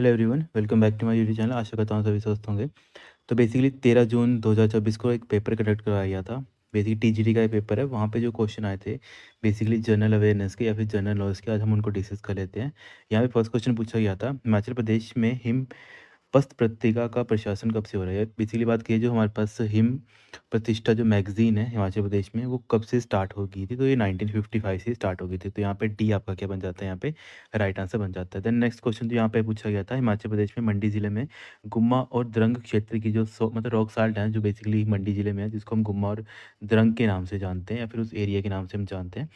Hello everyone, welcome back to my YouTube channel. आशा करता हूँ सभी स्वस्थ होंगे। तो बेसिकली 13 जून 2024 को एक पेपर कंडक्ट करवाया गया था। बेसिकली टीजीटी का ये पेपर है। वहाँ पे जो क्वेश्चन आए थे बेसिकली जनरल अवेयरनेस के या फिर जनरल नॉलेज के, आज हम उनको डिस्कस कर लेते हैं। यहाँ पे फर्स्ट क्वेश्चन पूछा गया था, हिमाचल प्रदेश में हिम पस्त पत्रिका का प्रशासन कब से हो रहा है। बेसिकली बात की जो हमारे पास हिम प्रतिष्ठा जो मैगजीन है हिमाचल प्रदेश में, वो कब से स्टार्ट हो गई थी। तो ये 1955 से स्टार्ट हो गई थी। तो यहाँ पे डी आपका क्या बन जाता है, यहाँ पे राइट आंसर बन जाता है। देन नेक्स्ट क्वेश्चन जो यहाँ पे पूछा गया था, हिमाचल प्रदेश में मंडी जिले में गुम्मा और द्रंग क्षेत्र की जो मतलब रॉक साल्ट है जो बेसिकली मंडी जिले में है, जिसको हम गुम्मा और द्रंग के नाम से जानते हैं या फिर उस एरिया के नाम से हम जानते हैं।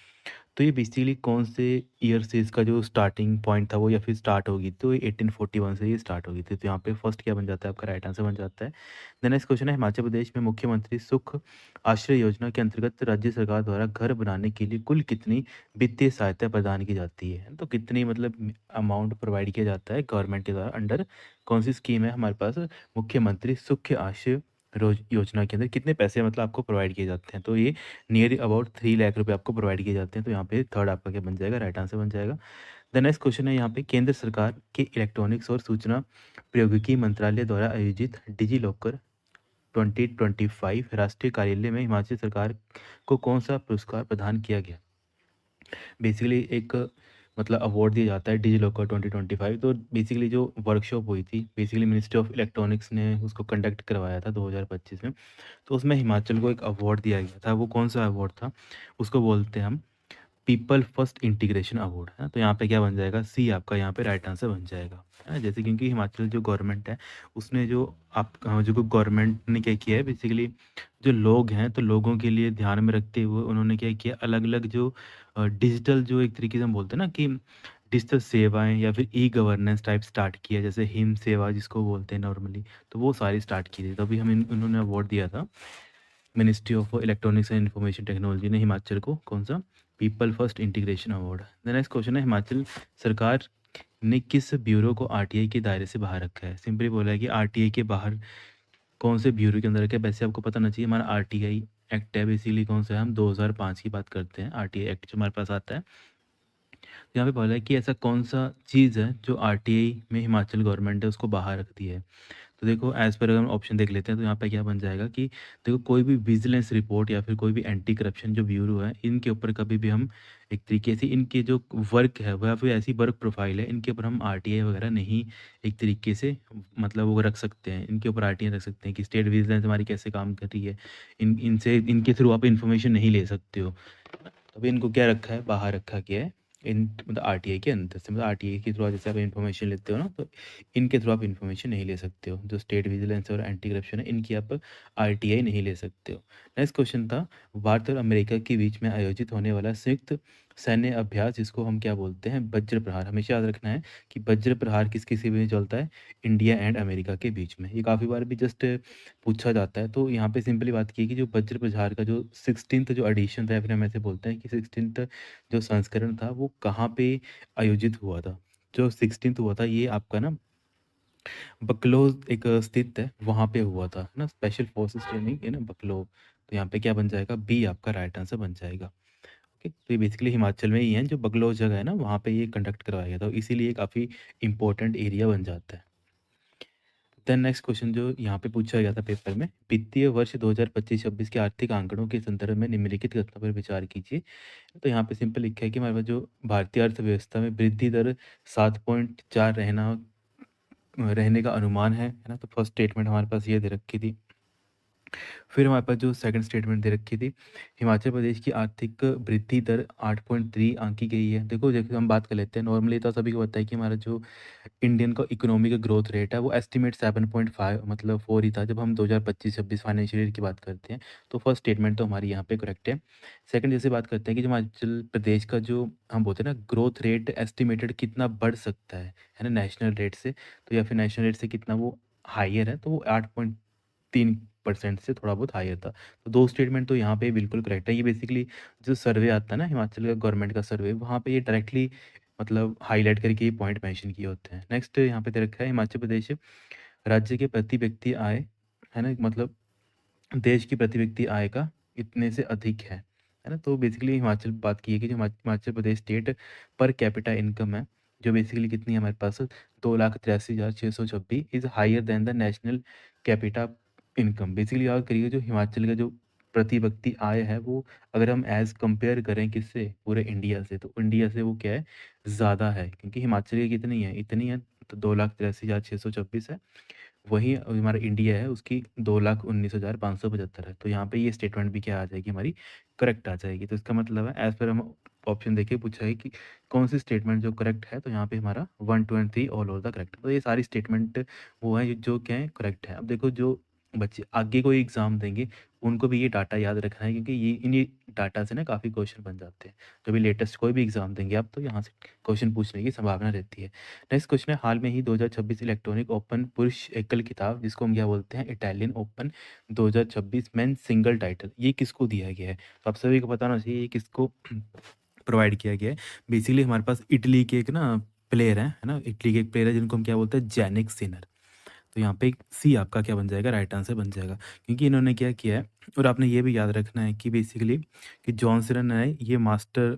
तो ये बेसिकली कौन से ईयर से इसका जो स्टार्टिंग पॉइंट था वो या फिर स्टार्ट होगी, तो ये 1841 से ये स्टार्ट होगी थी। तो यहाँ पे फर्स्ट क्या बन जाता है, आपका राइट आंसर बन जाता है। द नेक्स्ट क्वेश्चन है, हिमाचल प्रदेश में मुख्यमंत्री सुख आश्रय योजना के अंतर्गत राज्य सरकार द्वारा घर बनाने के लिए कुल कितनी वित्तीय सहायता प्रदान की जाती है। तो कितनी मतलब अमाउंट प्रोवाइड किया जाता है गवर्नमेंट के द्वारा, अंडर कौन सी स्कीम है हमारे पास, मुख्यमंत्री सुख आश्रय रोज योजना के अंदर कितने पैसे मतलब आपको प्रोवाइड किए जाते हैं। तो ये नियर अबाउट 3 लाख रुपए आपको प्रोवाइड किए जाते हैं। तो यहाँ पे थर्ड आपका क्या बन जाएगा, राइट आंसर बन जाएगा। द नेक्स्ट क्वेश्चन है यहाँ पे, केंद्र सरकार के इलेक्ट्रॉनिक्स और सूचना प्रौद्योगिकी मंत्रालय द्वारा आयोजित डिजी लॉकर 2025 राष्ट्रीय कार्यालय में हिमाचल सरकार को कौन सा पुरस्कार प्रदान किया गया। बेसिकली एक मतलब अवार्ड दिया जाता है डिजी लॉकर 2025। तो बेसिकली जो वर्कशॉप हुई थी बेसिकली मिनिस्ट्री ऑफ इलेक्ट्रॉनिक्स ने उसको कंडक्ट करवाया था 2025 में। तो उसमें हिमाचल को एक अवार्ड दिया गया था। वो कौन सा अवार्ड था, उसको बोलते हैं हम पीपल फर्स्ट इंटीग्रेशन अवार्ड है। तो यहाँ पे क्या बन जाएगा, सी आपका यहाँ पे राइट आंसर बन जाएगा। है जैसे क्योंकि हिमाचल जो गवर्नमेंट है उसने जो आप जो गवर्नमेंट ने क्या किया है बेसिकली, जो लोग हैं तो लोगों के लिए ध्यान में रखते हुए उन्होंने क्या किया, अलग अलग जो डिजिटल जो एक तरीके से हम बोलते हैं ना कि डिजिटल सेवाएं या फिर ई गवर्नेंस टाइप स्टार्ट किया, जैसे हिम सेवा जिसको बोलते हैं नॉर्मली, तो वो सारी स्टार्ट की थी। तभी हम उन्होंने अवार्ड दिया था। Ministry of electronics and information technology ने हिमाचल को कौन सा people first integration award. The next question है, हिमाचल सरकार ने किस ब्यूरो को आरटीआई के दायरे से बाहर रखा है। सिंपली बोला है कि आरटीआई के बाहर कौन से ब्यूरो के अंदर रखा है। वैसे आपको पता ना चाहिए, हमारा आरटीआई एक्ट है बेसिकली कौन सा है, हम 2005 की बात करते हैं। आरटीआई एक्ट जो हमारे पास आता है, तो यहाँ पे बोला है कि ऐसा कौन सा चीज़ है जो आरटीआई में हिमाचल गवर्नमेंट है उसको बाहर रखती है। तो देखो एज पर अगर हम ऑप्शन देख लेते हैं तो यहाँ पे क्या बन जाएगा कि देखो कोई भी विजिलेंस रिपोर्ट या फिर कोई भी एंटी करप्शन जो ब्यूरो है, इनके ऊपर कभी भी हम एक तरीके से इनके जो वर्क है वह फिर ऐसी वर्क प्रोफाइल है, इनके ऊपर हम आरटीआई वगैरह नहीं एक तरीके से मतलब वो रख सकते हैं। इनके ऊपर आरटीआई रख सकते हैं कि स्टेट विजिलेंस हमारी कैसे काम कर रही है, इनसे इनके थ्रू आप इन्फॉर्मेशन नहीं ले सकते हो। तभी इनको क्या रखा है, बाहर रखा गया है। इन मतलब आरटीआई के अंदर से, मतलब आरटीआई के थ्रू जैसे आप इन्फॉर्मेशन लेते हो ना, तो इनके थ्रू आप इन्फॉर्मेशन नहीं ले सकते हो। जो स्टेट विजिलेंस और एंटी करप्शन है इनकी आप आरटीआई नहीं ले सकते हो। नेक्स्ट क्वेश्चन था, भारत और अमेरिका के बीच में आयोजित होने वाला संयुक्त सैन्य अभ्यास जिसको हम क्या बोलते हैं, वज्र प्रहार। हमेशा याद रखना है कि वज्र प्रहार किसके बीच में चलता है, इंडिया एंड अमेरिका के बीच में। ये काफ़ी बार भी जस्ट पूछा जाता है। तो यहाँ पे सिंपली बात की है कि जो वज्र प्रहार का जो 16th जो एडिशन था या फिर हम ऐसे बोलते हैं कि 16th जो संस्करण था वो कहाँ पे आयोजित हुआ था। जो 16th हुआ था ये आपका ना बकलोज एक स्थित है, वहाँ पे हुआ था ना, स्पेशल फोर्सेस ट्रेनिंग है ना बकलो। तो यहाँ पे क्या बन जाएगा, बी आपका राइट आंसर बन जाएगा। ओके, तो ये बेसिकली हिमाचल में ही है, जो बगलो जगह है ना वहाँ पे ये कंडक्ट करवाया गया था, इसीलिए काफ़ी इंपॉर्टेंट एरिया बन जाता है। देन नेक्स्ट क्वेश्चन जो यहाँ पे पूछा गया था पेपर में, वित्तीय वर्ष 2025-26 के आर्थिक आंकड़ों के संदर्भ में निम्नलिखित कथनों पर विचार कीजिए। तो यहाँ पे सिंपल लिखा है कि हमारे पास जो भारतीय अर्थव्यवस्था में वृद्धि दर 7.4 रहने का अनुमान है ना। तो फर्स्ट स्टेटमेंट हमारे पास ये दे रखी थी। फिर हमारे पास जो सेकंड स्टेटमेंट दे रखी थी, हिमाचल प्रदेश की आर्थिक वृद्धि दर 8.3 आंकी गई है। देखो जैसे हम बात कर लेते हैं, नॉर्मली तो सभी को पता है कि हमारा जो इंडियन का इकोनॉमी का ग्रोथ रेट है वो एस्टिमेट 7.5 मतलब 4 ही था जब हम 2025-26 फाइनेंशियल ईयर की बात करते हैं। तो फर्स्ट स्टेटमेंट तो हमारी यहाँ पे करेक्ट है। सेकंड जैसे बात करते हैं कि जो हिमाचल प्रदेश का जो हम बोलते हैं ना ग्रोथ रेट एस्टिमेटेड कितना बढ़ सकता है ना नेशनल रेट से, तो या फिर नेशनल रेट से कितना वो हाइयर है, तो वो 8.3% से थोड़ा बहुत हाइयर था। तो दो स्टेटमेंट तो यहाँ पे बिल्कुल करेक्ट है। ये बेसिकली जो सर्वे आता है ना हिमाचल का गवर्नमेंट का सर्वे, वहाँ पे ये डायरेक्टली मतलब हाईलाइट करके ये पॉइंट मेंशन किए होते हैं। नेक्स्ट यहाँ पे दे रखा है, हिमाचल प्रदेश राज्य के प्रति व्यक्ति आय है ना, मतलब देश की प्रति व्यक्ति आय का इतने से अधिक है ना। तो बेसिकली हिमाचल बात की है कि जो Himachal Pradesh state per capita income है जो बेसिकली कितनी है हमारे पास 2,83,626 is higher than the national capita income. Basically याद करिए जो हिमाचल का जो प्रति व्यक्ति आय है वो अगर हम एज़ कंपेयर करें किससे पूरे इंडिया से, तो इंडिया से वो क्या है ज़्यादा है, क्योंकि हिमाचल की कितनी है, इतनी है, तो 2,83,626 है। वहीं हमारा इंडिया है उसकी 2,19,575 है। तो यहाँ पे ये स्टेटमेंट भी क्या आ जाएगी हमारी करेक्ट आ जाएगी। तो इसका मतलब है एज़ पर हम ऑप्शन देखिए पूछा है कि कौन सी स्टेटमेंट जो करेक्ट है, तो यहाँ पे हमारा 1, 2 and 3 all over the correct. तो ये सारी स्टेटमेंट वो है जो क्या है करेक्ट है। अब देखो जो बच्चे आगे कोई एग्ज़ाम देंगे उनको भी ये डाटा याद रखना है, क्योंकि ये इन्हीं डाटा से ना काफ़ी क्वेश्चन बन जाते हैं। जो भी लेटेस्ट कोई भी एग्ज़ाम देंगे आप, तो यहाँ से क्वेश्चन पूछने की संभावना रहती है। नेक्स्ट क्वेश्चन है, हाल में ही 2026 इलेक्ट्रॉनिक ओपन पुरुष एकल खिताब, जिसको हम क्या बोलते हैं Italian open 2026 men single title, ये किसको दिया गया है? तो आप सभी को पता होना चाहिए ये किसको प्रोवाइड किया गया है। बेसिकली हमारे पास इटली के एक ना प्लेयर है ना, इटली के एक प्लेयर है जिनको हम क्या बोलते हैं जैनिक सिनर। तो यहाँ पे सी आपका क्या बन जाएगा, राइट आंसर बन जाएगा, क्योंकि इन्होंने क्या किया है। और आपने ये भी याद रखना है कि बेसिकली कि जॉन सीना ने ये मास्टर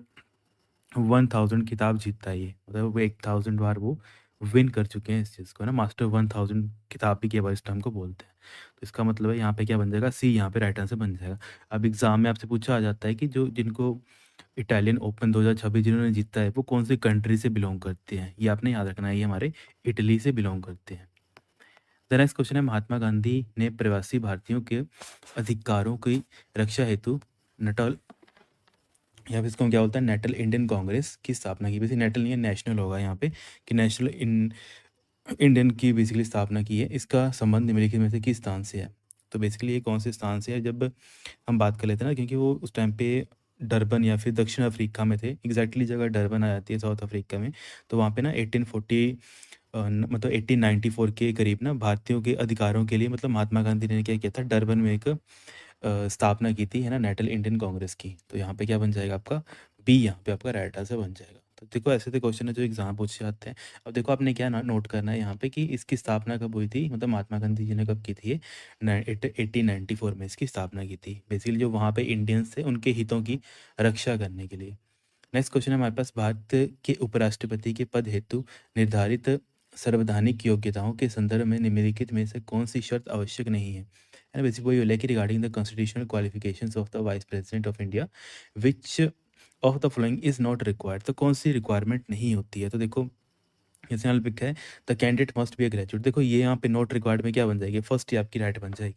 1000 खिताब जीता है, ये मतलब वो 1000 बार वो विन कर चुके हैं इस चीज़ को, है ना। मास्टर 1000 खिताब भी केवल इस टर्म को बोलते हैं। तो इसका मतलब है यहाँ पे क्या बन जाएगा, सी यहाँ पे राइट आंसर बन जाएगा। अब एग्जाम में आपसे पूछा आ जाता है कि जो जिनको इटालियन ओपन 2026 जिन्होंने जीता है वो कौन सी कंट्री से बिलोंग करते हैं, ये आपने याद रखना है, ये हमारे इटली से बिलोंग करते हैं। द नेक्स्ट क्वेश्चन है, महात्मा गांधी ने प्रवासी भारतीयों के अधिकारों की रक्षा हेतु नटल, या फिर इसको हम क्या बोलते हैं नेटल इंडियन कांग्रेस की स्थापना की। बेसिकली नेटल नहीं है, नेशनल होगा यहाँ पे, कि नेशनल इंडियन की बेसिकली स्थापना की है। इसका संबंध निम्नलिखित में से किस स्थान से है? तो बेसिकली ये कौन से स्थान से है, जब हम बात कर लेते हैं ना, क्योंकि वो उस टाइम पे डरबन या फिर दक्षिण अफ्रीका में थे। एग्जैक्टली जगह डरबन आ जाती है साउथ अफ्रीका में। तो वहाँ पे ना 1840 मतलब 1894 के करीब ना भारतीयों के अधिकारों के लिए मतलब महात्मा गांधी ने क्या किया था, डरबन में एक स्थापना की थी, है ना, नेटल इंडियन कांग्रेस की। तो यहाँ पे क्या बन जाएगा आपका बी, यहाँ पे आपका राइट आंसर बन जाएगा। तो देखो ऐसे तो क्वेश्चन है जो एग्जाम पूछे जाते हैं। अब देखो आपने क्या ना नोट करना है यहाँ पे कि इसकी स्थापना कब हुई थी, मतलब महात्मा गांधी जी ने कब की थी ये 1894 में इसकी स्थापना की थी। बेसिकली जो वहाँ पे इंडियंस थे उनके हितों की रक्षा करने के लिए। नेक्स्ट क्वेश्चन है हमारे पास, भारत के उपराष्ट्रपति के पद हेतु निर्धारित संवैधानिक योग्यताओं के संदर्भ में निम्नलिखित में से कौन सी शर्त आवश्यक नहीं है? एंड बेसिक वही बोला कि regarding the constitutional qualifications of the vice president of India which of the following is not required. तो कौन सी रिक्वायरमेंट नहीं होती है? तो देखो जैसे यहाँ लिखा है the candidate must be a graduate. देखो ये यहाँ पे नॉट रिक्वायर्ड में क्या बन जाएगी, फर्स्ट ही आपकी राइट बन जाएगी,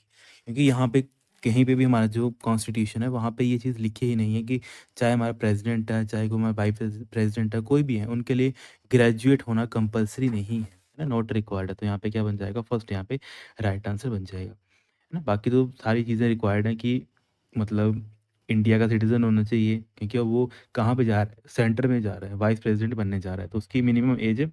क्योंकि यहाँ पे कहीं पे भी हमारा जो कॉन्स्टिट्यूशन है वहाँ पे ये चीज़ लिखी ही नहीं है कि चाहे हमारा प्रेसिडेंट है, चाहे कोई हमारा वाइस प्रेसिडेंट है, कोई भी है, उनके लिए ग्रेजुएट होना कंपलसरी नहीं है ना, नॉट रिक्वायर्ड है। तो यहाँ पे क्या बन जाएगा, फर्स्ट यहाँ पे राइट आंसर बन जाएगा, है ना। बाकी तो सारी चीज़ें रिक्वायर्ड हैं कि मतलब इंडिया का सिटीज़न होना चाहिए, क्योंकि अब वो कहाँ पे जा रहा है, सेंटर में जा रहा है, वाइस प्रेसिडेंट बनने जा रहा है, तो उसकी मिनिमम एज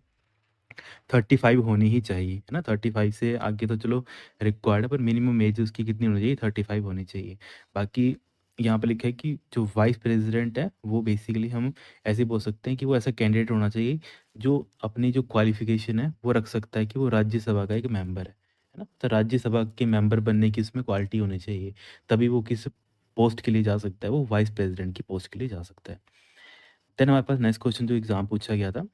35 होनी ही चाहिए, है ना। 35 से आगे तो चलो रिक्वायर्ड है, पर मिनिमम एज उसकी कितनी होनी चाहिए, 35 होनी चाहिए। बाकी यहाँ पे लिखा है कि जो वाइस प्रेसिडेंट है वो बेसिकली हम ऐसे बोल सकते हैं कि वो ऐसा कैंडिडेट होना चाहिए जो अपनी जो क्वालिफिकेशन है वो रख सकता है कि वो राज्यसभा का एक मेंबर है ना। तो राज्यसभा के मेंबर बनने की उसमें क्वालिटी होनी चाहिए, तभी वो किस पोस्ट के लिए जा सकता है, वो वाइस प्रेसिडेंट की पोस्ट के लिए जा सकता है। देन हमारे पास नेक्स्ट क्वेश्चन जो एग्जाम पूछा गया था,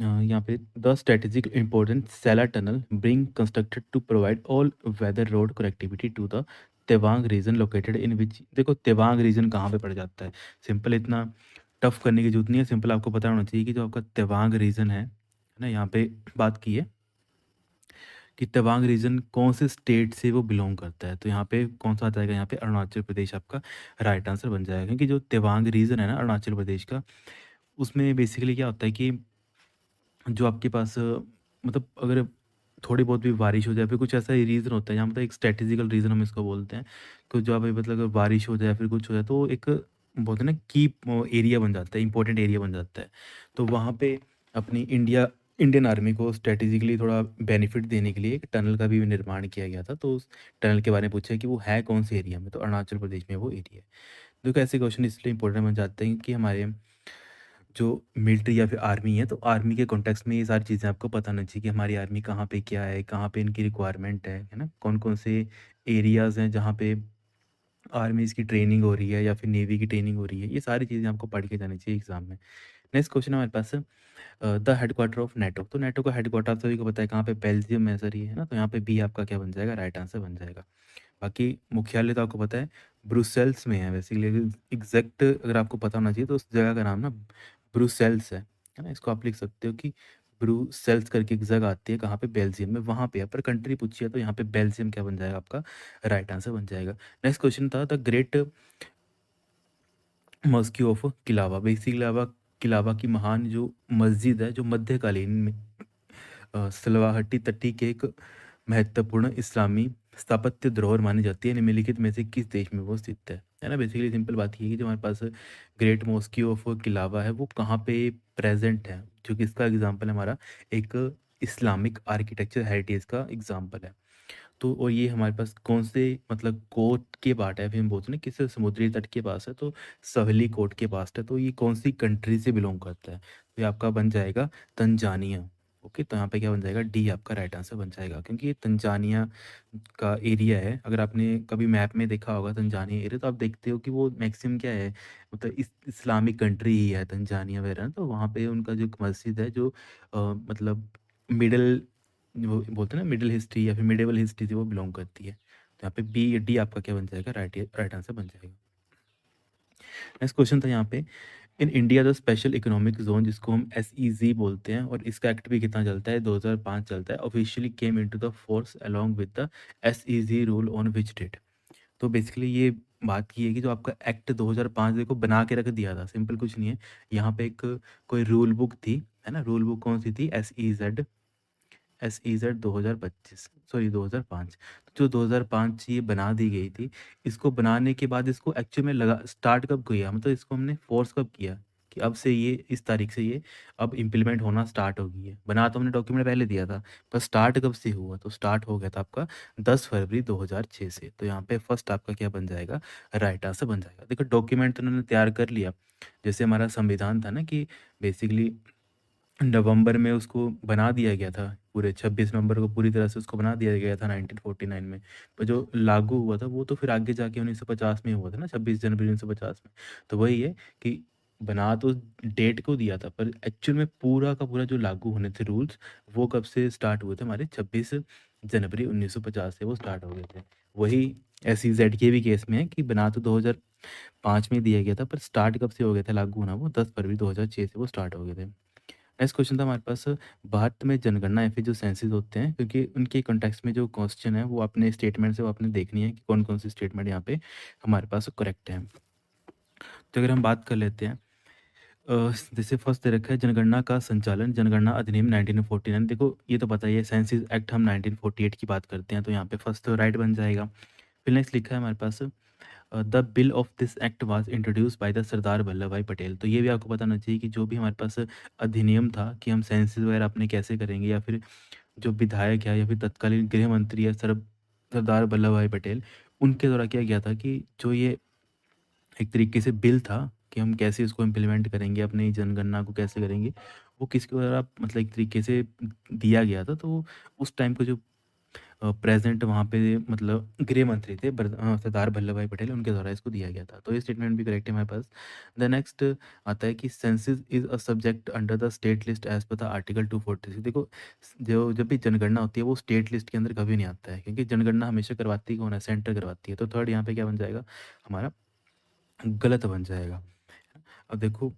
यहाँ पे the strategic important Sela tunnel being constructed to provide all weather road connectivity to the Tawang region located in which. देखो तेवांग रीजन कहाँ पे पड़ जाता है, सिंपल, इतना टफ करने की जरूरत नहीं है, सिंपल आपको पता होना चाहिए कि जो आपका तेवांग रीजन है ना, यहाँ पे बात की है कि तवांग रीजन कौन से स्टेट से वो बिलोंग करता है। तो यहाँ पे कौन सा आ जाएगा, यहाँ पे अरुणाचल प्रदेश आपका राइट आंसर बन जाएगा, क्योंकि जो तवांग रीजन है ना अरुणाचल प्रदेश का, उसमें बेसिकली क्या होता है कि जो आपके पास मतलब अगर थोड़ी बहुत भी बारिश हो जाए, फिर कुछ ऐसा ही रीज़न होता है, यहाँ मतलब एक स्ट्रेटेजिकल रीज़न हम इसको बोलते हैं, कि जो अभी मतलब अगर बारिश हो जाए फिर कुछ हो जाए तो एक बोलते हैं ना की एरिया बन जाता है, इंपॉर्टेंट एरिया बन जाता है। तो वहाँ पे अपनी इंडियन आर्मी को स्ट्रेटेजिकली थोड़ा बेनिफिट देने के लिए एक टनल का भी निर्माण किया गया था। तो उस टनल के बारे में पूछा कि वो है कौन से एरिया में, तो अरुणाचल प्रदेश में वो एरिया है। देखो ऐसे क्वेश्चन इसलिए इंपॉर्टेंट बन जाते हैं कि हमारे जो मिलिट्री या फिर आर्मी है, तो आर्मी के कॉन्टेक्स्ट में ये सारी चीज़ें आपको पता होना चाहिए कि हमारी आर्मी कहाँ पे क्या है, कहाँ पे इनकी रिक्वायरमेंट है ना, कौन-कौन से एरियाज़ हैं जहाँ पे आर्मीज़ की ट्रेनिंग हो रही है या फिर नेवी की ट्रेनिंग हो रही है। ये सारी चीज़ें आपको पढ़ के जानी चाहिए एग्ज़ाम में। नेक्स्ट क्वेश्चन है हमारे पास द हेडक्वार्टर ऑफ नेटो। तो नेटो का हेडक्वार्टर सभी को पता है कहाँ पे, बेल्जियम में सर ये है ना, तो यहाँ पे बी आपका क्या बन जाएगा, राइट आंसर बन जाएगा। बाकी मुख्यालय तो आपको पता है ब्रुसेल्स में है बेसिकली, एग्जैक्ट अगर आपको पता होना चाहिए तो उस जगह का नाम ना ब्रुसेल्स है ना, इसको आप लिख सकते हो कि ब्रुसेल्स करके एक जगह आती है कहाँ पे, बेल्जियम में, वहाँ पे है। पर कंट्री पूछी है तो यहाँ पे बेल्जियम क्या बन जाएगा आपका, राइट आंसर बन जाएगा। नेक्स्ट क्वेश्चन था the great mosque of Kilwa. Basically Kilwa की महान जो मस्जिद है, जो मध्यकालीन में सलवाहटी तट्टी के एक महत्वपूर्ण इस्लामी स्थापत्य धरोहर मानी जाती है, निम्नलिखित में से किस देश में वो स्थित है ना। बेसिकली सिंपल बात ये है कि जो हमारे पास ग्रेट मॉस्की ऑफ किलावा है वो कहाँ पे प्रेजेंट है, जो कि इसका एग्जांपल है हमारा एक इस्लामिक आर्किटेक्चर हेरिटेज का एग्जांपल है। तो और ये हमारे पास कौन से मतलब कोट के पार्ट है, फिर हम बोलते हैं ना किस समुद्री तट के पास है, तो सहेली कोट के पास है। तो ये कौन सी कंट्री से बिलोंग करता है, तो ये आपका बन जाएगा तंजानिया। ओके, तो यहाँ पे क्या बन जाएगा, डी आपका राइट आंसर बन जाएगा, क्योंकि ये तंजानिया का एरिया है। अगर आपने कभी मैप में देखा होगा तंजानिया एरिया, तो आप देखते हो कि वो मैक्सिमम क्या है, मतलब इस्लामिक कंट्री ही है तंजानिया वगैरह। तो वहाँ पे उनका जो एक मस्जिद है जो मतलब मिडल, वो बोलते हैं ना मिडिल हिस्ट्री या फिर मिडेवल हिस्ट्री से वो बिलोंग करती है। तो यहाँ पे बी डी आपका क्या बन जाएगा, राइट राइट आंसर बन जाएगा। नेक्स्ट क्वेश्चन था यहाँ पे, in India the special economic zone, जिसको हम SEZ बोलते हैं, और इसका एक्ट भी कितना चलता है, 2005 चलता है, officially came into the force along with the SEZ rule on which date. तो बेसिकली ये बात की है कि जो आपका एक्ट 2005 देखो बना के रख दिया था, सिंपल कुछ नहीं है। यहाँ पे एक कोई रूल बुक थी, है ना, रूल बुक कौन सी थी, SEZ 2025, सॉरी 2005। तो जो 2005 ये बना दी गई थी, इसको बनाने के बाद इसको एक्चुअल में लगा स्टार्ट कब किया, मतलब इसको हमने फोर्स कब किया कि अब से ये इस तारीख से ये अब इम्प्लीमेंट होना स्टार्ट हो गई है। बना तो हमने डॉक्यूमेंट पहले दिया था, पर स्टार्ट कब से हुआ, तो स्टार्ट हो गया था आपका 10 फरवरी 2006 से। तो यहाँ पे फर्स्ट आपका क्या बन जाएगा, राइट आंसर बन जाएगा। देखो डॉक्यूमेंट तो उन्होंने तैयार कर लिया, जैसे हमारा संविधान था ना कि बेसिकली नवंबर में उसको बना दिया गया था, पूरे 26 नवंबर को पूरी तरह से उसको बना दिया गया था 1949 में। पर जो लागू हुआ था वो तो फिर आगे जाके 1950 में हुआ था ना, 26 जनवरी 1950 में। तो वही है कि बना तो डेट को दिया था, पर एक्चुअल में पूरा का पूरा जो लागू होने थे रूल्स, वो कब से स्टार्ट हुए थे, हमारे 26 जनवरी 1950 से वो स्टार्ट हो गए थे। वही SEZ के भी केस में है कि बना तो 2005 में दिया गया था, पर स्टार्ट कब से हो गया था लागू होना, वो 10 फरवरी 2006 से वो स्टार्ट हो गए थे। नेक्स्ट क्वेश्चन था हमारे पास, भारत में जनगणना या फिर जो सेंसस होते हैं, क्योंकि उनके कॉन्टेक्स्ट में जो क्वेश्चन है वो अपने स्टेटमेंट से वो आपने देखनी है कि कौन कौन सी स्टेटमेंट यहाँ पे हमारे पास करेक्ट है। तो अगर हम बात कर लेते हैं, जैसे फर्स्ट दे रखा है जनगणना का संचालन, जनगणना अधिनियम 1949। देखो ये तो पता ही है, सेंसस एक्ट हम 1948 की बात करते हैं, तो यहाँ पे फर्स्ट तो राइट बन जाएगा। फिर नेक्स्ट लिखा है हमारे पास, the bill of this act was introduce by the Sardar Vallabhbhai Patel. तो ये भी आपको पता होना चाहिए कि जो भी हमारे पास अधिनियम था कि हम सेंसस वगैरह अपने कैसे करेंगे, या फिर जो विधायक है या फिर तत्कालीन गृह मंत्री है सरदार वल्लभ भाई पटेल, उनके द्वारा किया गया था कि जो ये एक तरीके से बिल था कि हम कैसे इसको इम्प्लीमेंट करेंगे, अपनी जनगणना को कैसे करेंगे, वो किसके द्वारा मतलब एक तरीके से दिया गया था। तो उस टाइम को जो प्रेज़ेंट वहाँ पे मतलब गृह मंत्री थे सरदार वल्लभ भाई पटेल, उनके द्वारा इसको दिया गया था। तो ये स्टेटमेंट भी करेक्ट है हमारे पास। द नेक्स्ट आता है कि census is a subject under the state list as per the article 246। देखो जो जब भी जनगणना होती है वो स्टेट लिस्ट के अंदर कभी नहीं आता है, क्योंकि जनगणना हमेशा करवाती कौन है, सेंटर करवाती है। तो थर्ड यहाँ पे क्या बन जाएगा हमारा, गलत बन जाएगा। अब देखो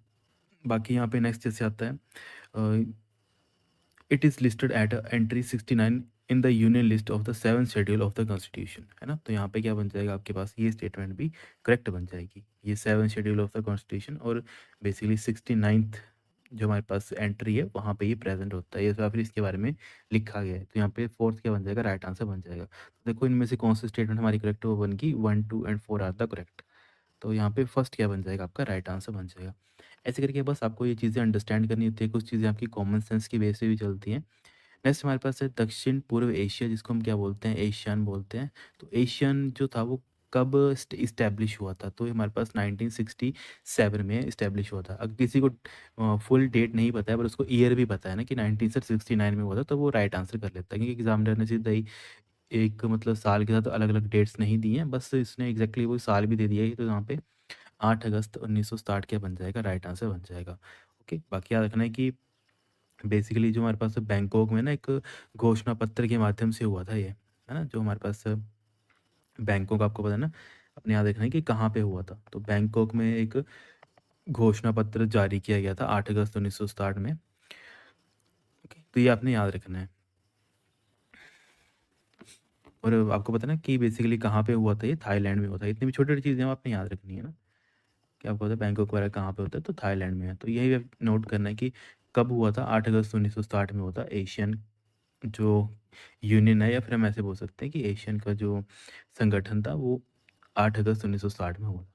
बाकी यहाँ पे नेक्स्ट जैसे आता है, it is listed at entry 69 in the union list of the 7th schedule of the constitution, है ना। तो यहाँ पे क्या बन जाएगा आपके पास, ये स्टेटमेंट भी करेक्ट बन जाएगी। ये 7th schedule of the constitution और बेसिकली 69th जो हमारे पास एंट्री है वहाँ पे ये प्रेजेंट होता है, ये तो फिर इसके बारे में लिखा गया है। तो यहाँ पे फोर्थ क्या बन जाएगा, राइट आंसर बन जाएगा। तो देखो इनमें से कौन सी स्टेटमेंट हमारी करेक्ट है, वो बन गई 1, 2 एंड 4 आर द करेक्ट। तो यहाँ पे फर्स्ट क्या बन जाएगा आपका, राइट आंसर बन जाएगा। ऐसे करके बस आपको ये चीज़ें अंडरस्टैंड करनी होती है, कुछ चीज़ें आपकी कॉमन सेंस की बेस पे भी चलती हैं। नेक्स्ट हमारे पास है दक्षिण पूर्व एशिया, जिसको हम क्या बोलते हैं, एशियन बोलते हैं। तो एशियन जो था वो कब इस्टेब्लिश हुआ था, तो ये हमारे पास 1967 में इस्टेब्लिश हुआ था। अगर किसी को फुल डेट नहीं पता है पर उसको ईयर भी पता है ना कि 1969 में हुआ था, तो वो राइट आंसर कर लेता है, क्योंकि एग्जामिनर ने सीधा ही एक मतलब साल के साथ अलग अलग डेट्स नहीं दी हैं, बस इसने एग्जैक्टली वो साल भी दे दिया है। तो यहाँ पे 8 अगस्त 1960 क्या बन जाएगा, राइट आंसर बन जाएगा। ओके, बाकी याद रखना है कि बेसिकली जो हमारे पास बैंकॉक में ना एक घोषणा पत्र के माध्यम से हुआ था ये, है ना? जो हमारे पास बैंकॉक आपको पता है ना, अपने याद रखना है कि कहाँ पे हुआ था। तो बैंकॉक में एक घोषणा पत्र जारी किया गया था 8 अगस्त 1967 में। ओके, तो ये आपने याद रखना है। और आपको पता है ना कि बेसिकली कहाँ पे हुआ था ये? थाईलैंड में हुआ था। इतनी भी छोटी-छोटी चीज़ें आपने याद रखनी है ना, कि आपको पता है बैंकॉक वगैरह कहाँ पे होता है? तो थाईलैंड में है। तो यही आप नोट करना है कि कब हुआ था? 8 अगस्त 1960 में हुआ था। एशियन जो यूनियन है, या फिर हम ऐसे बोल सकते हैं कि एशियन का जो संगठन था वो 8 अगस्त 1960 में हुआ था।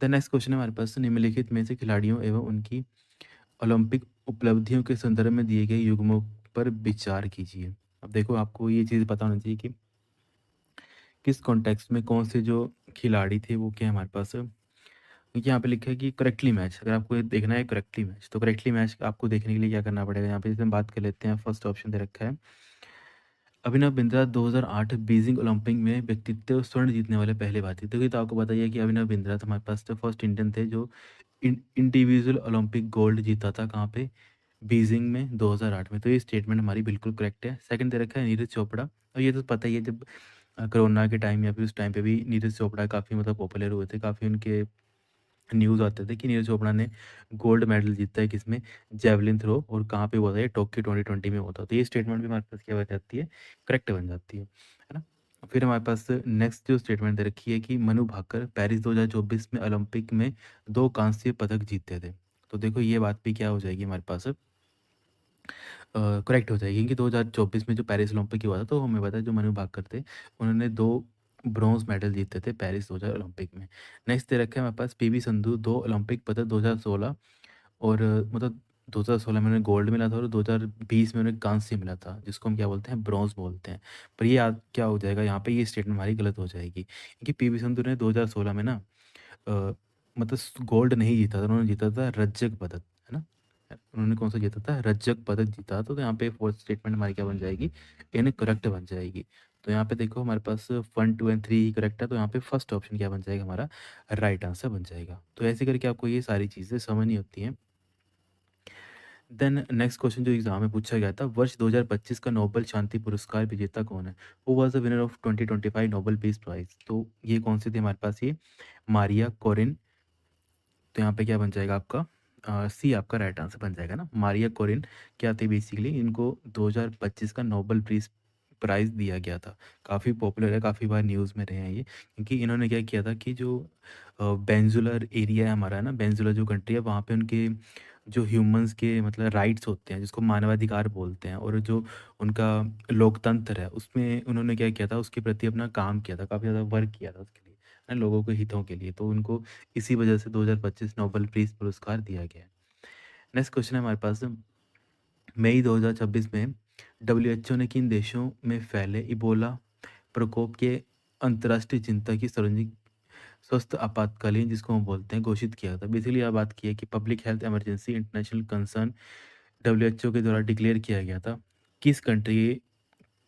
द नेक्स्ट क्वेश्चन है हमारे पास, निम्नलिखित में से खिलाड़ियों एवं उनकी ओलंपिक उपलब्धियों के संदर्भ में दिए गए युग्मों पर विचार कीजिए। अब देखो, आपको ये चीज़ पता होनी चाहिए कि किस कॉन्टेक्स्ट में कौन से जो खिलाड़ी थे वो क्या है हमारे पास। देखिए यहाँ पे लिखा है कि करेक्टली मैच, अगर आपको ये देखना है करेक्टली मैच, तो करेक्टली मैच आपको देखने के लिए क्या करना पड़ेगा? यहाँ पे जैसे हम बात कर लेते हैं, फर्स्ट ऑप्शन दे रखा है, अभिनव बिंद्रा 2008 बीजिंग ओलंपिक में व्यक्तित्व स्वर्ण जीतने वाले पहले भारतीय। देखिए, तो आपको बताइए कि अभिनव बिंद्रा तो हमारे पास तो फर्स्ट इंडियन थे जो इंडिविजुअल ओलंपिक गोल्ड जीता था। कहाँ पे? बीजिंग में 2008 में। तो ये स्टेटमेंट हमारी बिल्कुल करेक्ट है। सेकंड दे रखा है नीरज चोपड़ा, और ये तो पता ही है, जब कोरोना के टाइम या फिर उस टाइम पे भी नीरज चोपड़ा काफ़ी मतलब पॉपुलर हुए थे, काफ़ी उनके न्यूज़ आते थे कि नीरज चोपड़ा ने गोल्ड मेडल जीता है किसमें? जेवलिन थ्रो, और कहाँ पे हुआ था ये? टोक्यो 2020 में हुआ था। तो ये स्टेटमेंट भी हमारे पास क्या बन जाती है? करेक्ट बन जाती है ना? फिर हमारे पास नेक्स्ट जो स्टेटमेंट दे रखी है कि मनु भाकर पेरिस 2024 में ओलंपिक में 2 कांस्य पदक जीते थे। तो देखो, ये बात भी क्या हो जाएगी हमारे पास, करेक्ट हो जाएगी, क्योंकि 2024 में जो पेरिस ओलंपिक हुआ था, तो हमें पता है जो मनु भाकर थे उन्होंने 2 ब्रॉन्ज़ मेडल जीते थे पेरिस 2000 ओलंपिक में। नेक्स्ट दे रखा है हमारे पास पीवी संधू 2 ओलंपिक पदक 2016, और मतलब 2016 में उन्हें गोल्ड मिला था, और 2020 में उन्हें कांस्य मिला था, जिसको हम क्या बोलते हैं? ब्रॉन्ज़ बोलते हैं। पर ये आज क्या हो जाएगा यहाँ पे? ये स्टेटमेंट हमारी गलत हो जाएगी, क्योंकि पीवी संधू ने 2016 में ना अ, मतलब गोल्ड नहीं जीता था, उन्होंने जीता था रजक पदक, है ना? उन्होंने कौन-सा जीता था? रजक पदक जीता। तो यहाँ पे फोर्थ स्टेटमेंट हमारी क्या बन जाएगी? इनकरेक्ट बन जाएगी। तो यहाँ पे देखो, हमारे पास 1, 2 एंड 3 ही करेक्ट है, तो यहाँ पे फर्स्ट ऑप्शन क्या बन जाएगा? हमारा राइट आंसर बन जाएगा। तो ऐसे करके आपको ये सारी चीज़ें समझनी होती हैं। देन नेक्स्ट क्वेश्चन जो एग्जाम में पूछा गया था, वर्ष 2025 का नोबेल शांति पुरस्कार विजेता कौन है? Who was the winner of 2025 Nobel peace prize? तो ये कौन से थे हमारे पास? ये मारिया कोरिन। तो यहाँ पे क्या बन जाएगा आपका? सी आपका राइट आंसर बन जाएगा ना। मारिया कोरिन क्या थे? बेसिकली इनको 2025 का नोबेल पीस प्राइज़ दिया गया था। काफ़ी पॉपुलर है, काफ़ी बार न्यूज़ में रहे हैं ये, क्योंकि इन्होंने क्या किया था कि जो पेनिनसुलर एरिया है हमारा ना, पेनिनसुलर जो कंट्री है, वहाँ पे उनके जो ह्यूमन्स के मतलब राइट्स होते हैं, जिसको मानवाधिकार बोलते हैं, और जो उनका लोकतंत्र है, उसमें उन्होंने क्या किया था? उसके प्रति अपना काम किया था, काफ़ी ज़्यादा वर्क किया था उसके लिए, है ना, लोगों के हितों के लिए। तो उनको इसी वजह से 2025 नोबेल पीस पुरस्कार दिया गया है। नेक्स्ट क्वेश्चन है हमारे पास, मई 2026 में डब्ल्यूएचओ ने किन देशों में फैले इबोला प्रकोप के अंतर्राष्ट्रीय चिंता की सार्वजनिक स्वास्थ्य आपातकालीन, जिसको हम बोलते हैं, घोषित किया था? बेसिकली यह बात की है कि public health emergency international concern WHO के द्वारा डिक्लेयर किया गया था। किस कंट्री,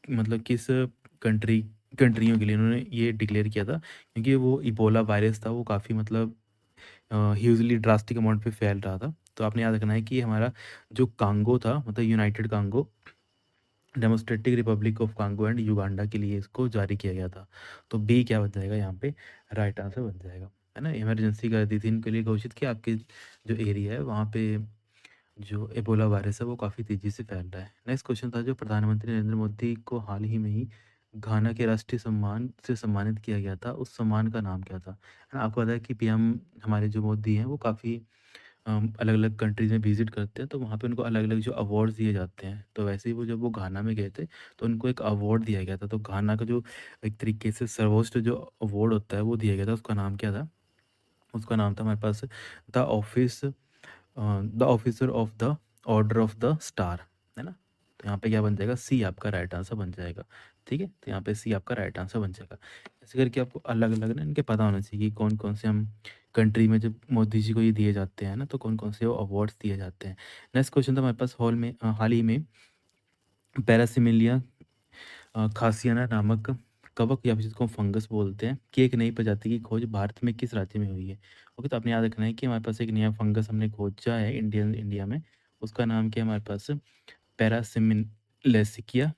मतलब किस कंट्री कंट्रियों के लिए उन्होंने ये डिक्लेयर किया था? क्योंकि वो इबोला वायरस था, वो काफ़ी मतलब ह्यूजली ड्रास्टिक अमाउंट पे फैल रहा था। तो आपने याद रखना है कि हमारा जो कांगो था, मतलब United Congo, democratic Republic of Congo and Uganda के लिए इसको जारी किया गया था। तो बी क्या बन जाएगा यहाँ पे? राइट आंसर बन जाएगा, है ना? इमरजेंसी कर दी थी इनके लिए घोषित, कि आपके जो एरिया है वहाँ पे जो एबोला वायरस है वो काफ़ी तेज़ी से फैल रहा है। नेक्स्ट क्वेश्चन था, जो प्रधानमंत्री नरेंद्र मोदी को हाल ही में ही घाना के राष्ट्रीय सम्मान से सम्मानित किया गया था, उस सम्मान का नाम क्या था? है ना? आपको पता है कि पीएम हमारे जो मोदी हैं वो काफ़ी अलग-अलग कंट्रीज़ में विज़िट करते हैं, तो वहाँ पे उनको अलग-अलग जो अवार्ड्स दिए जाते हैं। तो वैसे ही वो जब वो घाना में गए थे, तो उनको एक अवार्ड दिया गया था। तो घाना का जो एक तरीके से सर्वोच्च जो अवार्ड होता है वो दिया गया था, उसका नाम क्या था? उसका नाम था हमारे पास the office the officer of the order of the star, है ना? तो यहाँ पे क्या बन जाएगा? सी आपका राइट आंसर बन जाएगा। ठीक है? तो यहाँ पे सी आपका राइट आंसर बन जाएगा। ऐसे करके आपको अलग-अलग ना इनके पता होना चाहिए कि कौन-कौन से हम कंट्री में जब मोदी जी को ये दिए जाते हैं ना, तो कौन-कौन से वो अवार्ड्स दिए जाते हैं। नेक्स्ट क्वेश्चन था हमारे पास, हाल ही में पैरासिमिलिया खासियाना नामक कवक या फिर जिसको हम फंगस बोलते हैं कि एक नई प्रजाति की खोज भारत में किस राज्य में हुई है? ओके, तो आपने याद रखना है कि हमारे पास एक नया फंगस हमने खोजा है इंडिया में, उसका नाम क्या है हमारे पास? पैरासिमिलेसिकिया,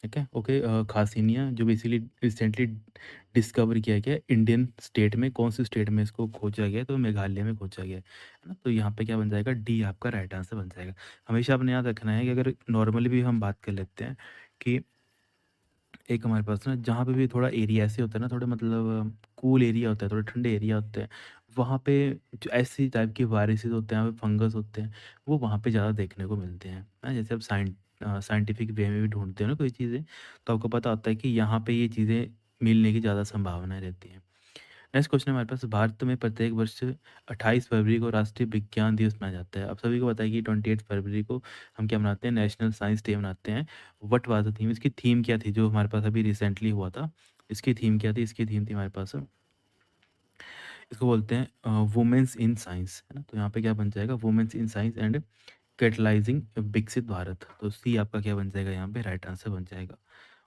ठीक है? ओके, खासिनिया, जो बेसिकली रिसेंटली डिस्कवर किया गया है इंडियन स्टेट में। कौन-सी स्टेट में इसको खोजा गया है? तो मेघालय में खोजा गया है ना? तो यहाँ पे क्या बन जाएगा? डी आपका राइट आंसर बन जाएगा। हमेशा आपने याद रखना है कि अगर नॉर्मली भी हम बात कर लेते हैं कि एक हमारे पास ना जहाँ पे भी थोड़ा एरिया ऐसे होता है ना, थोड़ा मतलब कूल एरिया होता है, थोड़े ठंडे एरिया होते हैं, वहाँ पे जो ऐसी टाइप के वायरसेस होते हैं, फंगस होते हैं, वो वहाँ पे ज़्यादा देखने को मिलते हैं। जैसे आप साइंटिफिक वे में भी ढूंढते हो ना कोई चीज़ें, तो आपको पता होता है कि यहाँ पे ये चीज़ें मिलने की ज़्यादा संभावनाएं रहती हैं। नेक्स्ट क्वेश्चन है हमारे पास, भारत में प्रत्येक वर्ष 28 फरवरी को राष्ट्रीय विज्ञान दिवस मनाया जाता है। आप सभी को पता है कि 28 फरवरी को हम क्या मनाते हैं? नेशनल साइंस डे मनाते हैं। What was the theme? इसकी थीम क्या थी जो हमारे पास अभी रिसेंटली हुआ था? इसकी थीम क्या थी? इसकी थीम थी हमारे पास, इसको बोलते हैं वुमेन्स इन साइंस, है ना? तो यहाँ पे क्या बन जाएगा? Womens in science and catalysing Viksit Bharat. तो सी आपका क्या बन जाएगा? यहाँ पे राइट आंसर बन जाएगा।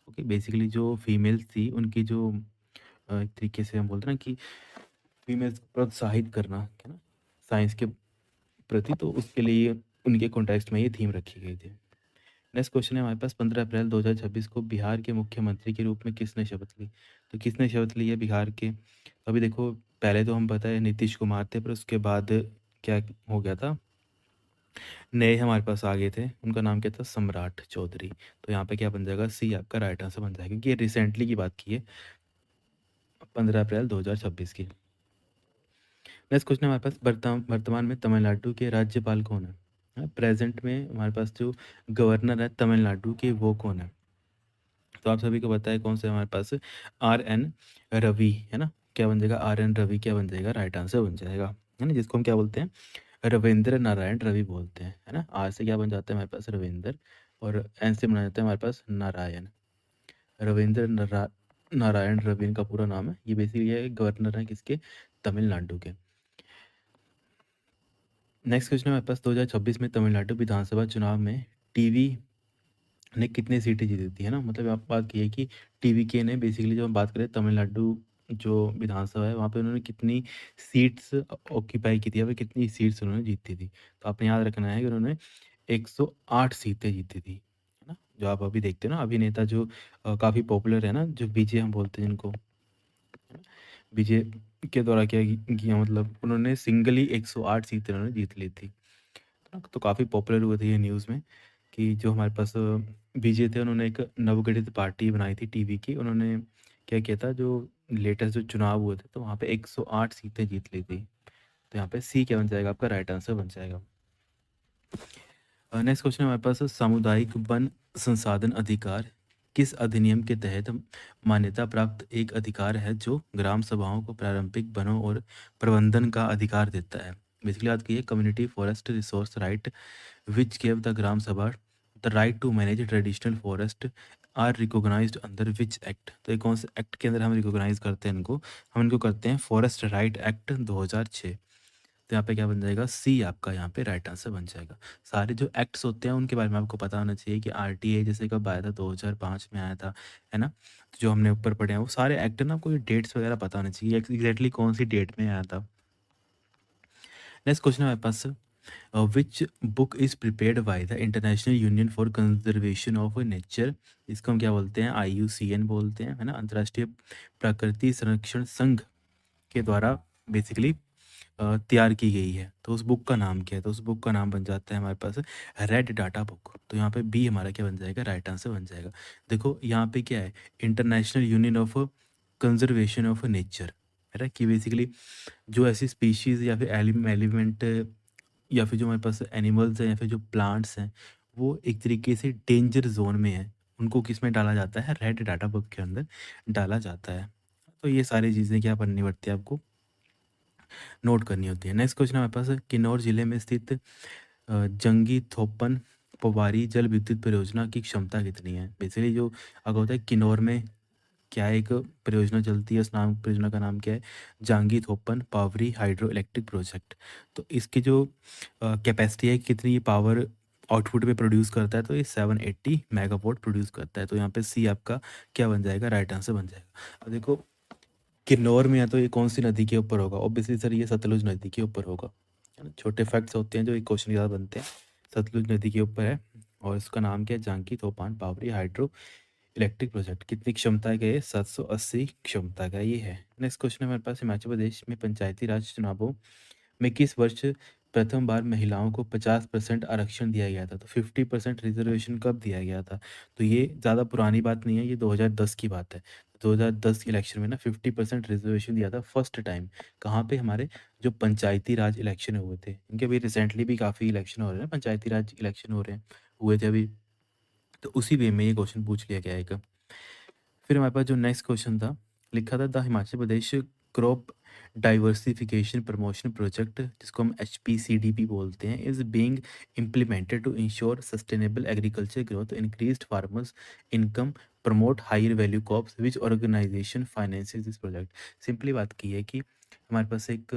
ओके, बेसिकली जो फीमेल्स थी उनकी जो एक तरीके से हम बोलते हैं ना कि फीमेल्स को प्रोत्साहित करना, है ना, साइंस के प्रति, तो उसके लिए उनके कॉन्टेक्स्ट में ये थीम रखी गई थी। नेक्स्ट क्वेश्चन है हमारे पास, 15 अप्रैल 2026 को बिहार के मुख्यमंत्री के रूप में किसने शपथ ली? तो किसने शपथ ली है बिहार के? तो अभी देखो, पहले तो हम पता है नीतीश कुमार थे, पर उसके बाद क्या हो गया था? नए हमारे पास आ गए थे, उनका नाम क्या था? सम्राट चौधरी। तो यहाँ पे क्या बन जाएगा? सी आपका राइट आंसर बन जाएगा, क्योंकि ये रिसेंटली की बात की है, 15 अप्रैल 2026 की। नेक्स्ट क्वेश्चन है हमारे पास, वर्तमान में तमिलनाडु के राज्यपाल कौन है? प्रेजेंट में हमारे पास जो गवर्नर है तमिलनाडु के, वो कौन है? तो आप सभी को पता है कौन सा है हमारे पास? आर एन रवि, है ना? क्या बन जाएगा? आर एन रवि क्या बन जाएगा? राइट आंसर बन जाएगा, है ना? जिसको हम क्या बोलते हैं? रविंद्र नारायण रवि बोलते हैं, है ना? आर से क्या बन जाता है हमारे पास? रविंद्र, और एन से बना जाता है हमारे पास नारायण। नारायण रवि इनका पूरा नाम है। ये बेसिकली ये गवर्नर है किसके? तमिलनाडु के। नेक्स्ट क्वेश्चन है हमारे पास, 2026 में तमिलनाडु विधानसभा चुनाव में टीवी ने कितनी सीटें जीती थी, है ना? मतलब आप बात की है कि टीवी के ने बेसिकली, जब हम बात करें तमिलनाडु जो विधानसभा है, वहाँ पे उन्होंने कितनी सीट्स ऑक्यूपाई की थी या फिर कितनी सीट्स उन्होंने जीती थी? तो आपने याद रखना है कि उन्होंने 108 सीटें जीती थी, है ना? जो आप अभी देखते हो ना, अभिनेता जो काफ़ी पॉपुलर है ना, जो विजय हम बोलते हैं जिनको, विजय के द्वारा क्या किया, मतलब उन्होंने सिंगली 108 सीटें उन्होंने जीत ली थी। तो काफ़ी पॉपुलर हुए थे ये न्यूज़ में कि जो हमारे पास विजय थे, उन्होंने एक नवगठित पार्टी बनाई थी टीवी की। उन्होंने क्या किया था, जो लेटेस्ट जो चुनाव हुए थे, तो वहाँ पे 108 सीटें जीत ली थी। तो यहाँ पे सी क्या बन जाएगा? आपका राइट आंसर बन जाएगा। नेक्स्ट क्वेश्चन हमारे पास, सामुदायिक वन संसाधन अधिकार किस अधिनियम के तहत मान्यता प्राप्त एक अधिकार है जो ग्राम सभाओं को प्रारंभिक वनों और प्रबंधन का अधिकार देता है? बेसिकली बात की है community forest resource right which gave the Gram Sabha the right to manage traditional forest are recognized under which act? तो ये कौन से एक्ट के अंदर हम रिकॉग्नाइज करते हैं इनको? हम इनको करते हैं फॉरेस्ट राइट एक्ट 2006। तो यहाँ पे क्या बन जाएगा? सी आपका यहाँ पे राइट आंसर बन जाएगा। सारे जो एक्ट्स होते हैं उनके बारे में आपको पता होना चाहिए कि आरटीए जैसे कब आया था? 2005 में आया था, है ना? तो जो हमने ऊपर पढ़े हैं वो सारे एक्ट ना, आपको डेट्स वगैरह पता होना चाहिए एग्जैक्टली कौन सी डेट में आया था। नेक्स्ट क्वेश्चन हमारे पास, which book is prepared by the International Union for Conservation of Nature? इसको हम क्या बोलते हैं? IUCN बोलते हैं, है ना? अंतर्राष्ट्रीय प्रकृति संरक्षण संघ के द्वारा बेसिकली तैयार की गई है। तो उस बुक का नाम क्या है? तो उस बुक का नाम बन जाता है हमारे पास रेड डाटा बुक। तो यहाँ पे बी हमारा क्या बन जाएगा? राइट आंसर बन जाएगा। देखो यहाँ पे क्या है, international union of conservation of nature, है ना? कि बेसिकली जो ऐसी स्पीशीज़ या फिर एलिमेंट या फिर जो हमारे पास एनिमल्स हैं या फिर जो प्लांट्स हैं, वो एक तरीके से डेंजर जोन में है, उनको किस में डाला जाता है? रेड डाटा बुक के अंदर डाला जाता है। तो ये सारी चीज़ें क्या करनी पड़ती है आपको? नोट करनी होती है। नेक्स्ट क्वेश्चन हमारे पास है, किन्नौर जिले में स्थित जंगी थोपन पोवारी जल विद्युत परियोजना की क्षमता कितनी है? बेसिकली जो अगर होता है किन्नौर में क्या एक परियोजना चलती है, उस नाम परियोजना का नाम क्या है? जांगी Thopan Pavri hydro electric project. तो इसकी जो कैपेसिटी है, कितनी पावर आउटपुट पे प्रोड्यूस करता है तो ये 780 मेगावाट प्रोड्यूस करता है। तो यहाँ पे सी आपका क्या बन जाएगा, राइट आंसर बन जाएगा। अब देखो किन्नौर में है तो ये कौन सी नदी के ऊपर होगा, ऑब्वियसली सर ये सतलुज नदी के ऊपर होगा, है ना। छोटे फैक्ट्स होते हैं जो एक क्वेश्चन याद बनते हैं। सतलुज नदी के ऊपर है और इसका नाम क्या है, जानकी थोपान बावरी हाइड्रो इलेक्ट्रिक प्रोजेक्ट। कितनी क्षमता का है, 780 क्षमता का ये है। नेक्स्ट क्वेश्चन है हमारे पास, हिमाचल प्रदेश में पंचायती राज चुनावों में किस वर्ष प्रथम बार महिलाओं को 50% आरक्षण दिया गया था। तो 50% रिजर्वेशन कब दिया गया था, तो ये ज़्यादा पुरानी बात नहीं है, ये 2010 की बात है। 2010 इलेक्शन में ना 50% रिजर्वेशन दिया था फर्स्ट टाइम। कहाँ पे, हमारे जो पंचायती राज इलेक्शन हुए थे, इनके अभी रिसेंटली भी काफ़ी इलेक्शन हो रहे हैं, पंचायती राज इलेक्शन हो रहे हैं, हुए थे अभी, तो उसी वे में ये क्वेश्चन पूछ लिया गया है। फिर हमारे पास जो नेक्स्ट क्वेश्चन था, लिखा था the Himachal Pradesh crop diversification promotion project, जिसको हम HPCDP बोलते हैं, is being implemented to ensure sustainable agriculture growth, increased farmers income, promote higher value crops, which organisation finances this project. Simply बात की है कि हमारे पास एक,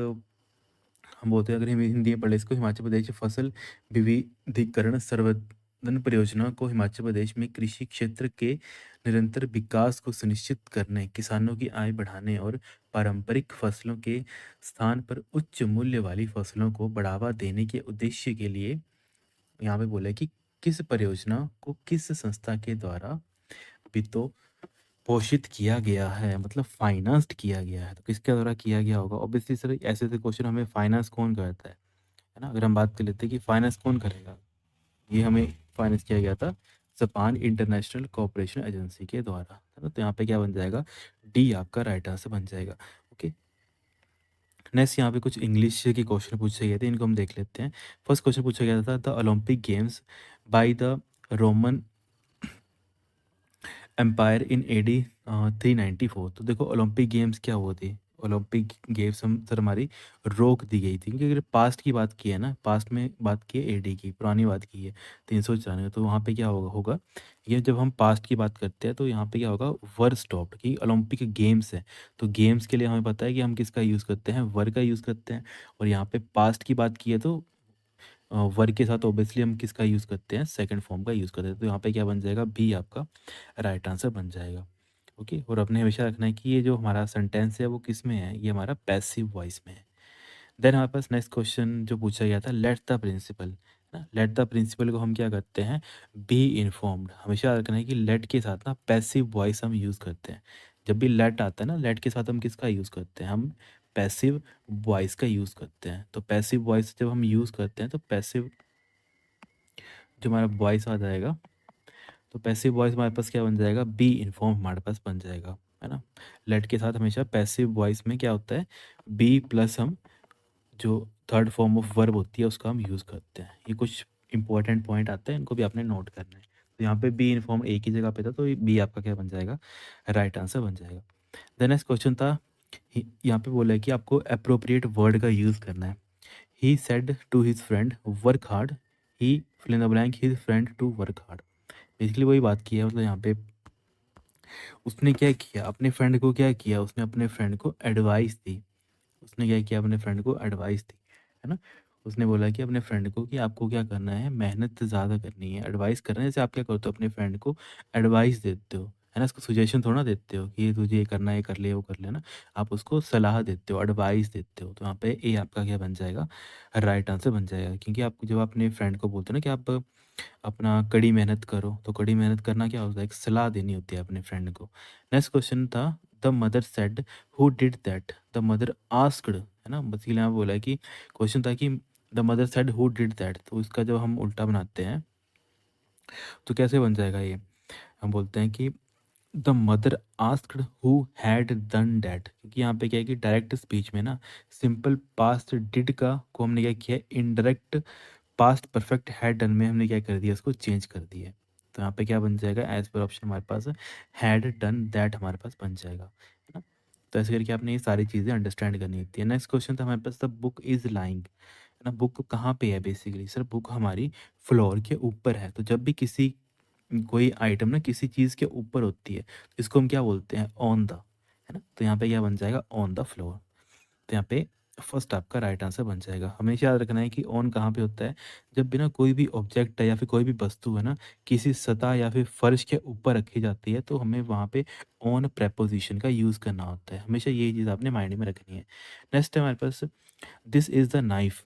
हम बोलते हैं, अगर हम हिंदी में पढ़े इसको, हिमाचल प्रदेश फसल विविधीकरण संवर्धन परियोजना को हिमाचल प्रदेश में कृषि क्षेत्र के निरंतर विकास को सुनिश्चित करने, किसानों की आय बढ़ाने और पारंपरिक फसलों के स्थान पर उच्च मूल्य वाली फसलों को बढ़ावा देने के उद्देश्य के लिए, यहाँ पे बोला है कि किस परियोजना को किस संस्था के द्वारा वित्तो पोषित किया गया है, मतलब फाइनेंस्ड किया गया है। तो किसके द्वारा किया गया होगा, ऑब्वियसली सर ऐसे ऐसे क्वेश्चन हमें फाइनेंस कौन करता है ना। अगर हम बात कर लेते हैं कि फाइनेंस कौन करेगा, ये हमें फाइनेंस किया गया था जापान इंटरनेशनल कोऑपरेशन एजेंसी के द्वारा, है ना। तो यहाँ पे क्या बन जाएगा, डी आपका राइट आंसर बन जाएगा। ओके, नेक्स्ट यहाँ पे कुछ इंग्लिश के क्वेश्चन पूछे गए थे, इनको हम देख लेते हैं। फर्स्ट क्वेश्चन पूछा गया था, the Olympic games by the Roman empire in AD 394। तो देखो ओलंपिक गेम्स क्या हुआ थी, ओलंपिक गेम्स हम सर हमारी रोक दी गई थी, क्योंकि अगर पास्ट की बात की है ना, पास्ट में बात की है AD की, पुरानी बात की है 394, तो वहाँ पे क्या होगा, ये जब हम पास्ट की बात करते हैं तो यहाँ पे क्या होगा, वर स्टॉप्ड, कि ओलंपिक गेम्स है, तो गेम्स के लिए हमें पता है कि हम किसका यूज़ करते हैं, वर का यूज़ करते हैं। और यहाँ पे पास्ट की बात की है तो वर्ग के साथ ऑब्वियसली हम किसका यूज़ करते हैं, सेकंड फॉर्म का यूज़ करते हैं। तो यहाँ पे क्या बन जाएगा, बी आपका राइट आंसर बन जाएगा। ओके, और अपने हमेशा रखना है कि ये जो हमारा सेंटेंस है वो किस में है, ये हमारा पैसिव वॉइस में है। देन हमारे पास नेक्स्ट क्वेश्चन जो पूछा गया था, लेट द प्रिंसिपल ना, लेट द प्रिंसिपल को हम क्या करते हैं, बी इन्फॉर्म्ड। हमेशा रखना है कि लेट के साथ ना पैसिव वॉइस हम यूज़ करते हैं। जब भी लेट आता है ना, लेट के साथ हम किसका यूज़ करते हैं, हम पैसिव वॉइस का यूज़ करते हैं। तो पैसिव वॉइस जब हम यूज़ करते हैं तो पैसिव जो हमारा वॉइस आ जाएगा, तो पैसिव वॉइस हमारे पास क्या बन जाएगा, बी इन्फॉर्म हमारे पास बन जाएगा, है ना। लेट के साथ हमेशा पैसिव वॉइस में क्या होता है, बी प्लस हम जो थर्ड फॉर्म ऑफ वर्ब होती है उसका हम यूज़ करते हैं। ये कुछ इंपॉर्टेंट पॉइंट आते हैं, इनको भी आपने नोट करना है। तो यहाँ पे बी इन्फॉर्म एक ही जगह पे था, तो बी आपका क्या बन जाएगा, राइट आंसर बन जाएगा। द नेक्स्ट क्वेश्चन था, यहाँ पे बोला है कि आपको अप्रोप्रिएट वर्ड का यूज़ करना है। He said to his friend work hard, he fill in the blank his friend to work hard. Basically वही बात की है, मतलब यहाँ पे उसने क्या किया, अपने फ्रेंड को क्या किया, उसने अपने फ्रेंड को एडवाइस दी। उसने क्या किया, अपने फ्रेंड को एडवाइस दी, है ना। उसने बोला कि अपने फ्रेंड को कि आपको क्या करना है, मेहनत ज़्यादा करनी है। एडवाइस कर रहे हैं, जैसे आप क्या करते हो, अपने फ्रेंड को एडवाइस देते हो, है ना। उसको सजेशन थोड़ा ना देते हो कि ये तुझे ये करना है, ये कर ले, वो कर लेना। आप उसको सलाह देते हो, एडवाइस देते हो। तो यहाँ पे ए आपका क्या बन जाएगा, राइट आंसर बन जाएगा। क्योंकि आप जब अपने फ्रेंड को बोलते हो ना कि आप अपना कड़ी मेहनत करो, तो कड़ी मेहनत करना क्या होता है, एक सलाह देनी होती है अपने फ्रेंड को। नेक्स्ट क्वेश्चन था, the mother said who did that, the mother asked, है ना। बेसिकली यहाँ बोला है कि क्वेश्चन था कि the mother said who did that, तो इसका जब हम उल्टा बनाते हैं तो कैसे बन जाएगा ये, हम बोलते हैं कि the mother asked who had done that. क्योंकि यहाँ पे क्या है कि डायरेक्ट स्पीच में ना सिंपल पास्ट डिड का को हमने क्या किया, indirect past perfect had done में हमने क्या कर दिया, उसको चेंज कर दिया है। तो यहाँ पे क्या बन जाएगा, एज पर ऑप्शन हमारे पास हैड डन दैट हमारे पास बन जाएगा, है ना। तो ऐसे करके आपने ये सारी चीज़ें अंडरस्टैंड करनी होती है। नेक्स्ट क्वेश्चन था हमारे पास, द बुक इज लाइंग, है ना। बुक कहाँ पे है, बेसिकली सर बुक हमारी फ्लोर के ऊपर है। तो जब भी किसी कोई आइटम ना किसी चीज़ के ऊपर होती है तो इसको हम क्या बोलते हैं, ऑन द, है ना। तो यहाँ पे क्या बन जाएगा, ऑन द फ्लोर। तो यहाँ पे फर्स्ट आपका राइट आंसर बन जाएगा। हमेशा याद रखना है कि ऑन कहाँ पे होता है, जब भी ना कोई भी ऑब्जेक्ट है या फिर कोई भी वस्तु है ना, किसी सतह या फिर फर्श के ऊपर रखी जाती है, तो हमें वहाँ पे ऑन प्रेपोजिशन का यूज़ करना होता है। हमेशा ये चीज़ आपने माइंड में रखनी है। नेक्स्ट है हमारे पास, दिस इज़ द नाइफ।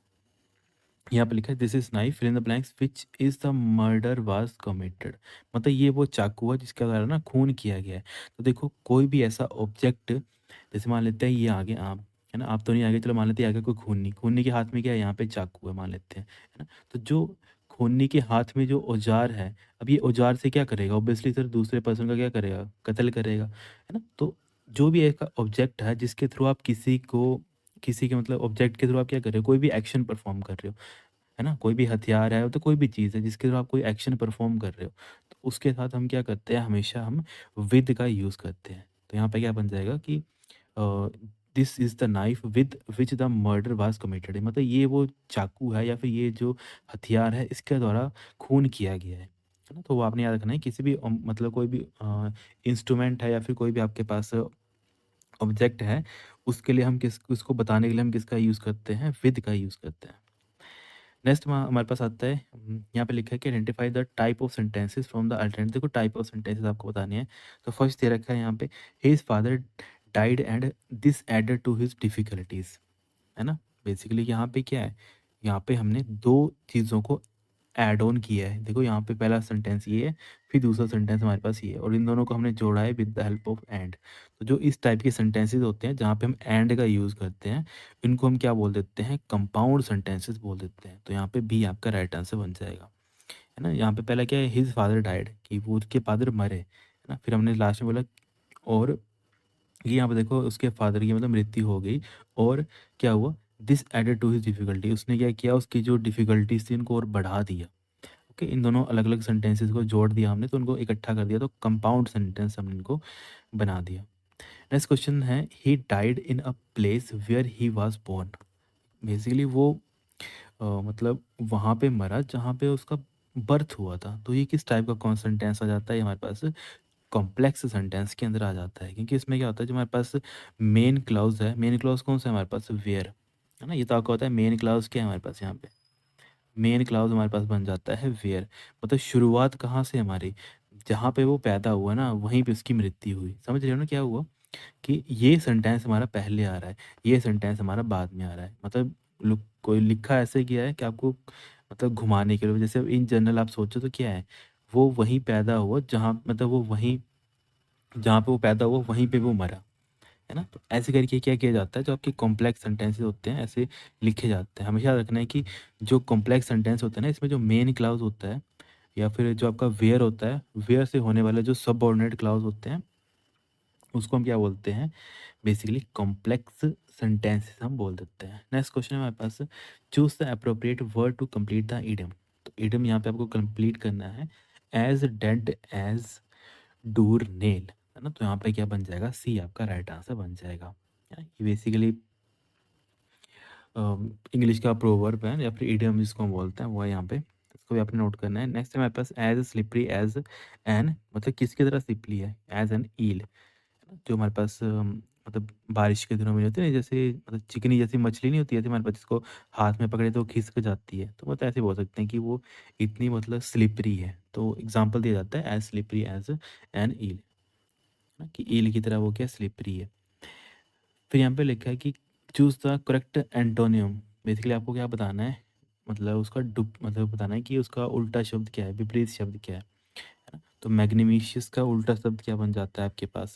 यहाँ पे लिखा है this is knife fill in the blanks which is the murder was committed. मतलब ये वो चाकू है जिसके द्वारा ना खून किया गया है। तो देखो कोई भी ऐसा ऑब्जेक्ट, जैसे मान लेते हैं ये आगे आप, है ना, आप तो नहीं आगे, चलो मान लेते हैं आगे कोई खूनी, खूनी के हाथ में क्या है, यहाँ पे चाकू है मान लेते हैं, है ना। तो जो खूनी के हाथ में जो औजार है, अब ये औजार से क्या करेगा, ऑब्वियसली सर दूसरे पर्सन का क्या करेगा, कत्ल करेगा, है ना। तो जो भी एक ऑब्जेक्ट है जिसके थ्रू आप किसी को, किसी के मतलब ऑब्जेक्ट के थ्रू आप क्या कर रहे हो, कोई भी एक्शन परफॉर्म कर रहे हो, है ना, कोई भी हथियार है तो कोई भी चीज़ है जिसके थ्रू आप कोई एक्शन परफॉर्म कर रहे हो, तो उसके साथ हम क्या करते हैं, हमेशा हम विद का यूज़ करते हैं। तो यहाँ पे क्या बन जाएगा कि this is the knife with which the murder was committed, मतलब ये वो चाकू है या फिर ये जो हथियार है इसके द्वारा खून किया गया है ना। तो वो आपने याद रखना है, किसी भी मतलब कोई भी इंस्ट्रूमेंट है या फिर कोई भी आपके पास ऑब्जेक्ट है, उसके लिए हम किस, उसको बताने के लिए हम किसका यूज़ करते हैं, विद का यूज़ करते हैं। नेक्स्ट हमारे पास आता है, यहाँ पे लिखा है कि identify the type of sentences from the alternative. देखो टाइप ऑफ सेंटेंसेस आपको बताने हैं। तो फर्स्ट दे रखा है यहाँ पे, his father died and this added to his difficulties, है ना। बेसिकली यहाँ पे क्या है, यहाँ पे हमने दो चीज़ों को ऐड ऑन किया है। देखो यहाँ पे पहला सेंटेंस ये है, फिर दूसरा सेंटेंस हमारे पास ये है, और इन दोनों को हमने जोड़ा है with the help of and. तो जो इस टाइप के सेंटेंसेस होते हैं जहाँ पे हम एंड का यूज़ करते हैं, इनको हम क्या बोल देते हैं, कंपाउंड सेंटेंसेस बोल देते हैं। तो यहाँ पे बी आपका राइट आंसर बन जाएगा, है ना। यहाँ पे पहला क्या है, हिज फादर डाइड, कि वो उसके फादर मरे, है ना। फिर हमने लास्ट में बोला, और ये यहाँ पे देखो उसके फादर की मतलब मृत्यु हो गई, और क्या हुआ, this added to his difficulty, उसने क्या किया, उसकी जो डिफिकल्टीज थी उनको और बढ़ा दिया। ओके, इन दोनों अलग अलग सेंटेंसेस को जोड़ दिया हमने, तो उनको इकट्ठा कर दिया, तो कंपाउंड सेंटेंस हमने इनको बना दिया। नेक्स्ट क्वेश्चन है, he died in a place where he was born. Basically वो मतलब वहाँ पे मरा जहाँ पे उसका बर्थ हुआ था। तो ये किस टाइप का कौन सेंटेंस आ जाता है, हमारे पास कॉम्प्लेक्स सेंटेंस के अंदर आ जाता है, क्योंकि इसमें क्या होता है, जो हमारे पास मेन क्लाउज है, मेन क्लाउज कौन सा है हमारे पास, वेयर, है ना। ये तो आपको होता है मेन क्लाउज क्या है हमारे पास, यहाँ पे मेन क्लाउज हमारे पास बन जाता है वेयर। मतलब शुरुआत कहाँ से हमारी, जहाँ पे वो पैदा हुआ ना वहीं पे उसकी मृत्यु हुई। समझ रहे हो ना क्या हुआ, कि ये सेंटेंस हमारा पहले आ रहा है, ये सेंटेंस हमारा बाद में आ रहा है। मतलब कोई लिखा ऐसे किया है कि आपको मतलब घुमाने के लिए, जैसे इन जनरल आप सोचो तो क्या है, वो वहीं पैदा हुआ जहाँ, मतलब वो वहीं जहाँ पे वो पैदा हुआ वहीं पे वो मरा, है ना। तो ऐसे करके क्या किया जाता है, जो आपके कॉम्प्लेक्स सेंटेंसेस होते हैं ऐसे लिखे जाते हैं। हमेशा याद रखना है कि जो कॉम्प्लेक्स सेंटेंस होता है ना, इसमें जो मेन क्लाउज होता है या फिर जो आपका वेयर होता है, वेयर से होने वाले जो सबऑर्डिनेट क्लाउज होते हैं उसको हम क्या बोलते हैं, बेसिकली कॉम्प्लेक्स सेंटेंसेस हम बोल देते हैं। नेक्स्ट क्वेश्चन है हमारे पास, choose the appropriate word to complete the idiom. तो इडियम यहाँ पे आपको कंप्लीट करना है, as dead as doornail, है ना। तो यहाँ पे क्या बन जाएगा, सी आपका राइट आंसर बन जाएगा। ये बेसिकली इंग्लिश का प्रोवर्ब है या फिर इडियम जिसको हम बोलते हैं वो है यहाँ पे, इसको भी आपने नोट करना है। नेक्स्ट है हमारे पास, एज स्लिपरी एज एन, मतलब किसकी तरह स्लिपरी है, एज एन ईल, जो हमारे पास मतलब बारिश के दिनों में होती है ना, जैसे मतलब चिकनी जैसी मछली नहीं होती है हमारे पास, जिसको हाथ में पकड़े तो खिसक जाती है, तो मतलब ऐसे बोल सकते हैं कि वो इतनी मतलब स्लिपरी है। तो एग्जाम्पल दिया जाता है एज स्लिपरी एज एन ईल, कि ईल की तरह वो क्या स्लिपरी है। फिर यहाँ पे लिखा है कि choose the correct antonym. Basically आपको क्या बताना है, मतलब उसका डुप मतलब बताना है कि उसका उल्टा शब्द क्या है, विपरीत शब्द क्या है ना। तो मैग्नीशियस का उल्टा शब्द क्या बन जाता है आपके पास,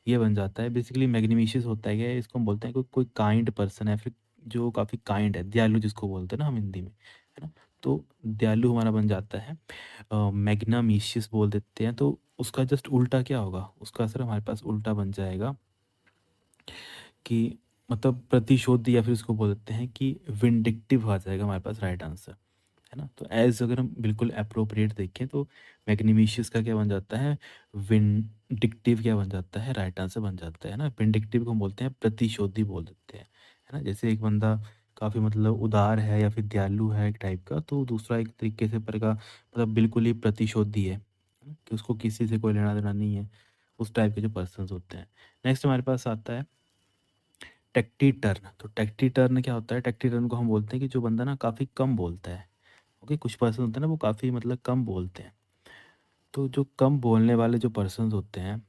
ये बन जाता है, बेसिकली मैग्नीशियस होता है क्या, इसको हम बोलते हैं कोई काइंड पर्सन है, फिर जो काफ़ी काइंड है, दयालु जिसको बोलते हैं ना हम हिंदी में, है ना। तो दयालु हमारा बन जाता है मैग्नामीशियस बोल देते हैं। तो उसका जस्ट उल्टा क्या होगा, उसका असर हमारे पास उल्टा बन जाएगा कि मतलब प्रतिशोध, या फिर उसको बोल देते हैं कि विंडिक्टिव आ जाएगा हमारे पास राइट आंसर, है ना। तो एज अगर हम बिल्कुल अप्रोप्रिएट देखें तो मैग्नीमिशियस का क्या बन जाता है, विंडिक्टिव क्या बन जाता है, राइट आंसर बन जाता है ना। विंडिक्टिव को हम बोलते हैं प्रतिशोधी बोल देते हैं, है ना। जैसे एक बंदा काफ़ी मतलब उदार है या फिर दयालु है एक टाइप का, तो दूसरा एक तरीके से पर का मतलब बिल्कुल ही प्रतिशोधी है ना? कि उसको किसी से कोई लेना देना नहीं है, उस टाइप के जो पर्सन होते हैं। नेक्स्ट हमारे पास आता है, टेक्टिटर्न। तो टेक्टिटर्न क्या होता है? टेक्टिटर्न को हम बोलते हैं कि जो बंदा ना काफ़ी कम बोलता है। ओके, कुछ पर्सन होते हैं ना वो काफ़ी मतलब कम बोलते हैं। तो जो कम बोलने वाले जो पर्सन्स होते हैं,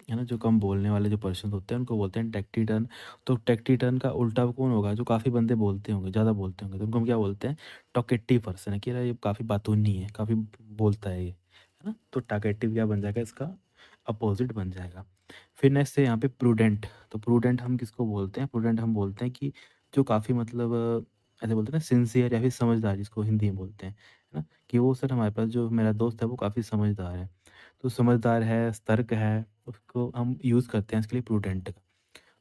है ना, जो कम बोलने वाले जो पर्सन्स होते हैं उनको बोलते हैं टेक्टिटर्न। तो टेक्टिटर्न का उल्टा कौन होगा? जो काफ़ी बंदे बोलते होंगे, ज़्यादा बोलते होंगे, तो उनको हम क्या बोलते हैं? टॉकेटिव पर्सन है कि यार ये काफ़ी बातूनी है, काफ़ी बोलता है ये, है ना? तो टॉकेटिव क्या बन जाएगा? इसका अपोजिट बन जाएगा। फिर नेक्स्ट है यहाँ पे प्रूडेंट। तो प्रूडेंट हम किसको बोलते हैं? प्रूडेंट हम बोलते हैं कि जो काफ़ी मतलब ऐसे बोलते हैं ना सिंसियर या फिर समझदार, जिसको हिंदी में बोलते हैं, है ना? कि वो सर हमारे पास जो मेरा दोस्त है वो काफ़ी समझदार है। तो समझदार है, सतर्क है, उसको हम यूज़ करते हैं इसके लिए प्रूडेंट का।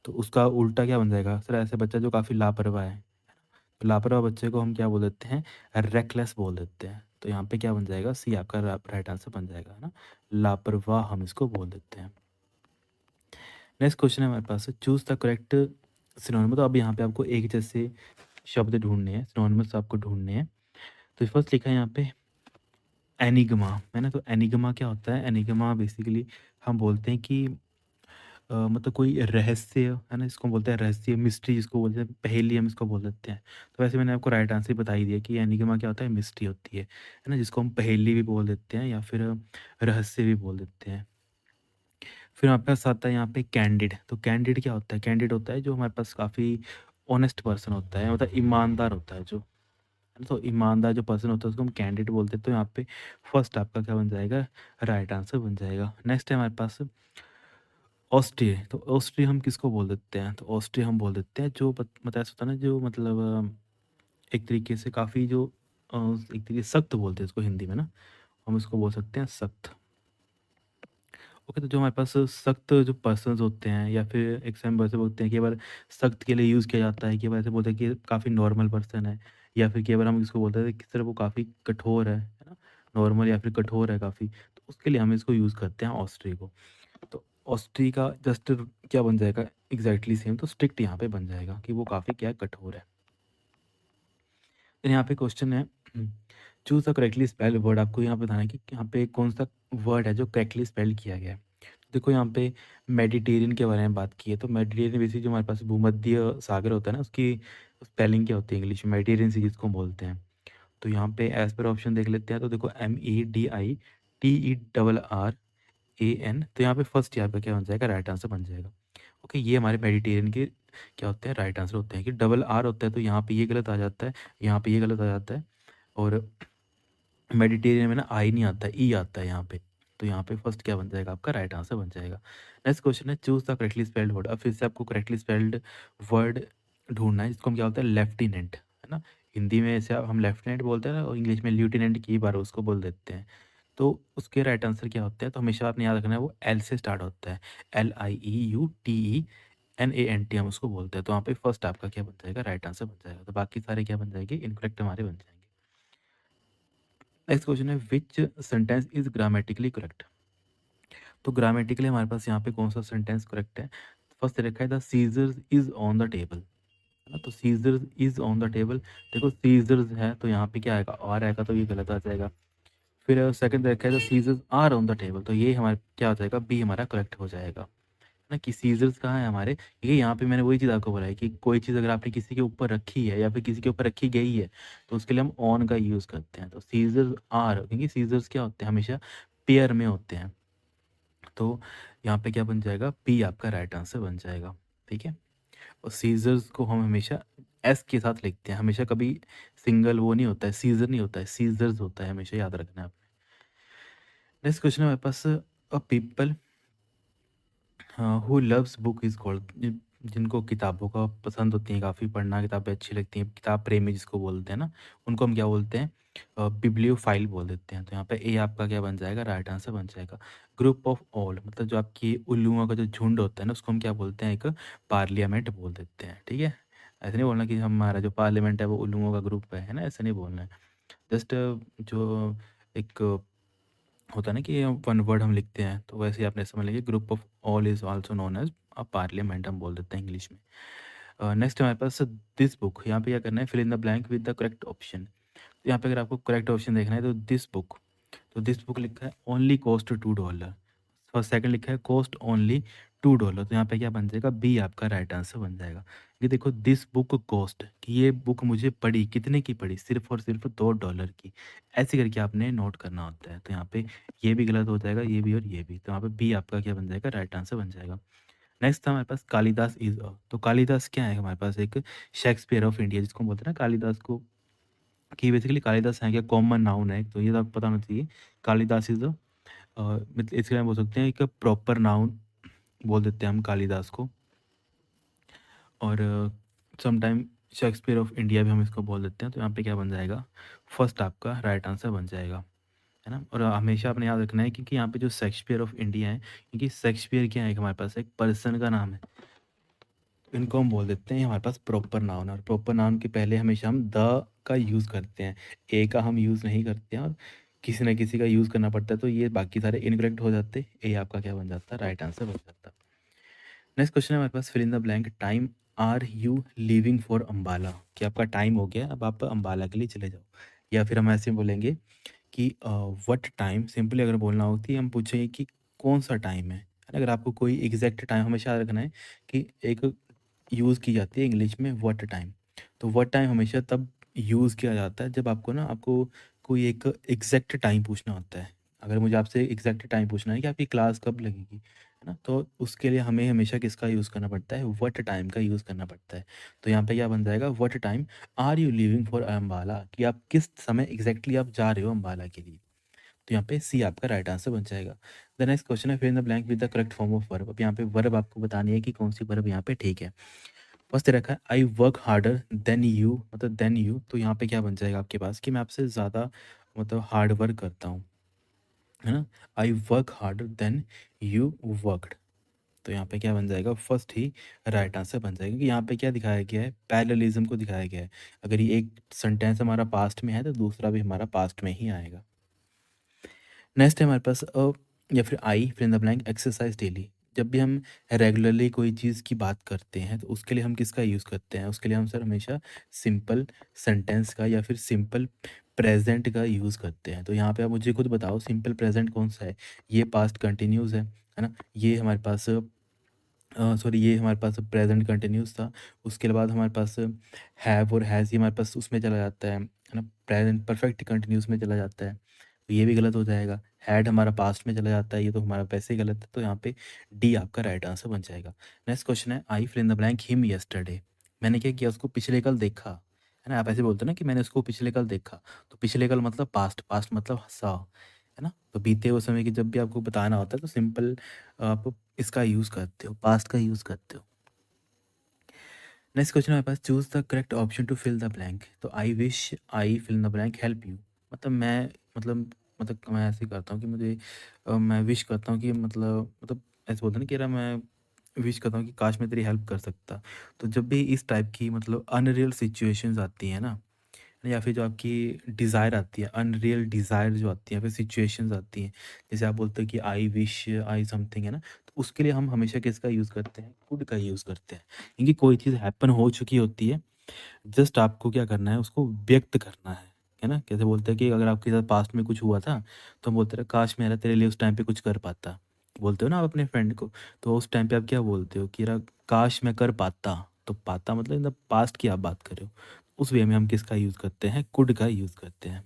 तो उसका उल्टा क्या बन जाएगा? सर ऐसे बच्चा जो काफ़ी लापरवाह है, तो लापरवाह बच्चे को हम क्या बोल देते हैं? रेकलेस बोल देते हैं। तो यहाँ पे क्या बन जाएगा? सी आपका राइट आंसर बन जाएगा, है ना? लापरवाह हम इसको बोल देते हैं। नेक्स्ट क्वेश्चन है हमारे पास, चूज़ द करेक्ट सिनोनिम। तो अब यहाँ पे आपको एक जैसे शब्द ढूँढने हैं, सिनोनिम्स आपको ढूँढने हैं। तो फर्स्ट लिखा है यहाँ पे एनिग्मा, है ना? तो एनिग्मा क्या होता है? एनिग्मा बेसिकली हम बोलते हैं कि मतलब कोई रहस्य, है ना? इसको बोलते हैं रहस्य, मिस्ट्री जिसको बोलते हैं, पहेली हम इसको बोल देते हैं। तो वैसे मैंने आपको राइट आंसर बता ही दिया कि एनिग्मा क्या होता है? मिस्ट्री होती है ना? जिसको हम पहेली भी बोल देते हैं या फिर रहस्य भी बोल देते हैं। फिर हमारे पास आता है यहाँ पे कैंडिड। तो कैंडिड क्या होता है? कैंडिड होता है जो हमारे पास काफ़ी ऑनेस्ट पर्सन होता है, मतलब ईमानदार होता है जो, है ना? तो ईमानदार जो पर्सन होता है उसको हम कैंडिड बोलते हैं। तो यहाँ पे फर्स्ट आपका क्या बन जाएगा? राइट आंसर बन जाएगा। नेक्स्ट है हमारे पास ऑस्ट्रिया। तो ऑस्ट्रिया हम किसको बोल देते हैं? तो ऑस्ट्रिया हम बोल देते हैं जो मतलब ऐसा होता है ना, जो मतलब एक तरीके से काफ़ी जो एक तरीके से सख्त बोलते हैं इसको हिंदी में ना, हम इसको बोल सकते हैं सख्त। ओके, तो जो हमारे पास सख्त जो पर्सन्स होते हैं या फिर एक समय वैसे बोलते हैं कि बार सख्त के लिए यूज़ किया जाता है, कि बार ऐसे बोलते हैं कि काफ़ी नॉर्मल पर्सन है, या फिर कई बार हम इसको बोलते हैं कि सर वो काफ़ी कठोर है ना? नॉर्मल या फिर कठोर है काफ़ी, तो उसके लिए हम इसको यूज़ करते हैं ऑस्ट्री को। तो ऑस्ट्री का जस्ट क्या बन जाएगा? एग्जैक्टली सेम, तो स्ट्रिक्ट यहाँ पे बन जाएगा कि वो काफ़ी क्या है? कठोर है। यहाँ पे क्वेश्चन है, choose the correctly spelled word. आपको यहाँ पे बताना है कि यहाँ पे कौन सा वर्ड है जो करेक्टली स्पेल्ड किया गया है। देखो यहाँ पे मेडिटेरियन के बारे में बात की है, तो मेडिटेरियन बेसिकली जो हमारे पास भूमध्य सागर होता है ना, उसकी स्पेलिंग क्या होती है इंग्लिश में? मेडिटेरियन सी जिसको बोलते हैं। तो यहाँ पे एज पर ऑप्शन देख लेते हैं, तो देखो MEDITERRAN। तो यहाँ पे फर्स्ट यहाँ पे क्या बन जाएगा? राइट आंसर बन जाएगा। ओके, ये हमारे मेडिटेरियन के क्या होते हैं? राइट आंसर होते हैं। कि डबल आर होता है तो यहाँ पे ये गलत आ जाता है, यहाँ पे ये गलत आ जाता है, और मेडिटेरियन में ना आई नहीं आता है, ई आता है यहाँ पे। तो यहाँ पे फर्स्ट क्या बन जाएगा? आपका राइट आंसर बन जाएगा। नेक्स्ट क्वेश्चन है, choose the correctly spelled word. अब फिर से आपको करेक्टली स्पेल्ड वर्ड ढूंढना है, जिसको हम क्या बोलते हैं? लेफ्टिनेंट, है ना? हिंदी में ऐसे हम लेफ्टिनेंट बोलते हैं ना, और इंग्लिश में ल्यूटिनेंट की बार उसको बोल देते हैं। तो उसके राइट आंसर क्या होते हैं? तो हमेशा आपने याद रखना है वो एल से स्टार्ट होता है। LIEUTENANT हम उसको बोलते हैं। तो वहाँ पे फर्स्ट आपका क्या बन जाएगा? राइट आंसर बन जाएगा। तो बाकी सारे क्या बन जाएंगे? इनकरेक्ट हमारे बन जाएंगे। नेक्स्ट क्वेश्चन है, विच सेंटेंस इज ग्रामेटिकली करेक्ट। तो ग्रामेटिकली हमारे पास यहाँ पे कौन सा सेंटेंस करेक्ट है? फर्स्ट रखा है the scissors is on the table, है ना? तो scissors is on the table. देखो सीजर्स है तो यहाँ पे क्या आएगा? और आएगा, तो ये गलत आ जाएगा। फिर सेकंड रखा है the scissors are on the table, तो ये हमारे क्या हो जाएगा? बी हमारा करेक्ट हो जाएगा ना। कि सीजर्स कहाँ है हमारे? ये यहाँ पे मैंने वही चीज़ आपको बोला है कि कोई चीज़ अगर आपने किसी के ऊपर रखी है या फिर किसी के ऊपर रखी गई है, तो उसके लिए हम ऑन का यूज़ करते हैं। तो सीजर्स आर, क्योंकि सीजर्स क्या होते हैं? हमेशा पेयर में होते हैं। तो यहाँ पे क्या बन जाएगा? पी आपका राइट आंसर बन जाएगा। ठीक है, और सीजर्स को हम हमेशा एस के साथ लिखते हैं, हमेशा कभी सिंगल वो नहीं होता है, सीजर नहीं होता है, सीजर्स होता है, हमेशा याद रखना है आपने। नेक्स्ट क्वेश्चन है हमारे पास, a people who loves book is called. जिनको किताबों का पसंद होती हैं, काफ़ी पढ़ना, किताबें अच्छी लगती हैं, किताब प्रेमी जिसको बोलते हैं ना, उनको हम क्या बोलते हैं? बिब्लियोफाइल बोल देते हैं। तो यहाँ पे ए आपका क्या बन जाएगा? राइट आंसर बन जाएगा। ग्रुप ऑफ ऑल, मतलब जो आपकी उल्लुओं का जो झुंड होता है ना, उसको हम क्या बोलते हैं? एक पार्लियामेंट बोल देते हैं। ठीक है, ऐसे नहीं बोलना कि हमारा जो पार्लियामेंट है वो उल्लुओं का ग्रुप है ना, ऐसा नहीं बोलना है। जस्ट जो एक होता है ना कि वन वर्ड हम लिखते हैं, तो वैसे ही आपने समझ लीजिए, group of all is also known as a parliament हम बोल देते हैं इंग्लिश में। नेक्स्ट हमारे पास दिस बुक। यहाँ पे क्या करना है? Fill in the blank with the correct option. तो यहाँ पे अगर आपको करेक्ट ऑप्शन देखना है तो दिस बुक, तो दिस बुक लिखा है ओनली कॉस्ट $2। और सेकंड लिखा है कॉस्ट ओनली $2, तो यहाँ पे क्या बन जाएगा, बी आपका राइट आंसर बन जाएगा। ये देखो दिस बुक कॉस्ट, कि ये बुक मुझे पड़ी, कितने की पड़ी, सिर्फ़ और सिर्फ़ $2 की। ऐसे करके आपने नोट करना होता है। तो यहाँ पे ये भी गलत हो जाएगा, ये भी और ये भी। तो यहाँ पे बी आपका क्या बन जाएगा, राइट आंसर बन जाएगा। नेक्स्ट था हमारे पास कालिदास इज़ अ, तो कालिदास क्या है हमारे पासे, एक शेक्सपियर ऑफ इंडिया जिसको हम बोलते हैं ना कालिदास को, कि बेसिकली कालिदास है क्या, कॉमन नाउन है, तो ये तो आपको पता होना चाहिए। कालिदास इज़ अ मतलब इसके लिए हम बोल सकते हैं एक प्रॉपर नाउन बोल देते हैं हम कालिदास को। और समटाइम शेक्सपियर ऑफ इंडिया भी हम इसको बोल देते हैं। तो यहाँ पे क्या बन जाएगा, फर्स्ट आपका राइट आंसर बन जाएगा, है ना। और हमेशा आपने याद रखना है क्योंकि यहाँ पे जो शेक्सपियर ऑफ इंडिया है, क्योंकि शेक्सपियर क्या है, हमारे पास एक पर्सन का नाम है, इनको हम बोल देते हैं हमारे पास प्रॉपर नाउन है। और प्रॉपर नाउन के पहले हमेशा हम द का यूज़ करते हैं, ए का हम यूज़ नहीं करते हैं, और किसी न किसी का यूज़ करना पड़ता है। तो ये बाकी सारे इनकरेक्ट हो जाते, ए आपका क्या बन जाता, राइट आंसर बन जाता। नेक्स्ट क्वेश्चन है हमारे पास, fill in the blank, time are you leaving for Ambala, कि आपका टाइम हो गया, अब आप अम्बाला के लिए चले जाओ। या फिर हम ऐसे बोलेंगे कि व्हाट टाइम, सिंपली अगर बोलना हो कि हम पूछेंगे कि कौन सा टाइम है। अगर आपको कोई एग्जैक्ट टाइम हमेशा याद रखना है कि एक यूज़ की जाती है इंग्लिश में व्हाट टाइम। तो व्हाट टाइम हमेशा तब यूज़ किया जाता है जब आपको कोई एक एग्जैक्ट टाइम पूछना होता है। अगर मुझे आपसे एग्जैक्ट टाइम पूछना है कि आपकी क्लास कब लगेगी, है ना, तो उसके लिए हमें हमेशा किसका यूज़ करना पड़ता है, व्हाट टाइम का यूज़ करना पड़ता है। तो यहाँ पे क्या बन जाएगा, what time are you living for Ambala, कि आप किस समय एग्जैक्टली आप जा रहे हो अम्बाला के लिए। तो यहाँ पे सी आपका राइट आंसर बन जाएगा। द नेक्स्ट क्वेश्चन है, fill in the blank with the correct form of verb. अब यहाँ पे वर्ब आपको बतानी है कि कौन सी वर्ब यहाँ पे ठीक है। फर्स्ट दे रखा है I work harder than you, मतलब देन यू, तो यहाँ पे क्या बन जाएगा आपके पास कि मैं आपसे ज़्यादा मतलब हार्ड वर्क करता हूँ, है ना। I work harder than you worked, तो यहाँ पे क्या बन जाएगा, फर्स्ट ही राइट आंसर बन जाएगा। क्योंकि यहाँ पे क्या दिखाया गया है, पैरेललिज्म को दिखाया गया है। अगर ये एक सेंटेंस हमारा पास्ट में है तो दूसरा भी हमारा पास्ट में ही आएगा। नेक्स्ट है हमारे पास या फिर I fill in the blank exercise daily. जब भी हम रेगुलरली कोई चीज़ की बात करते हैं तो उसके लिए हम किसका यूज़ करते हैं, उसके लिए हम सर हमेशा सिंपल सेंटेंस का या फिर सिंपल प्रेजेंट का यूज़ करते हैं। तो यहाँ पे आप मुझे खुद बताओ सिंपल प्रेजेंट कौन सा है, ये पास्ट कंटिन्यूस है ना, ये हमारे पास सॉरी ये हमारे पास प्रेजेंट कंटिन्यूस था। उसके बाद हमारे पास हैव और हैज़, ये हमारे पास उसमें चला जाता है ना, प्रेजेंट परफेक्ट कंटिन्यूस में चला जाता है, तो ये भी गलत हो जाएगा। हैड हमारा पास्ट में चला जाता है, ये तो हमारा वैसे ही गलत है। तो यहाँ पे डी आपका राइट आंसर बन जाएगा। नेक्स्ट क्वेश्चन है, I fill in the blank him yesterday. मैंने क्या किया, उसको पिछले कल देखा, है ना। आप ऐसे बोलते हो ना कि मैंने उसको पिछले कल देखा, तो पिछले कल मतलब पास्ट, पास्ट मतलब सा, है ना। तो बीते हुए समय की जब भी आपको बताना होता है तो सिंपल आप इसका यूज़ करते हो, पास्ट का यूज़ करते हो। नेक्स्ट क्वेश्चन हमारे पास, choose the correct option to fill the blank. तो I wish I fill in the blank help you, मतलब मैं मतलब मैं ऐसे ही करता हूँ कि मुझे मैं विश करता हूँ कि मतलब ऐसे बोलते हैं ना कि यार मैं विश करता हूँ कि काश मैं तेरी हेल्प कर सकता। तो जब भी इस टाइप की मतलब अनरियल सिचुएशंस आती हैं ना, या फिर जो आपकी डिज़ायर आती है, अनरियल डिज़ायर जो आती है, फिर सिचुएशंस आती हैं, जैसे आप बोलते हो कि आई विश आई समथिंग, है ना, तो उसके लिए हम हमेशा किसका यूज़ करते हैं, कुड का यूज़ करते हैं। क्योंकि कोई चीज़ हैपन हो चुकी होती है, जस्ट आपको क्या करना है, उसको व्यक्त करना है ना। कैसे बोलते हैं कि अगर आपके साथ पास्ट में कुछ हुआ था तो हम बोलते हैं काश मेरा तेरे लिए उस टाइम पे कुछ कर पाता, बोलते हो ना आप अपने फ्रेंड को। तो उस टाइम पे आप क्या बोलते हो कि यार काश मैं कर पाता, तो पाता मतलब इन द पास्ट की आप बात कर रहे हो। उस वे में हम किसका यूज़ करते हैं, कुड का यूज़ करते हैं।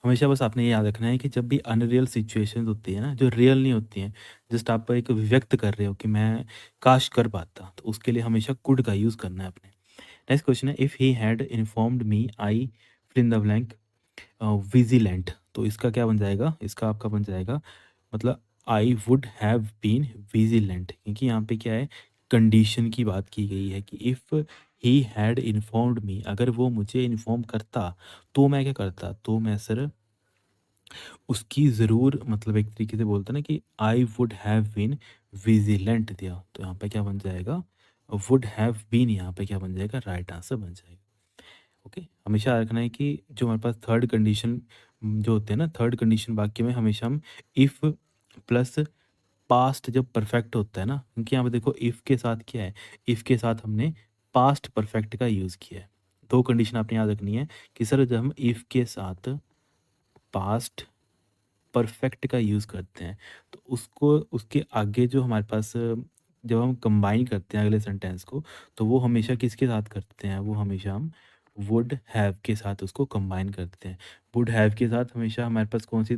हमेशा बस आपने ये याद रखना है कि जब भी अनरियल सिचुएशंस होती है ना, जो रियल नहीं होती हैं, जस्ट आप एक व्यक्त कर रहे हो कि मैं काश कर पाता, तो उसके लिए हमेशा कुड का यूज़ करना है अपने। नेक्स्ट क्वेश्चन है, if he had informed me I fill in the blank vigilant, तो इसका क्या बन जाएगा, इसका आपका बन जाएगा मतलब I would have been vigilant, क्योंकि यहाँ पे क्या है, कंडीशन की बात की गई है कि इफ़ ही हैड इन्फॉर्म्ड मी, अगर वो मुझे इन्फॉर्म करता तो मैं क्या करता, तो मैं सर उसकी ज़रूर मतलब एक तरीके से बोलते हैं ना कि I would have been vigilant दिया, तो यहाँ पे क्या बन जाएगा, वुड हैव बीन, यहाँ पे क्या बन जाएगा, राइट आंसर बन जाएगा। ओके, हमेशा याद रखना है कि जो हमारे पास थर्ड कंडीशन जो होते हैं ना, थर्ड कंडीशन वाक्य में हमेशा हम इफ़ प्लस पास्ट जब परफेक्ट होता है ना, क्योंकि यहाँ पे देखो इफ़ के साथ क्या है, इफ़ के साथ हमने पास्ट परफेक्ट का यूज़ किया है। दो कंडीशन आपने याद रखनी है कि सर जब हम इफ़ के साथ पास्ट परफेक्ट का यूज़ करते हैं। तो उसको उसके आगे जो हमारे पास जब हम कंबाइन करते हैं अगले सेंटेंस को, तो वो हमेशा किसके साथ करते हैं? वो हमेशा हम वुड हैव के साथ उसको कंबाइन करते हैं। वुड हैव के साथ हमेशा हमारे पास कौन-सी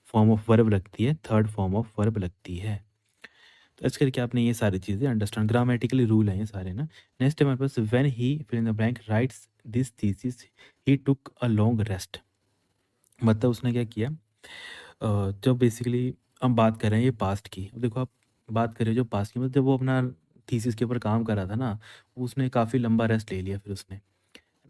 फॉर्म ऑफ वर्ब लगती है? थर्ड फॉर्म ऑफ वर्ब लगती है। तो ऐसे करके आपने ये सारी चीज़ें अंडरस्टैंड, ग्रामेटिकली रूल हैं ये सारे ना। नेक्स्ट है हमारे पास, when he fill in the blank writes this thesis he took a long rest. मतलब उसने क्या किया, जब बेसिकली हम बात कर रहे हैं ये पास्ट की। अब देखो आप बात कर रहे हो जो पास्ट की, मतलब जब वो अपना थीसिस के ऊपर काम कर रहा था ना, उसने काफ़ी लंबा रेस्ट ले लिया फिर उसने, है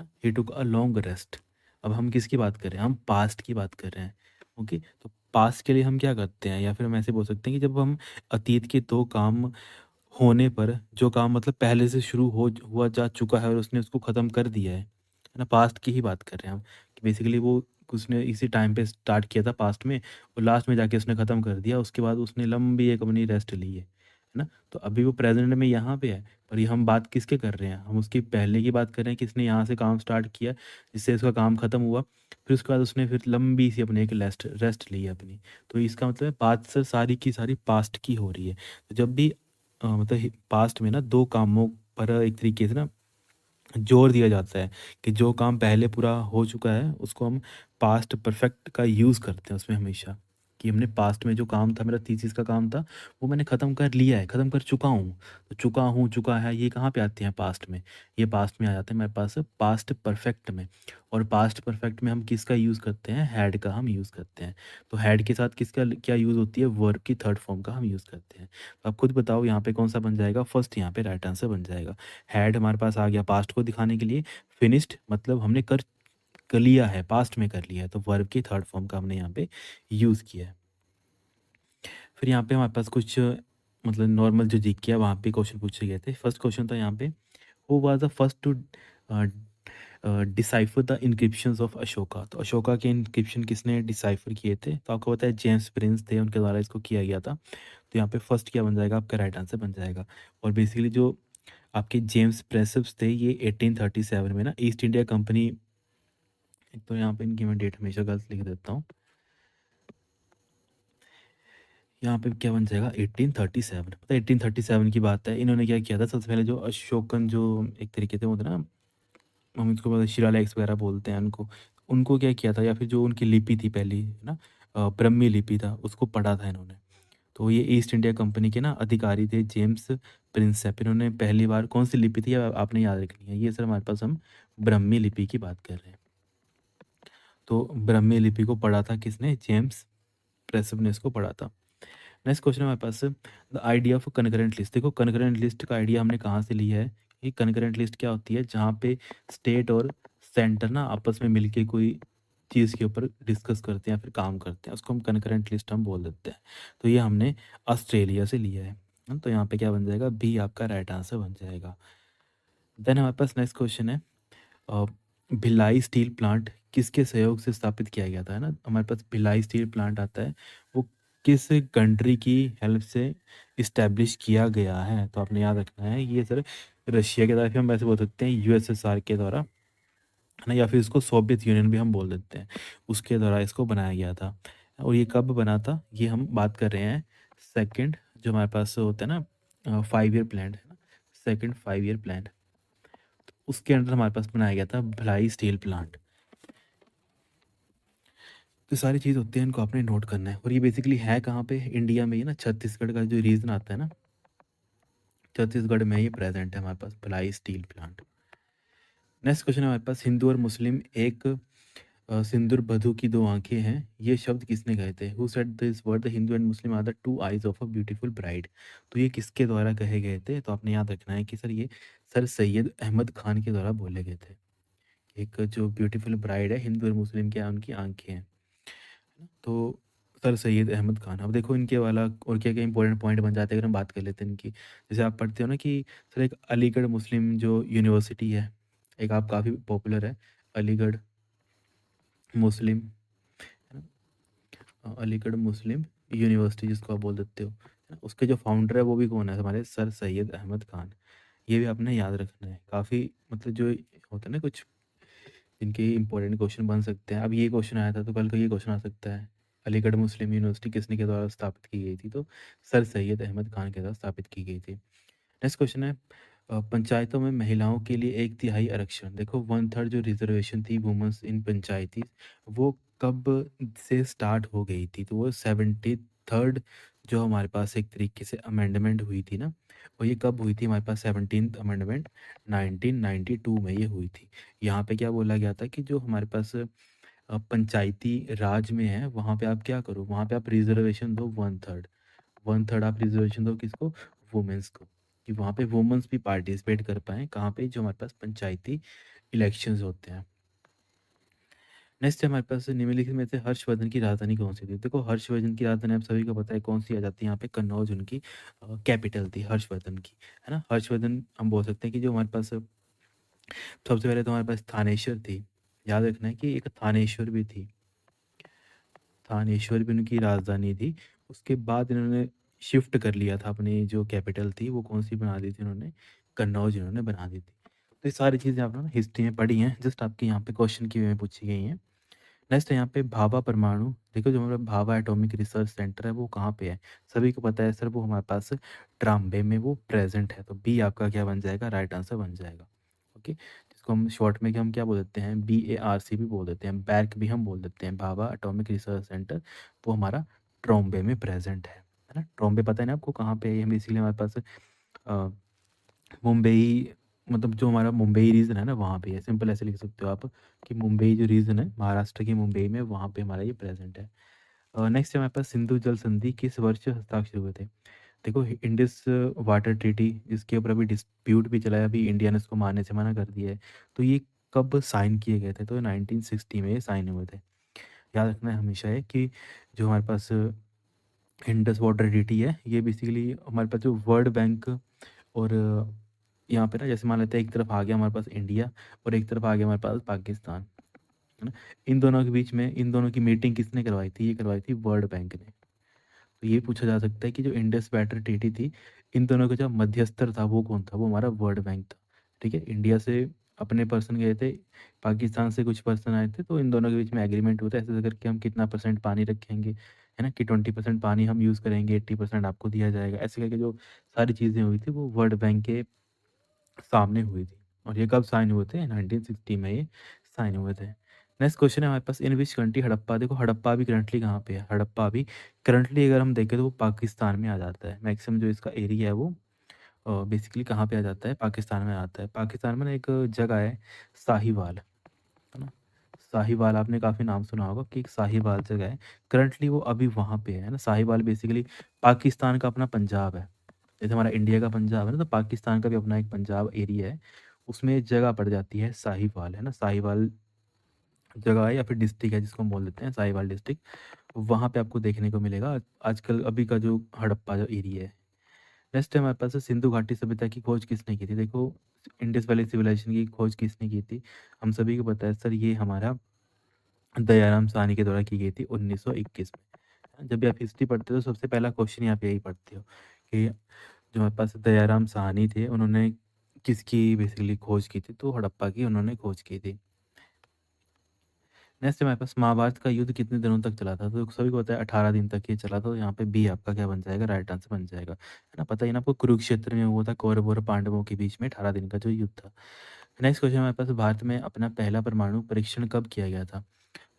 ना? ही टुक अ लॉन्ग रेस्ट। अब हम किसकी बात कर रहे हैं? हम पास्ट की बात कर रहे हैं। ओके, तो पास्ट के लिए हम क्या करते हैं, या फिर हम ऐसे बोल सकते हैं कि जब हम अतीत के 2 काम होने पर, जो काम मतलब पहले से शुरू हो हुआ जा चुका है और उसने उसको ख़त्म कर दिया है ना? पास्ट की ही बात कर रहे हैं हम, कि बेसिकली वो उसने इसी टाइम पे स्टार्ट किया था पास्ट में, और लास्ट में जाके उसने ख़त्म कर दिया, उसके बाद उसने लंबी एक अपनी रेस्ट ली है ना? तो अभी वो प्रेज़ेंट में यहाँ पे है, पर ये हम बात किसके कर रहे हैं? हम उसकी पहले की बात कर रहे हैं कि इसने यहाँ से काम स्टार्ट किया, जिससे उसका काम ख़त्म हुआ, फिर उसके बाद उसने फिर लंबी सी अपनी एक लेस्ट रेस्ट ली है अपनी। तो इसका मतलब है बात से सारी की सारी पास्ट की हो रही है। तो जब भी मतलब पास्ट में ना 2 कामों पर एक तरीके से ना जोर दिया जाता है, कि जो काम पहले पूरा हो चुका है उसको हम पास्ट परफेक्ट का यूज़ करते हैं उसमें हमेशा, कि हमने पास्ट में जो काम था, मेरा थीसिस का काम था, वो मैंने ख़त्म कर लिया है, ख़त्म कर चुका हूँ। तो चुका हूँ, चुका है, ये कहाँ पे आते हैं? पास्ट में। ये पास्ट में आ जाते हैं मेरे पास पास्ट परफेक्ट में। और पास्ट परफेक्ट में हम किसका यूज़ करते हैं? हैड का हम यूज़ करते हैं। तो हैड के साथ किसका क्या यूज़ होती है? वर्ब की थर्ड फॉर्म का हम यूज़ करते हैं। तो आप खुद बताओ यहाँ पे कौन-सा बन जाएगा? फर्स्ट यहाँ पे राइट आंसर बन जाएगा। हैड हमारे पास आ गया पास्ट को दिखाने के लिए, फिनिश्ड मतलब हमने कर लिया है, पास्ट में कर लिया है, तो वर्ब की थर्ड फॉर्म का हमने यहाँ पे यूज़ किया है। फिर यहाँ पे हमारे पास कुछ मतलब नॉर्मल जो जीके है वहाँ पे क्वेश्चन पूछे गए थे। फर्स्ट क्वेश्चन था यहाँ पे, who was the first to decipher the inscriptions of Ashoka? तो अशोका के इंक्रिप्शन किसने डिसाइफर किए थे? तो आपको पता है जेम्स प्रिंस थे, उनके द्वारा इसको किया गया था। तो यहाँ पे फर्स्ट क्या बन जाएगा? आपका राइट आंसर बन जाएगा। और बेसिकली जो आपके जेम्स प्रेसेप्स थे, ये 1837 में ना ईस्ट इंडिया कंपनी, एक तो यहाँ पे इनकी मैं डेट हमेशा गलत लिख देता हूँ। यहाँ पे क्या बन जाएगा? 1837। पता है 1837 की बात है। इन्होंने क्या किया था, सबसे पहले जो अशोकन जो एक तरीके से होते हैं ना, हम इसको मतलब शिलालेख वगैरह बोलते हैं उनको। उनको क्या किया था, या फिर जो उनकी लिपि थी पहली, है ना? ब्रह्मी लिपि था, उसको पढ़ा था इन्होंने। तो ये ईस्ट इंडिया कंपनी के ना अधिकारी थे जेम्स प्रिंसेप। इन्होंने पहली बार कौन-सी लिपि थी आपने याद रखनी है। ये सर हमारे पास हम ब्रह्मी लिपि की बात कर रहे हैं। तो ब्रह्मी लिपि को पढ़ा था किसने? जेम्स प्रेसप ने इसको पढ़ा था। नेक्स्ट क्वेश्चन है हमारे पास, the idea of concurrent list. देखो कनकरेंट लिस्ट का आइडिया हमने कहाँ से लिया है? ये कनकरेंट लिस्ट क्या होती है? जहाँ पे स्टेट और सेंटर ना आपस में मिलके कोई चीज़ के ऊपर डिस्कस करते हैं या फिर काम करते हैं, उसको हम कनकरेंट लिस्ट हम बोल देते हैं। तो ये हमने ऑस्ट्रेलिया से लिया है। तो यहाँ पे क्या बन जाएगा? बी आपका राइट आंसर बन जाएगा। देन हमारे पास नेक्स्ट क्वेश्चन है, अ, भिलाई स्टील प्लांट किसके सहयोग से स्थापित किया गया था? है ना? हमारे पास भिलाई स्टील प्लांट आता है, वो किस कंट्री की हेल्प से इस्टेब्लिश किया गया है? तो आपने याद रखना है, ये सर रशिया के द्वारा, फिर हम ऐसे बोल सकते हैं यूएसएसआर के द्वारा, है ना? या फिर इसको सोवियत यूनियन भी हम बोल देते हैं, उसके द्वारा इसको बनाया गया था। और ये कब बना था? ये हम बात कर रहे हैं सेकंड, जो हमारे पास होता है ना 5 ईयर प्लान, है ना? सेकंड 5 ईयर प्लान, उसके अंडर हमारे पास बनाया गया था भिलाई स्टील प्लांट। तो सारी चीज़ होती है, इनको आपने नोट करना है। और ये बेसिकली है कहाँ पे? इंडिया में ही ना, छत्तीसगढ़ का जो रीजन आता है ना, छत्तीसगढ़ में ये प्रेजेंट है हमारे पास Bhilai steel plant. Next question है हमारे पास, हिंदू और मुस्लिम एक सिंदूर बधू की दो आंखें हैं, ये शब्द किसने कहे थे? Who said this word, the Hindu and Muslim are the two eyes of a beautiful bride? तो ये किसके द्वारा कहे गए थे? तो आपने याद रखना है कि सर ये सर सैयद अहमद खान के द्वारा बोले गए थे। एक जो ब्यूटीफुल ब्राइड है, हिंदू और मुस्लिम क्या उनकी आंखें हैं। तो सर सैयद अहमद खान। अब देखो इनके वाला और क्या-क्या इंपॉर्टेंट पॉइंट बन जाते हैं अगर हम बात कर लेते हैं इनकी। जैसे आप पढ़ते हो ना कि सर एक अलीगढ़ मुस्लिम जो यूनिवर्सिटी है, एक आप काफ़ी पॉपुलर है, अलीगढ़ मुस्लिम, है ना? अलीगढ़ मुस्लिम यूनिवर्सिटी जिसको आप बोल देते हो, है ना? उसके जो फाउंडर है वो भी कौन है? हमारे सर सैयद अहमद खान। ये भी आपने याद रखना है। काफ़ी मतलब जो होता है ना कुछ, इनके इंपॉर्टेंट क्वेश्चन बन सकते हैं। अब ये क्वेश्चन आया था तो कल को ये क्वेश्चन आ सकता है। अलीगढ़ मुस्लिम यूनिवर्सिटी किसने के द्वारा स्थापित की गई थी? तो सर सैयद अहमद खान के द्वारा स्थापित की गई थी। नेक्स्ट क्वेश्चन है पंचायतों में महिलाओं के लिए 1/3 आरक्षण। देखो 1/3 जो रिजर्वेशन थी वुमेन्स इन पंचायती, वो कब से स्टार्ट हो गई थी? तो वो 73rd जो हमारे पास एक तरीके से अमेंडमेंट हुई थी ना, और ये कब हुई थी हमारे पास? 17th अमेंडमेंट 1992 में ये हुई थी। यहाँ पे क्या बोला गया था कि जो हमारे पास पंचायती राज में है, वहाँ पे आप क्या करो, वहाँ पे आप रिजर्वेशन दो 1/3। 1/3 आप रिजर्वेशन दो किसको? वुमेन्स को, कि वहाँ पे वुमेन्स भी पार्टिसिपेट कर पाएँ, कहाँ पे? जो हमारे पास पंचायती इलेक्शंस होते हैं। नेक्स्ट है हमारे पास निम्नलिखित में से हर्षवर्धन की राजधानी कौन-सी थी? देखो हर्षवर्धन की राजधानी आप सभी को पता है कौन-सी आ जाती है यहाँ पे? कन्नौज उनकी कैपिटल थी हर्षवर्धन की, है ना? हर्षवर्धन हम बोल सकते हैं कि जो हमारे पास सबसे पहले तो हमारे पास थानेश्वर थी। याद रखना है कि एक थानेश्वर भी थी। थानेश्वर भी उनकी राजधानी थी। उसके बाद इन्होंने शिफ्ट कर लिया था, अपनी जो कैपिटल थी वो कौन-सी बना दी थी इन्होंने? कन्नौज इन्होंने बना दी थी। तो ये सारी चीज़ें आपने ना हिस्ट्री में पढ़ी हैं, जस्ट आपके यहाँ पे क्वेश्चन की वे में पूछी गई हैं। नेक्स्ट है यहाँ पे भाभा परमाणु। देखो जो हमारा भाभा एटॉमिक रिसर्च सेंटर है वो कहाँ पे है? सभी को पता है सर, वो हमारे पास ट्राम्बे में वो प्रेज़ेंट है। तो बी आपका क्या बन जाएगा? राइट आंसर बन जाएगा। ओके, जिसको हम शॉर्ट में हम क्या बोल देते हैं? BARC भी बोल देते हैं, बैर्क भी हम बोल देते हैं। भाभा एटॉमिक रिसर्च सेंटर वो हमारा ट्रोम्बे में प्रेज़ेंट है ना? ट्रोम्बे पता है ना आपको कहाँ पे है? ये हम इसीलिए हमारे पास अ, मुंबई, मतलब जो हमारा मुंबई रीजन है ना वहाँ पे है। सिंपल ऐसे लिख सकते हो आप कि मुंबई जो रीजन है महाराष्ट्र के मुंबई में, वहाँ पे हमारा ये प्रेजेंट है। नेक्स्ट है हमारे पास सिंधु जल संधि किस वर्ष हस्ताक्षर हुए थे? देखो इंडस वाटर ट्रीटी, इसके ऊपर अभी डिस्प्यूट भी चला है, अभी इंडिया ने इसको मानने से मना कर दिया है। तो ये कब साइन किए गए थे? तो 1960 में ये साइन हुए थे। याद रखना है हमेशा है कि जो हमारे पास इंडस वाटर ट्रीटी है, ये बेसिकली हमारे पास जो वर्ल्ड बैंक और यहाँ पे ना जैसे मान लेते हैं एक तरफ आ गया हमारे पास इंडिया और एक तरफ आ गया हमारे पास पाकिस्तान, है ना? इन दोनों के बीच में इन दोनों की मीटिंग किसने करवाई थी? ये करवाई थी वर्ल्ड बैंक ने। तो ये पूछा जा सकता है कि जो इंडस वाटर ट्रीटी थी, इन दोनों का जो मध्यस्थर था वो कौन था? वो हमारा वर्ल्ड बैंक था। ठीक है, इंडिया से अपने पर्सन गए थे, पाकिस्तान से कुछ पर्सन आए थे, तो इन दोनों के बीच में एग्रीमेंट हुआ था ऐसे ऐसे करके हम कितना परसेंट पानी रखेंगे, है ना? कि 20% पानी हम यूज़ करेंगे, 80% आपको दिया जाएगा। ऐसे करके जो सारी चीज़ें हुई थी वो वर्ल्ड बैंक के सामने हुई थी। और ये कब साइन हुए थे? 1960 में ये साइन हुए थे। नेक्स्ट क्वेश्चन है हमारे पास, इन विच कंट्री हड़प्पा। देखो हड़प्पा भी करंटली कहाँ पे है? हड़प्पा भी करंटली अगर हम देखें तो वो पाकिस्तान में आ जाता है। मैक्सिमम जो इसका एरिया है वो बेसिकली कहाँ पे आ जाता है? पाकिस्तान में आता है। पाकिस्तान में ना एक जगह है साहिवाल, है ना? साहिवाल आपने काफ़ी नाम सुना होगा कि एक साहिवाल जगह है। करंटली वो अभी वहाँ पे है ना? साहिवाल बेसिकली पाकिस्तान का अपना पंजाब है। जैसे हमारा इंडिया का पंजाब है ना, तो पाकिस्तान का भी अपना एक पंजाब एरिया है, उसमें एक जगह पड़ जाती है साहिवाल, है ना? साहिवाल जगह है या फिर डिस्ट्रिक्ट है जिसको हम बोल देते हैं साहिवाल डिस्ट्रिक्ट, वहाँ पे आपको देखने को मिलेगा आजकल अभी का जो हड़प्पा जो एरिया है। नेक्स्ट है हमारे पास सिंधु घाटी सभ्यता की खोज किसने की थी? देखो इंडस वैली सिविलाइजेशन की खोज किसने की थी? हम सभी को पता है सर, ये हमारा दयाराम साहनी के द्वारा की गई थी 1921 में। जब भी आप हिस्ट्री पढ़ते हो तो सबसे पहला क्वेश्चन ही आप यही पढ़ते हो कि जो हमारे पास दयाराम साहनी थे, उन्होंने किसकी बेसिकली खोज की थी? तो हड़प्पा की उन्होंने खोज की थी। नेक्स्ट हमारे पास महाभारत का युद्ध कितने दिनों तक चला था? तो सभी को पता है 18 दिन तक ये चला था, तो यहाँ पे बी आपका क्या बन जाएगा? राइट आंसर बन जाएगा, है ना? पता ही ना आपको, कुरुक्षेत्र में हुआ था कौरव और पांडवों के बीच में 18 दिन का जो युद्ध था। नेक्स्ट क्वेश्चन हमारे पास, भारत में अपना पहला परमाणु परीक्षण कब किया गया था?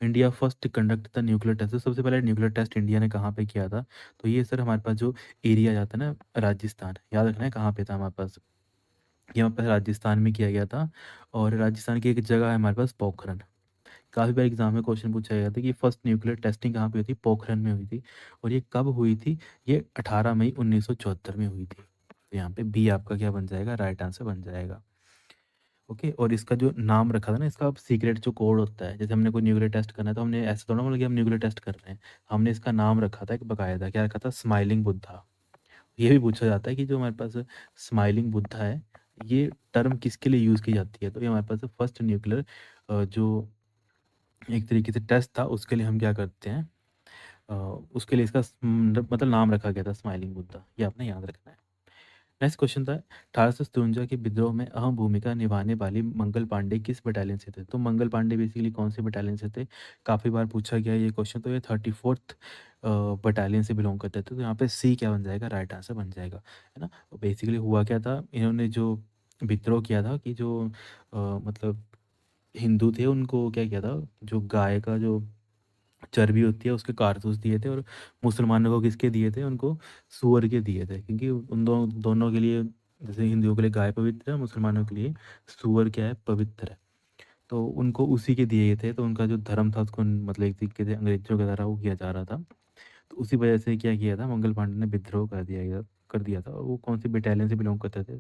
India first conduct the nuclear test. तो सबसे पहले न्यूक्लियर टेस्ट इंडिया ने कहाँ पे किया था? तो ये सर हमारे पास जो एरिया जाता है ना राजस्थान, याद रखना है कहाँ पे था हमारे पास? ये हमारे पास राजस्थान में किया गया था। और राजस्थान की एक जगह है हमारे पास पोखरन। काफ़ी बार एग्जाम में क्वेश्चन पूछा गया था कि फर्स्ट न्यूक्लियर टेस्टिंग कहाँ पे हुई थी? पोखरन में हुई थी। और ये कब हुई थी? ये 18 मई 1974 में हुई थी। तो यहाँ पे बी आपका क्या बन जाएगा? राइट आंसर बन जाएगा। ओके, और इसका जो नाम रखा था ना, इसका सीक्रेट जो कोड होता है, जैसे हमने कोई न्यूक्लियर टेस्ट करना है तो हमने ऐसा थोड़ा बोला कि हम न्यूक्लियर टेस्ट कर रहे हैं, हमने इसका नाम रखा था एक बकायदा, क्या रखा था? स्माइलिंग बुद्धा। ये भी पूछा जाता है कि जो हमारे पास स्माइलिंग बुद्धा है, ये टर्म किसके लिए यूज़ की जाती है? तो ये हमारे पास फर्स्ट न्यूक्लियर जो एक तरीके से टेस्ट था उसके लिए हम क्या करते हैं, अ, उसके लिए इसका मतलब नाम रखा गया था स्माइलिंग बुद्धा, ये आपने याद रखना है। नेक्स्ट क्वेश्चन था 1857 के विद्रोह में अहम भूमिका निभाने वाली मंगल पांडे किस बटालियन से थे? तो मंगल पांडे बेसिकली कौन से बटालियन से थे? काफ़ी बार पूछा गया है ये क्वेश्चन, तो ये 34th बटालियन से बिलॉन्ग करते थे। तो यहाँ पे सी क्या बन जाएगा? राइट आंसर बन जाएगा, है ना? बेसिकली हुआ क्या था, इन्होंने जो विद्रोह किया था कि जो मतलब हिंदू थे उनको क्या किया था, जो गाय का जो चर्बी होती है उसके कारतूस दिए थे, और मुसलमानों को किसके दिए थे? उनको सूअर के दिए थे, क्योंकि उन दोनों के लिए, जैसे हिंदुओं के लिए गाय पवित्र है, मुसलमानों के लिए सूअर क्या है? पवित्र है। तो उनको उसी के दिए थे, तो उनका जो धर्म था उसको मतलब एक तरीके से अंग्रेजों के द्वारा वो किया जा रहा था। तो उसी वजह से क्या किया था, मंगल पांडे ने विद्रोह कर दिया था। और वो कौन सी बटालियन से बिलोंग करते थे?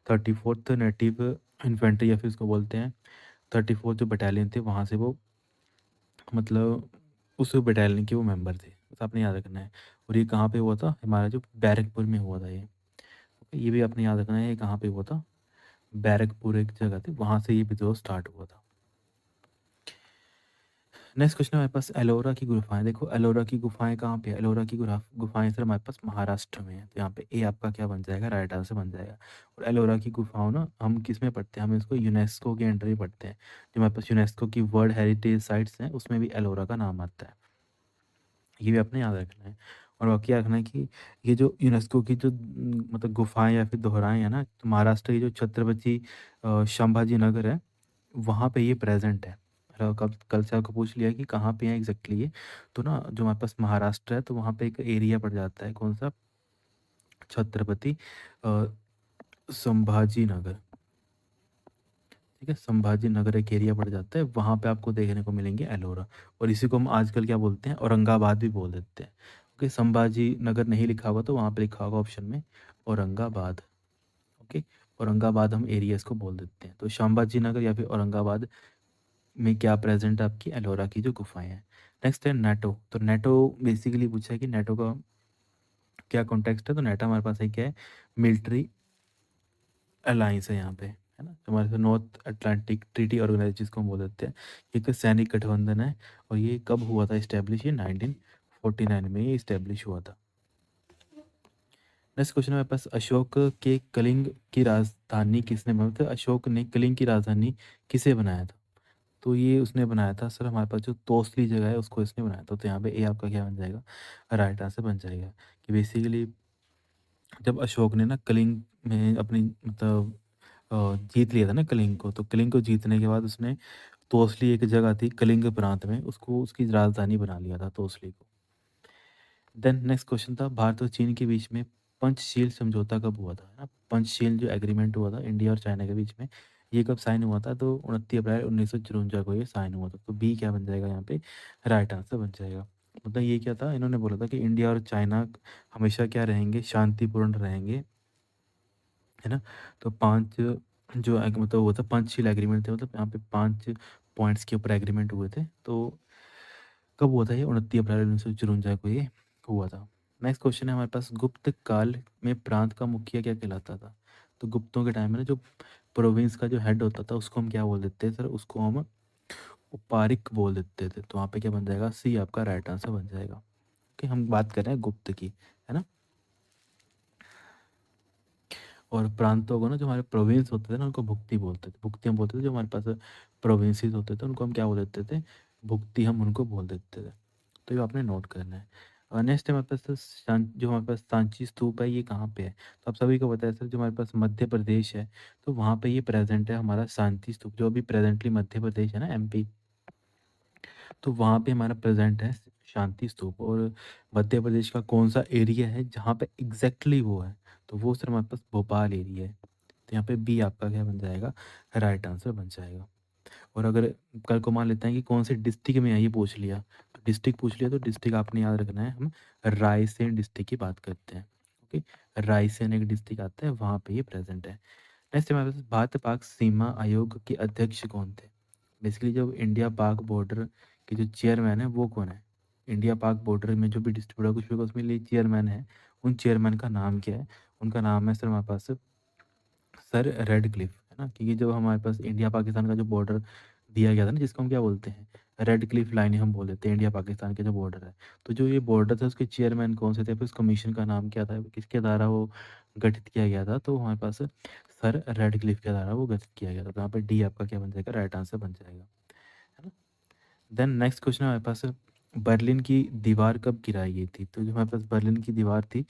34th नेटिव इन्फेंट्री, या फिर उसको बोलते हैं 34th जो बटालियन थे, वहाँ से वो मतलब उस बटालियन के वो मेंबर थे, बस आपने याद रखना है। और ये कहाँ पे हुआ था? हमारा जो बैरकपुर में हुआ था ये। ओके, ये भी आपने याद रखना है, ये कहाँ पे हुआ था? बैरकपुर एक जगह थी, वहाँ से ये विद्रोह स्टार्ट हुआ था। नेक्स्ट क्वेश्चन हमारे पास एलोरा की गुफाएं। देखो एलोरा की गुफाएं कहाँ पे है? एलोरा की गुफाएं सर हमारे पास महाराष्ट्र में है, तो यहाँ पे ए आपका क्या बन जाएगा? राइट आंसर बन जाएगा। और एलोरा की गुफाओं ना हम किस में पढ़ते हैं? हम इसको यूनेस्को के अंडर ही पढ़ते हैं। जो हमारे पास यूनेस्को की वर्ल्ड हेरिटेज साइट्स हैं उसमें भी एलोरा का नाम आता है, ये भी आपने याद रखना है। और बाकी याद रखना है कि ये जो यूनेस्को की जो मतलब गुफाएं या फिर दोहराएं है ना, तो महाराष्ट्र की जो छत्रपति संभाजी नगर है, वहाँ पे ये प्रेजेंट है। अगर कब कल से आपको पूछ लिया कि कहाँ पे है एग्जैक्टली ये, तो ना जो हमारे पास महाराष्ट्र है, तो वहाँ पे एक एरिया पड़ जाता है, कौन सा? छत्रपति अ, संभाजी नगर। ठीक है, संभाजी नगर एक एरिया पड़ जाता है, वहाँ पे आपको देखने को मिलेंगे एलोरा। और इसी को हम आजकल क्या बोलते हैं? औरंगाबाद भी बोल देते हैं। ओके, संभाजी नगर नहीं लिखा हुआ तो वहाँ पे लिखा होगा ऑप्शन में औरंगाबाद। ओके, औरंगाबाद हम एरियाज को बोल देते हैं। तो संभाजी नगर या फिर औरंगाबाद में क्या प्रेजेंट है? आपकी एलोरा की जो गुफाएं हैं। नेक्स्ट है नेटो। तो नेटो बेसिकली पूछा है कि नेटो का क्या कॉन्टेक्स्ट है? तो नेटो हमारे पास है क्या है? मिलिट्री अलायंस है यहाँ पे, है ना? तो हमारे नॉर्थ अटलांटिक ट्रीटी ऑर्गेनाइजेशन जिसको हम बोल देते हैं, ये एक सैनिक गठबंधन है। और ये कब हुआ था इस्टेब्लिश? ये 1949 में ये इस्टेब्लिश हुआ था। नेक्स्ट क्वेश्चन है मेरे पास, अशोक के कलिंग की राजधानी किसने बनाई? तो अशोक ने कलिंग की राजधानी किसे बनाया था? तो ये उसने बनाया था सर, हमारे पास जो तोसली जगह है उसको इसने बनाया था। तो यहाँ पे ए आपका क्या बन जाएगा? राइट आंसर बन जाएगा। कि बेसिकली जब अशोक ने ना कलिंग में अपनी मतलब जीत लिया था ना कलिंग को, तो कलिंग को जीतने के बाद उसने तोसली एक जगह थी कलिंग प्रांत में, उसको उसकी राजधानी बना लिया था तोसली को। देन नेक्स्ट क्वेश्चन था, भारत और चीन के बीच में पंचशील समझौता कब हुआ था? है ना, पंचशील जो एग्रीमेंट हुआ था इंडिया और चाइना के बीच में, ये कब साइन हुआ था? तो 29 अप्रैल 1954 को ये साइन हुआ था। तो बी क्या बन जाएगा यहाँ पे? राइट आंसर बन जाएगा। मतलब ये क्या था, इन्होंने बोला था कि इंडिया और चाइना हमेशा क्या रहेंगे? शांतिपूर्ण रहेंगे, है ना? तो पांच जो मतलब हुआ था पंचशील एग्रीमेंट थे, मतलब यहाँ पे 5 पॉइंट्स के ऊपर एग्रीमेंट हुए थे। तो कब हुआ था ये? 29 अप्रैल 1954 को ये हुआ था। नेक्स्ट क्वेश्चन है हमारे पास, गुप्त काल में प्रांत का मुखिया क्या कहलाता था? तो गुप्तों के टाइम में ना जो प्रोविंस का जो हेड होता था उसको हम क्या बोल देते थे सर? उसको हम उपारिक बोल देते थे। तो वहाँ पे क्या बन जाएगा? सी आपका राइट आंसर बन जाएगा। ओके, हम बात कर रहे हैं गुप्त की, है ना? और प्रांतों को ना, जो हमारे प्रोविंस होते थे ना, उनको भुक्ति बोलते थे। भुक्ति हम बोलते थे, जो हमारे पास प्रोविंसेस होते थे उनको हम क्या बोल देते थे? भुक्ति हम उनको बोल देते थे। तो ये आपने नोट करना है। और नेक्स्ट हमारे पास जो हमारे पास सांची स्तूप है, ये कहाँ पे है? तो आप सभी को पता है सर, जो हमारे पास मध्य प्रदेश है, तो वहाँ पे ये प्रेजेंट है हमारा शांति स्तूप, जो अभी प्रेजेंटली मध्य प्रदेश है ना, एमपी, तो वहाँ पे हमारा प्रेजेंट है शांति स्तूप। और मध्य प्रदेश का कौन सा एरिया है जहाँ पे एग्जैक्टली वो है? तो वो सर हमारे पास भोपाल एरिया है। तो यहाँ पे बी आपका क्या बन जाएगा? राइट आंसर बन जाएगा। और अगर कल को मान लेते हैं कि कौन से डिस्ट्रिक्ट में है, ये पूछ लिया, तो डिस्ट्रिक्ट पूछ लिया, तो डिस्ट्रिक्ट आपने याद रखना है, हम रायसेन डिस्ट्रिक्ट की बात करते हैं। ओके, रायसेन एक डिस्ट्रिक्ट आता है, वहाँ पे ये प्रेजेंट है। नेक्स्ट हमारे पास, भारत पाक सीमा आयोग के अध्यक्ष कौन थे? बेसिकली जो इंडिया पाक बॉर्डर के जो चेयरमैन है वो कौन है? इंडिया पाक बॉर्डर में जो भी डिस्ट्रिक्ट होगा कुछ भी होगा, उसमें लिए चेयरमैन है, उन चेयरमैन का नाम क्या है? उनका नाम है सर हमारे पास सर रेड क्लिफ, है ना? क्योंकि जब हमारे पास इंडिया पाकिस्तान का जो बॉर्डर दिया गया था ना, जिसको हम क्या बोलते हैं? रेड क्लिफ लाइन हम बोल देते हैं, इंडिया पाकिस्तान के जो बॉर्डर है। तो जो ये बॉर्डर था उसके चेयरमैन कौन से थे, फिर उस कमीशन का नाम क्या था, किसके द्वारा वो गठित किया गया था, तो हमारे पास सर रेड क्लिफ के द्वारा वो गठित किया गया था। तो यहाँ पे डी आपका क्या बन जाएगा, राइट आंसर बन जाएगा, है ना। देन नेक्स्ट क्वेश्चन हमारे पास बर्लिन की दीवार कब गिराई गई थी। तो जो हमारे पास बर्लिन की दीवार थी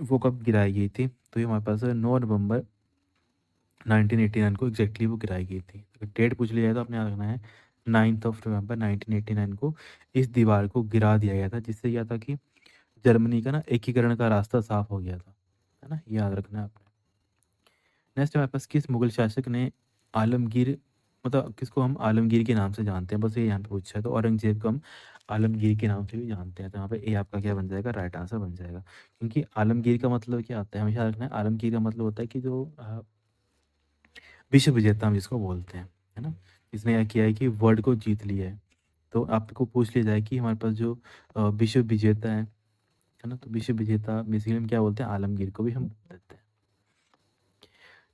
वो कब गिराई गई थी, तो ये हमारे पास 9 नवंबर 1989 को एग्जैक्टली वो गिराई गई थी। अगर डेट पूछ लिया जाए तो आपने याद रखना है 9 नवंबर 1989 को इस दीवार को गिरा दिया गया था, जिससे क्या था कि जर्मनी का ना एकीकरण का रास्ता साफ हो गया था, है ना, ये याद रखना है आपने। नेक्स्ट हमारे पास किस मुगल शासक ने आलमगीर, मतलब किसको हम आलमगीर के नाम से जानते हैं, बस ये यहाँ पे पूछा है। तो औरंगजेब को हम आलमगीर के नाम से भी जानते हैं। तो यहाँ पे ए आपका क्या बन जाएगा, राइट आंसर बन जाएगा। क्योंकि आलमगीर का मतलब क्या आता है, हमेशा रखना है, आलमगीर का मतलब होता है कि जो विश्व विजेता हम जिसको बोलते हैं, है ना। इसने क्या किया है कि वर्ल्ड को जीत लिया है। तो आपको पूछ लिया जाए कि हमारे पास जो विश्व विजेता है ना, तो विश्व विजेता बेसिकली हम क्या बोलते हैं, आलमगीर को भी हम बोल देते हैं।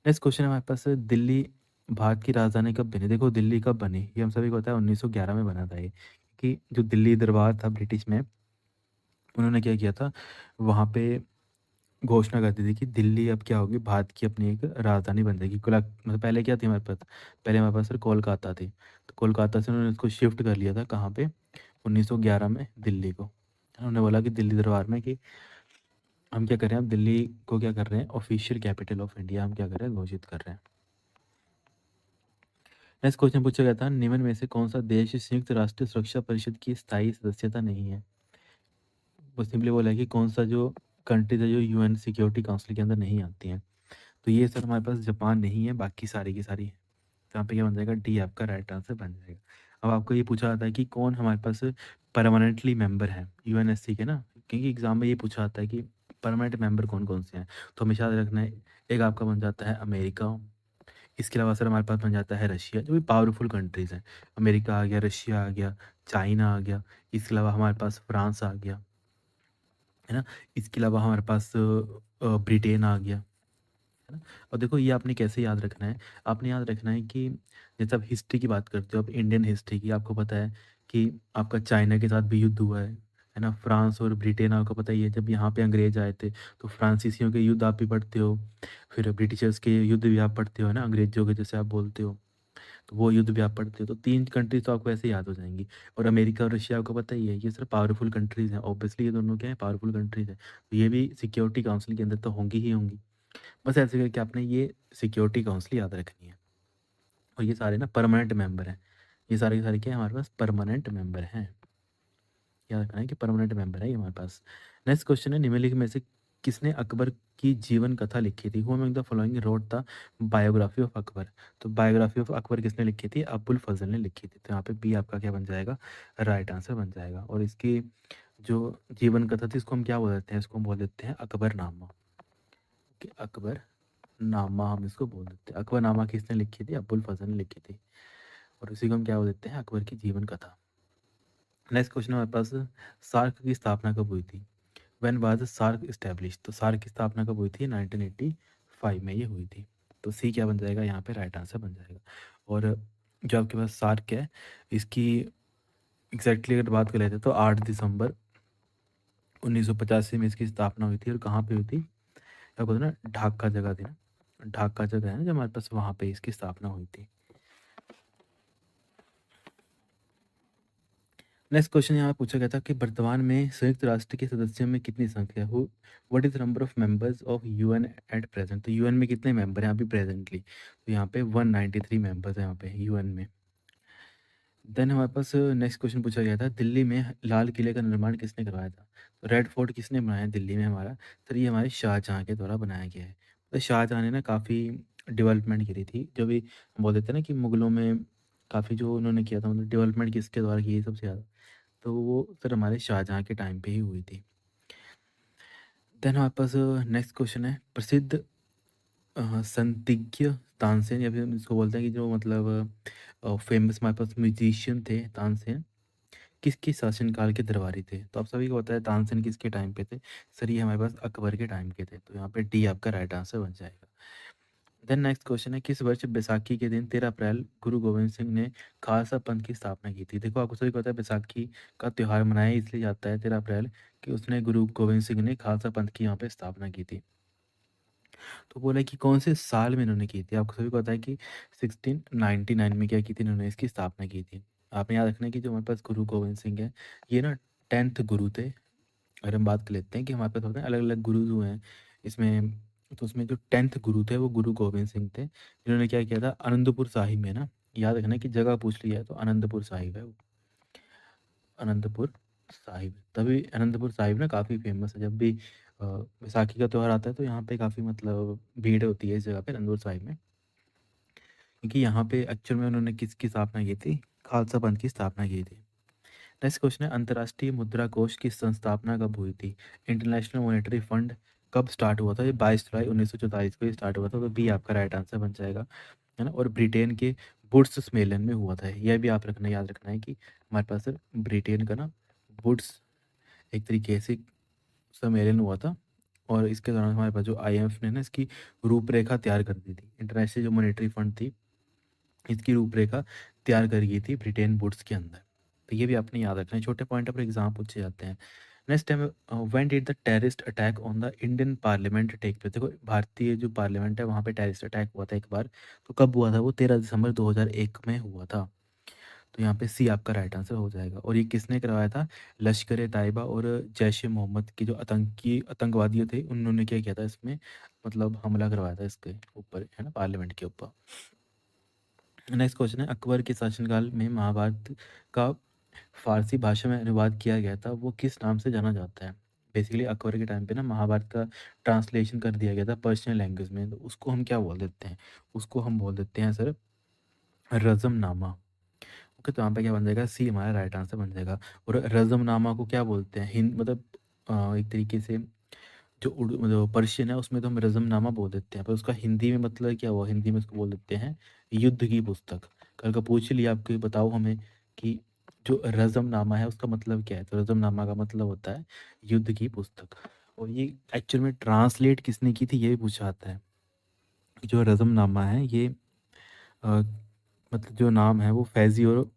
नेक्स्ट क्वेश्चन है हमारे पास, दिल्ली भारत की राजधानी कब बनी। देखो दिल्ली कब बनी, ये हम सभी को पता है 1911 में बना था ये, कि जो दिल्ली दरबार था ब्रिटिश में, उन्होंने क्या किया था, वहाँ पे घोषणा कर दी थी कि दिल्ली अब क्या होगी, भारत की अपनी एक राजधानी बन जाएगी। मतलब पहले क्या थी हमारे पास, पहले हमारे पास सिर्फ कोलकाता थी। तो कोलकाता से उन्होंने उसको शिफ्ट कर लिया था कहाँ पे, 1911 में दिल्ली को। उन्होंने बोला कि दिल्ली दरबार में कि हम क्या कर रहे हैं, अब दिल्ली को क्या कर रहे हैं, ऑफिशियल कैपिटल ऑफ इंडिया हम क्या कर रहे हैं, घोषित कर रहे हैं। नेक्स्ट क्वेश्चन पूछा गया था, निम्न में से कौन सा देश संयुक्त राष्ट्र सुरक्षा परिषद की स्थायी सदस्यता नहीं है। वो सिंपली बोला है कि कौन सा जो कंट्रीज है जो यूएन सिक्योरिटी काउंसिल के अंदर नहीं आती हैं। तो ये सर हमारे पास जापान नहीं है, बाकी सारी की सारी है। तो यहाँ पे क्या बन जाएगा, डी आपका राइट आंसर बन जाएगा। अब आपको ये पूछा जाता है कि कौन हमारे पास परमानेंटली मेंबर है यूएनएससी के ना, क्योंकि एग्जाम में ये पूछा जाता है कि परमानेंट मेंबर कौन कौन से हैं। तो हमेशा याद रखना है, एक आपका बन जाता है अमेरिका, इसके अलावा सर हमारे पास बन जाता है रशिया, जो भी पावरफुल कंट्रीज़ हैं। अमेरिका आ गया, रशिया आ गया, चाइना आ गया, इसके अलावा हमारे पास फ्रांस आ गया, है ना। इसके अलावा हमारे पास ब्रिटेन आ गया, है ना। और देखो ये आपने कैसे याद रखना है, आपने याद रखना है कि जैसे आप हिस्ट्री की बात करते हो, आप इंडियन हिस्ट्री की, आपको पता है कि आपका चाइना के साथ भी युद्ध हुआ है ना। फ्रांस और ब्रिटेन आपको पता ही है, जब यहाँ पे अंग्रेज आए थे तो फ्रांसीसियों के युद्ध आप भी पढ़ते हो, फिर ब्रिटिशर्स के युद्ध भी आप पढ़ते हो, है ना, अंग्रेजों के जैसे आप बोलते हो, तो वो युद्ध भी आप पढ़ते हो। तो 3 कंट्रीज़ तो आपको ऐसे ही याद हो जाएँगी। और अमेरिका और रशिया आपको पता ही है, ये सिर्फ़ पावरफुल कंट्रीज़ हैं। ऑब्वियसली ये दोनों क्या हैं, पावरफुल कंट्रीज़ हैं। तो ये भी सिक्योरिटी काउंसिल के अंदर तो होंगी ही होंगी। बस ऐसे करके आपने ये सिक्योरिटी काउंसिल याद रखनी है। और ये सारे ना परमानेंट मेंबर हैं। ये सारे के सारे क्या हैं, हमारे पास परमानेंट मेंबर हैं। याद रखना है कि परमानेंट मेंबर है ये हमारे पास। नेक्स्ट क्वेश्चन है, निम्नलिखित में से किसने अकबर की जीवन कथा लिखी थी। Who among the following wrote the biography of Akbar. तो बायोग्राफी ऑफ अकबर किसने लिखी थी, अबुल फजल ने लिखी थी। तो यहाँ पे बी आपका क्या बन जाएगा, राइट आंसर बन जाएगा। और इसकी जो जीवन कथा थी इसको हम क्या बोल देते हैं, इसको हम बोल देते हैं अकबरनामा। कि अकबर नामा हम इसको बोल देते हैं। अकबरनामा किसने लिखी थी, अबुल फजल ने लिखी थी। और इसी को हम क्या बोल देते हैं, अकबर की जीवन कथा। नेक्स्ट क्वेश्चन हमारे पास, सार्क की स्थापना कब हुई थी। When was SAARC establish. तो सार्क की स्थापना कब हुई थी, 1985 में ये हुई थी। तो सी क्या बन जाएगा, यहाँ पे राइट आंसर बन जाएगा। और जो आपके पास सार्क है, इसकी एग्जैक्टली अगर बात कर लेते हैं तो 8 दिसंबर 1985 में इसकी स्थापना हुई थी। और कहाँ पे हुई थी, क्या बोलते हैं ना, ढाका जगह थी ना, ढाका जगह है ना जो हमारे पास, वहाँ पे इसकी स्थापना हुई थी। नेक्स्ट क्वेश्चन यहाँ पूछा गया था कि वर्तमान में संयुक्त राष्ट्र के सदस्यों में कितनी संख्या हो, what is the number of members of UN at present. तो यूएन में कितने मेंबर हैं अभी प्रेजेंटली, तो यहाँ पे 193 मेंबर्स हैं यहाँ पे यूएन में। देन हमारे पास नेक्स्ट क्वेश्चन पूछा गया था, दिल्ली में लाल किले का निर्माण किसने करवाया था। तो रेड फोर्ट किसने बनाया है दिल्ली में हमारा, सर ये हमारे शाहजहाँ के द्वारा बनाया गया है। तो शाहजहाँ ने ना काफ़ी डेवलपमेंट करी थी, जो भी हम बोल देते हैं ना कि मुगलों में काफ़ी जो उन्होंने किया था, मतलब डेवलपमेंट किसके द्वारा की है सबसे ज़्यादा, तो वो सर हमारे शाहजहाँ के टाइम पे ही हुई थी। देन हमारे पास नेक्स्ट क्वेश्चन है, प्रसिद्ध संदिग्ध तानसेन, या फिर इसको बोलते हैं कि जो मतलब फेमस हमारे पास म्यूजिशियन थे तानसेन, किसके शासनकाल के दरबारी थे। तो आप सभी को पता है तानसेन किसके टाइम पे थे, सर ये हमारे पास अकबर के टाइम के थे। तो यहाँ पे डी आपका राइट आंसर बन जाएगा। देन नेक्स्ट क्वेश्चन है, किस वर्ष बैसाखी के दिन 13 अप्रैल गुरु गोविंद सिंह ने खालसा पंथ की स्थापना की थी? देखो आपको सभी पता है बैसाखी का त्यौहार मनाया इसलिए जाता है 13 अप्रैल कि उसने गुरु गोविंद सिंह ने खालसा पंथ की यहाँ पे स्थापना की थी। तो बोला कि कौन से साल में इन्होंने की थी? आपको सभी को पता है कि 1699 में क्या की थी इन्होंने, इसकी स्थापना की थी। आपने याद रखना है कि जो हमारे पास गुरु गोविंद सिंह है, ये ना 10th गुरु थे। अगर हम बात कर लेते हैं कि हमारे पास होते हैं अलग-अलग गुरु जो हैं इसमें, तो उसमें जो 10th गुरु थे वो गुरु गोविंद सिंह थे। इन्होंने क्या किया था, आनंदपुर साहिब में ना, याद रखना है कि जगह पूछ लिया है तो आनंदपुर साहिब है वो, अनंतपुर साहिब। तभी अनंतपुर साहिब ना काफ़ी फ़ेमस है, जब भी बैसाखी का त्योहार आता है तो यहाँ पे काफ़ी मतलब भीड़ होती है इस जगह पे अनंतपुर साहिब में, क्योंकि यहाँ पे एक्चुअल में उन्होंने किसकी स्थापना की थी? खालसा पंथ की स्थापना की थी। नेक्स्ट क्वेश्चन है, अंतर्राष्ट्रीय मुद्रा कोष की संस्थापना कब हुई थी? इंटरनेशनल मॉनेटरी फंड कब स्टार्ट हुआ था? ये 22 जुलाई 1944 को ये स्टार्ट हुआ था, तो बी आपका राइट आंसर बन जाएगा, है ना? और ब्रिटेन के वुड्स सम्मेलन में हुआ था। यह भी आप रखना, याद रखना है कि हमारे पास ब्रिटेन का ना वुड्स एक तरीके से सम्मेलन हुआ था, और इसके दौरान हमारे पास जो आईएमएफ ने ना इसकी रूपरेखा तैयार कर दी थी। इंटरनेशनल जो मॉनेटरी फंड थी, इसकी रूपरेखा तैयार करी गई थी ब्रिटेन वुड्स के अंदर। तो ये भी आपने याद रखना है, छोटे पॉइंट पर एग्जाम पूछे जाते हैं। Next time, when did the terrorist attack on the Indian parliament take place? देखो भारतीय जो पार्लियामेंट है वहाँ पे टेररिस्ट अटैक हुआ था एक बार, तो कब हुआ था वो? 13 दिसंबर 2001 में हुआ था। तो यहाँ पे सी आपका राइट आंसर हो जाएगा। और ये किसने करवाया था? लश्कर ए तैयबा और जैश ए मोहम्मद के जो आतंकवादी थे, उन्होंने क्या किया था इसमें, मतलब हमला करवाया था इसके ऊपर, है ना, पार्लियामेंट के ऊपर। नेक्स्ट क्वेश्चन है, अकबर के शासनकाल में महाभारत का फारसी भाषा में अनुवाद किया गया था, वो किस नाम से जाना जाता है? बेसिकली अकबर के टाइम पे ना महाभारत का ट्रांसलेशन कर दिया गया था पर्शियन लैंग्वेज में, तो उसको हम क्या बोल देते हैं? उसको हम बोल देते हैं सर रज़मनामा। ओके, तो यहाँ पे क्या बन जाएगा? सी हमारा राइट आंसर बन जाएगा। और रज़मनामा को क्या बोलते हैं? हिंद मतलब एक तरीके से जो उर्दू मतलब पर्शियन है उसमें तो हम रज़मनामा बोल देते हैं, पर उसका हिंदी में मतलब क्या हुआ? हिंदी में उसको बोल देते हैं युद्ध की पुस्तक। कल का पूछ लिया आपको, बताओ हमें कि जो रज़मनामा है उसका मतलब क्या है? तो रज़मनामा का मतलब होता है युद्ध की पुस्तक। और ये एक्चुअल में ट्रांसलेट किसने की थी ये भी पूछा जाता है। जो रज़मनामा है ये अ, मतलब जो नाम है वो फैज़ी और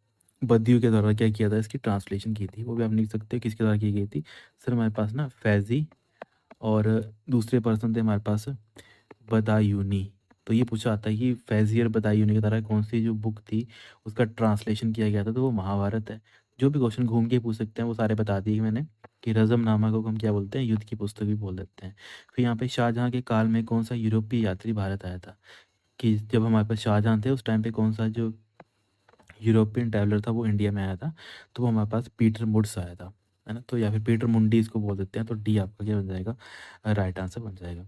बदियू के द्वारा क्या किया था, इसकी ट्रांसलेशन की थी। वो भी आप लिख सकते हो किसके द्वारा की गई थी। सर हमारे पास ना फैज़ी और दूसरे पर्सन थे हमारे पास बदायूनी। तो ये पूछा जाता है कि फैज़ी और बदायूनी की तरह कौन सी जो बुक थी उसका ट्रांसलेशन किया गया था, तो वो महाभारत है। जो भी क्वेश्चन घूम के पूछ सकते हैं वो सारे बता दिए मैंने, कि रज़मनामा को हम क्या बोलते हैं? युद्ध की पुस्तक भी बोल देते हैं। फिर यहाँ पे शाहजहाँ के काल में कौन सा यूरोपीय यात्री भारत आया था? कि जब हमारे पास शाहजहाँ थे उस टाइम पे कौन सा जो यूरोपियन ट्रैवलर था वो इंडिया में आया था, तो वो हमारे पास पीटर मुड्स आया था, है ना? तो या फिर पीटर मुंडी इसको बोल देते हैं, तो डी आपका क्या बन जाएगा? राइट आंसर बन जाएगा।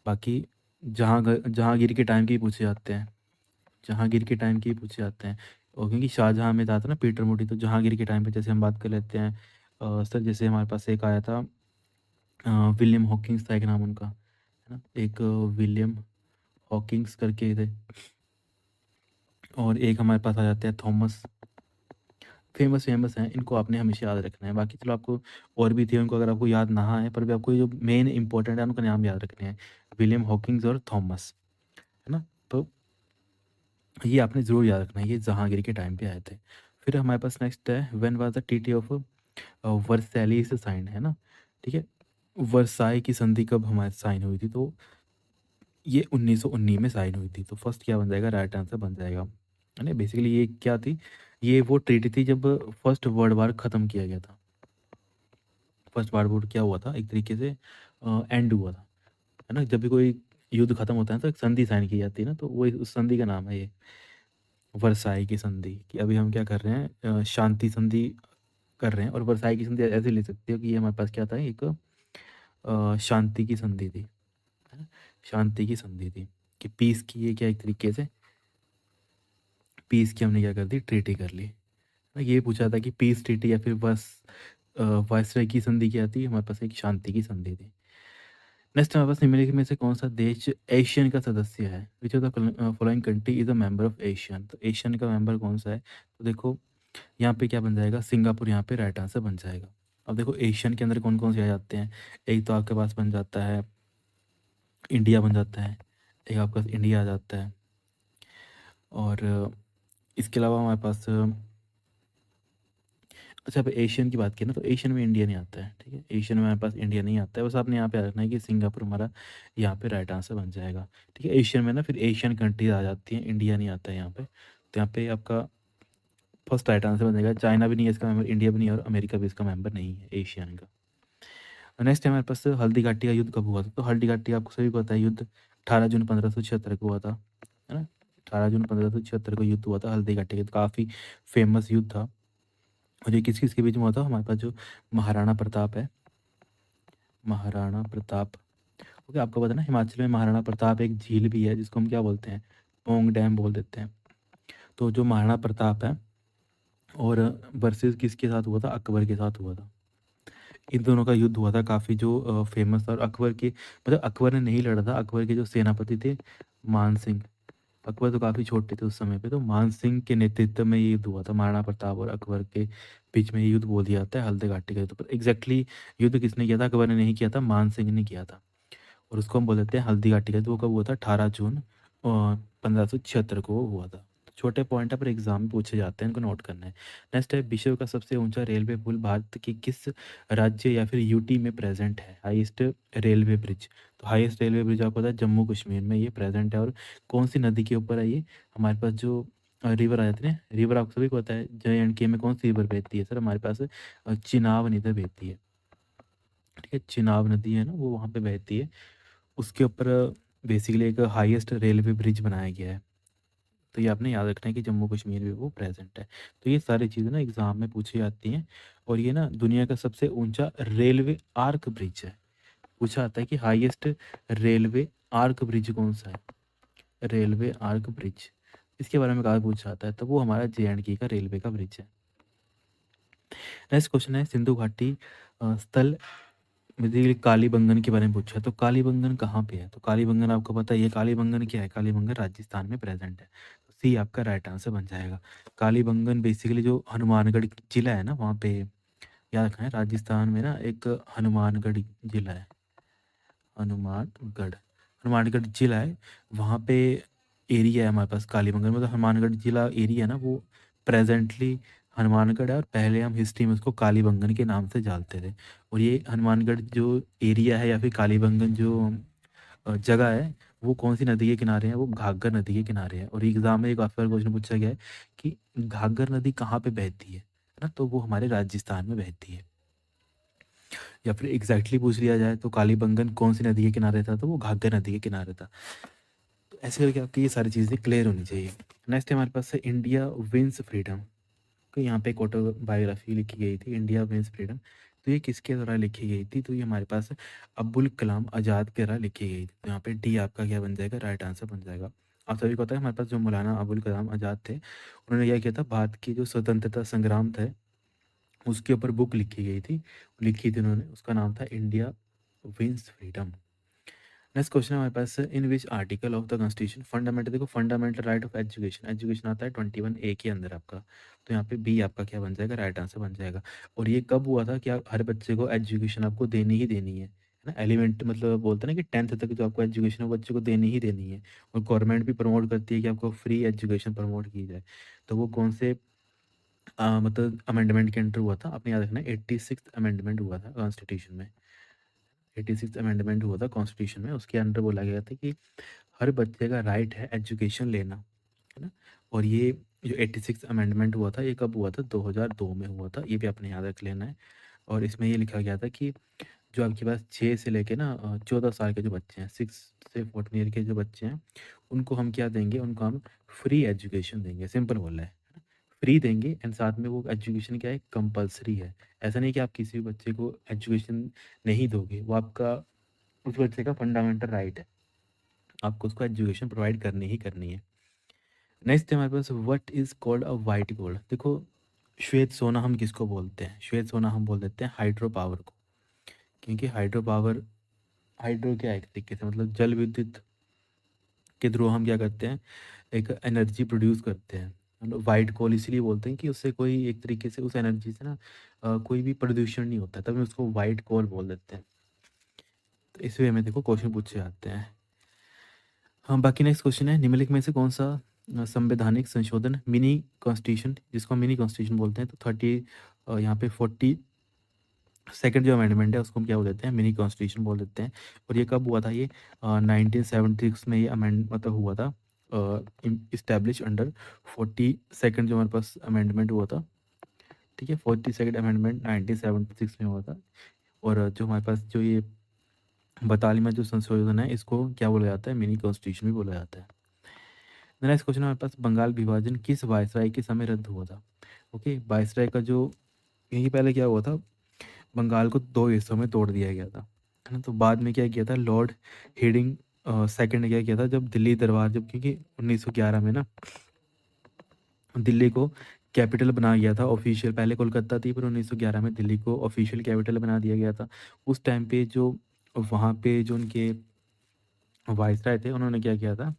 बाकी जहांगीर के टाइम के ही पूछे जाते हैं, जहांगीर के टाइम के ही पूछे जाते हैं। और क्योंकि शाहजहाँ में था ना पीटर मुंडी, तो जहांगीर के टाइम पे जैसे हम बात कर लेते हैं, सर जैसे हमारे पास एक आया था विलियम हॉकिंस था एक नाम उनका, है ना? एक विलियम हॉकिंस करके थे, और एक हमारे पास आ जाते हैं थॉमस। फेमस फेमस हैं, इनको आपने हमेशा याद रखना है। बाकी चलो आपको और भी थे, उनको अगर आपको याद ना आए पर भी आपको जो मेन इंपॉर्टेंट है उनका नाम याद रखने हैं, विलियम हॉकिंस और थॉमस, है ना? तो ये आपने ज़रूर याद रखना है, ये जहांगीर के टाइम पे आए थे। फिर हमारे पास नेक्स्ट है, when was the treaty of Versailles sign, है ना? ठीक है, वर्साई की संधि कब हमारे साइन हुई थी? तो ये 1919 में साइन हुई थी। तो फर्स्ट क्या बन जाएगा? राइट आंसर बन जाएगा, है ना? बेसिकली ये क्या थी? ये वो ट्रीटी थी जब फर्स्ट वर्ल्ड वार ख़त्म किया गया था। फर्स्ट वर्ल्ड वॉर क्या हुआ था, एक तरीके से एंड हुआ था, है ना? जब भी कोई युद्ध खत्म होता है तो एक संधि साइन की जाती है ना, तो वो उस संधि का नाम है ये वर्साई की संधि। कि अभी हम क्या कर रहे हैं, शांति संधि कर रहे हैं, और वर्साई की संधि ऐसे ले सकते हो कि ये हमारे पास क्या था, एक शांति की संधि थी, है ना? शांति की संधि थी कि पीस की, ये क्या एक तरीके से पीस की हमने क्या कर दी, ट्रीटी कर ली। ये पूछा था कि पीस ट्रीटी या फिर वायसराय की संधि क्या थी? हमारे पास एक शांति की संधि थी। नेक्स्ट हमारे पास निम्नलिखित में से कौन सा देश एशियन का सदस्य है? Which of the following country is a member of Asian? तो एशियन का मेंबर कौन सा है? तो देखो यहाँ पे क्या बन जाएगा? सिंगापुर यहाँ पे राइट आंसर बन जाएगा। अब देखो एशियन के अंदर कौन कौन से आ जाते हैं, एक तो आपके पास बन जाता है इंडिया बन जाता है, एक आपका इंडिया आ जाता है। और इसके अलावा हमारे पास अच्छा, अब एशियन की बात की ना, तो एशियन में इंडिया नहीं आता है, ठीक है? एशियन में हमारे पास इंडिया नहीं आता है, बस आपने यहाँ पे याद रखना है कि सिंगापुर हमारा यहाँ पे राइट आंसर बन जाएगा, ठीक है? एशियन में ना फिर एशियन कंट्रीज आ जाती हैं, इंडिया नहीं आता है यहाँ पे। तो यहाँ पे आपका फर्स्ट राइट आंसर बन जाएगा। चाइना भी नहीं है इसका मेंबर, इंडिया भी नहीं है और अमेरिका भी इसका मेंबर नहीं है एशियन का। नेक्स्ट है हमारे पास हल्दी घाटी का युद्ध कब हुआ था? तो हल्दी घाटी आपको सभी को पता है, युद्ध 18 जून 1576 को हुआ था, है ना? 18 जून 1576 को युद्ध हुआ था हल्दी घाटी का, तो काफ़ी फेमस युद्ध था। और ये किस किस के बीच में हुआ था? हमारे पास जो महाराणा प्रताप है, महाराणा प्रताप, ओके, आपको पता है ना हिमाचल में महाराणा प्रताप एक झील भी है जिसको हम क्या बोलते हैं? पोंग डैम बोल देते हैं। तो जो महाराणा प्रताप है और वर्सेस किसके साथ हुआ था? अकबर के साथ हुआ था। इन दोनों का युद्ध हुआ था, काफ़ी जो फेमस था। और अकबर के मतलब अकबर ने नहीं लड़ा था, अकबर के जो सेनापति थे मान सिंह, अकबर तो काफ़ी छोटे थे उस समय पे, तो मान सिंह के नेतृत्व में ये युद्ध हुआ था। महाराणा प्रताप और अकबर के बीच में ये युद्ध बोल दिया जाता है हल्दी घाटी का युद्ध। पर एग्जैक्टली युद्ध किसने किया था? अकबर ने नहीं किया था, मान सिंह ने किया था। और उसको हम बोल देते हैं हल्दी घाटी का युद्ध। वो कब हुआ था? 18 जून 1576 को वो हुआ था। छोटे पॉइंट है पर एग्जाम में पूछे जाते हैं, इनको नोट करना है। नेक्स्ट है, विश्व का सबसे ऊंचा रेलवे पुल भारत के किस राज्य या फिर यूटी में प्रेजेंट है? हाईएस्ट रेलवे ब्रिज, तो हाईएस्ट रेलवे ब्रिज आपको पता है जम्मू कश्मीर में ये प्रेजेंट है। और कौन सी नदी के ऊपर है ये? हमारे पास जो रिवर आ जाती है ना, रिवर आपको सभी को पता है JNK में कौन सी रिवर बहती है? सर हमारे पास चिनाब नदी बहती है, ठीक है? चिनाब नदी है ना, वो वहाँ पे बहती है, उसके ऊपर बेसिकली एक हाईएस्ट रेलवे ब्रिज बनाया गया है। तो ये आपने याद रखना है कि जम्मू कश्मीर में वो प्रेजेंट है। तो ये सारी चीज़ें ना एग्जाम में पूछी जाती हैं। और ये ना दुनिया का सबसे ऊंचा रेलवे आर्क ब्रिज है। पूछा आता है कि हाईएस्ट रेलवे आर्क ब्रिज कौन सा है? रेलवे आर्क ब्रिज, इसके बारे में कहा पूछा जाता है, तो वो हमारा JNK का रेलवे का ब्रिज है। नेक्स्ट क्वेश्चन है, सिंधु घाटी स्थल बेसिकली कालीबंगन के बारे में पूछा है। तो कालीबंगन कहाँ पे है? तो कालीबंगन आपको पता है, ये कालीबंगन क्या है? कालीबंगन राजस्थान में प्रेजेंट है। तो सी आपका राइट आंसर बन जाएगा। कालीबंगन बेसिकली जो हनुमानगढ़ जिला है ना, वहाँ पे याद रखना है, राजस्थान में ना एक हनुमानगढ़ जिला है, हनुमानगढ़, हनुमानगढ़ जिला है, वहाँ पे एरिया है हमारे पास कालीबंगन। मतलब हनुमानगढ़ जिला एरिया है ना, वो प्रेजेंटली हनुमानगढ़ है, और पहले हम हिस्ट्री में उसको कालीबंगन के नाम से जानते थे। और ये हनुमानगढ़ जो एरिया है या फिर कालीबंगन जो जगह है, वो कौन सी नदी के किनारे है? वो घाघर नदी के किनारे है। और एग्जाम में एक काफी क्वेश्चन पूछा गया है कि घाघर नदी कहाँ पे बहती है ना, तो वो हमारे राजस्थान में बहती है। या फिर एग्जैक्टली पूछ लिया जाए तो कालीबंगन कौन सी नदी के किनारे था, तो वो घाघर नदी के किनारे था। तो ऐसे करके आपकी ये सारी चीज़ें क्लियर होनी चाहिए। नेक्स्ट हमारे पास है इंडिया विंस फ्रीडम। तो यहाँ पे एक ऑटोबायोग्राफी लिखी गई थी, इंडिया विंस फ्रीडम। तो ये किसके द्वारा लिखी गई थी? तो ये हमारे पास अब्दुल कलाम आज़ाद के द्वारा लिखी गई थी। तो यहाँ पे डी आपका क्या बन जाएगा? राइट आंसर बन जाएगा। आप सभी को पता है हमारे पास जो मौलाना अबुल कलाम आज़ाद थे, उन्होंने क्या किया था? भारत की जो स्वतंत्रता संग्राम था उसके ऊपर बुक लिखी गई थी, लिखी थी उन्होंने, उसका नाम था India wins freedom. Next question हमारे पास है, in which article of the constitution fundamental, देखो fundamental right of education, education आता है 21A के अंदर आपका। तो यहाँ पे बी आपका क्या बन जाएगा? राइट आंसर बन जाएगा। और ये कब हुआ था? कि हर बच्चे को एजुकेशन आपको देनी ही देनी है ना? एलिमेंट मतलब बोलते हैं ना कि 10th तक जो आपको एजुकेशन है वो बच्चे को देनी ही देनी है। और गवर्नमेंट भी प्रमोट करती है कि आपको फ्री एजुकेशन प्रमोट की जाए। तो वो कौन से मतलब अमेंडमेंट के अंडर हुआ था? आपने याद रखना है 86th अमेंडमेंट हुआ था कॉन्स्टिट्यूशन में। 86th अमेंडमेंट हुआ था कॉन्स्टिट्यूशन में, उसके अंडर बोला गया था कि हर बच्चे का राइट है एजुकेशन लेना, है ना? और ये जो 86th अमेंडमेंट हुआ था, ये कब हुआ था? 2002 में हुआ था। ये भी आपने याद रख लेना है। और इसमें ये लिखा गया था कि जो आपके पास 6 से लेके ना 14 साल के जो बच्चे हैं, 6 से 14 ईयर के जो बच्चे हैं, उनको हम क्या देंगे? उनको हम फ्री एजुकेशन देंगे, सिंपल बोला है। फ्री देंगे एंड साथ में वो एजुकेशन क्या है? कंपलसरी है। ऐसा नहीं कि आप किसी भी बच्चे को एजुकेशन नहीं दोगे, वो आपका उस बच्चे का फंडामेंटल राइट है, आपको उसको एजुकेशन प्रोवाइड करनी ही करनी है। नेक्स्ट है हमारे पास, what is called a white gold. देखो श्वेत सोना हम किसको बोलते हैं? श्वेत सोना हम बोल देते हैं हाइड्रो पावर को। क्योंकि हाइड्रो पावर, हाइड्रो क्या है एक तरीके से मतलब जल विद्युत के थ्रू हम क्या करते हैं? एक एनर्जी प्रोड्यूस करते हैं। हम लोग वाइट कोल इसलिए बोलते हैं कि उससे कोई एक तरीके से उस एनर्जी से ना कोई भी प्रदूषण नहीं होता, तभी उसको वाइट कोल बोल देते हैं। तो इस वे में देखो क्वेश्चन पूछे जाते हैं। हाँ, बाकी नेक्स्ट क्वेश्चन है, निम्नलिखित में से कौन सा संवैधानिक संशोधन मिनी कॉन्स्टिट्यूशन, जिसको हम मिनी कॉन्स्टिट्यूशन बोलते हैं, तो 30 यहाँ पे 40 सेकंड जो अमेंडमेंट है उसको हम क्या बोल देते हैं, मिनी कॉन्स्टिट्यूशन बोल देते हैं। और ये कब हुआ था, ये 1976 में ये अमेंड मतलब हुआ था, इस्टेब्लिश अंडर 42nd जो हमारे पास अमेंडमेंट हुआ था, ठीक है, 42nd अमेंडमेंट 1976 में हुआ था। और जो हमारे पास जो ये 42वां जो संशोधन है इसको क्या बोला जाता है, मिनी कॉन्स्टिट्यूशन भी बोला जाता है। नेक्स्ट क्वेश्चन हमारे पास, बंगाल विभाजन किस वायसराय के समय रद्द हुआ था। ओके, वायसराय का जो, यही पहले क्या हुआ था, बंगाल को दो हिस्सों में तोड़ दिया गया था, है ना। तो बाद में क्या किया था, लॉर्ड हेडिंग सेकंड ने क्या किया था, जब दिल्ली दरबार, जब क्योंकि 1911 में ना दिल्ली को कैपिटल बनाया गया था ऑफिशियल, पहले कोलकाता थी पर 1911 में दिल्ली को ऑफिशियल कैपिटल बना दिया गया था। उस टाइम पे जो वहाँ पे जो उनके वायसराय थे उन्होंने क्या किया था,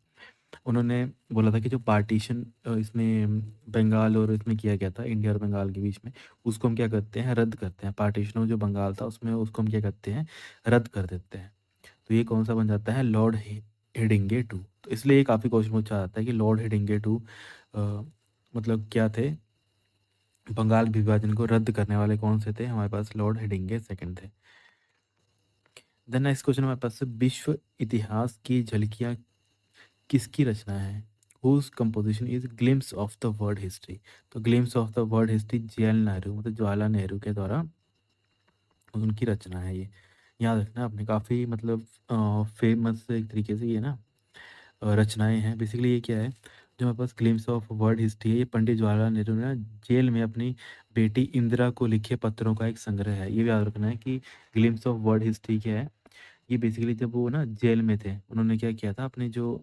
उन्होंने बोला था कि जो पार्टीशन इसमें बंगाल और इसमें किया गया था, इंडिया और बंगाल के बीच में, उसको हम क्या करते हैं, रद्द करते हैं। पार्टीशन में जो बंगाल था उसमें उसको हम क्या करते हैं, रद्द कर देते हैं। तो ये कौन सा बन जाता है, लॉर्ड हेडिंगे टू। तो इसलिए ये काफ़ी क्वेश्चन पूछा जाता है कि लॉर्ड हेडिंगे टू मतलब क्या थे, बंगाल विभाजन को रद्द करने वाले कौन से थे, हमारे पास लॉर्ड हेडिंगे सेकंड थे। देन नेक्स्ट क्वेश्चन हमारे पास, विश्व इतिहास की झलकियाँ किसकी रचना है, whose composition is glimpse of the world history. तो glimpse of the world history JL Nehru मतलब जवाहरलाल नेहरू के द्वारा उनकी रचना है ये, याद रखना आपने, काफ़ी मतलब फेमस एक तरीके से ये ना रचनाएं हैं। बेसिकली ये क्या है, जो हमारे पास ग्लिम्स ऑफ वर्ल्ड हिस्ट्री है, ये पंडित जवाहरलाल नेहरू ने ना जेल में अपनी बेटी इंदिरा को लिखे पत्रों का एक संग्रह है। ये भी याद रखना है कि ग्लिम्स ऑफ वर्ल्ड हिस्ट्री क्या है, ये बेसिकली जब वो ना जेल में थे, उन्होंने क्या किया था, अपनी जो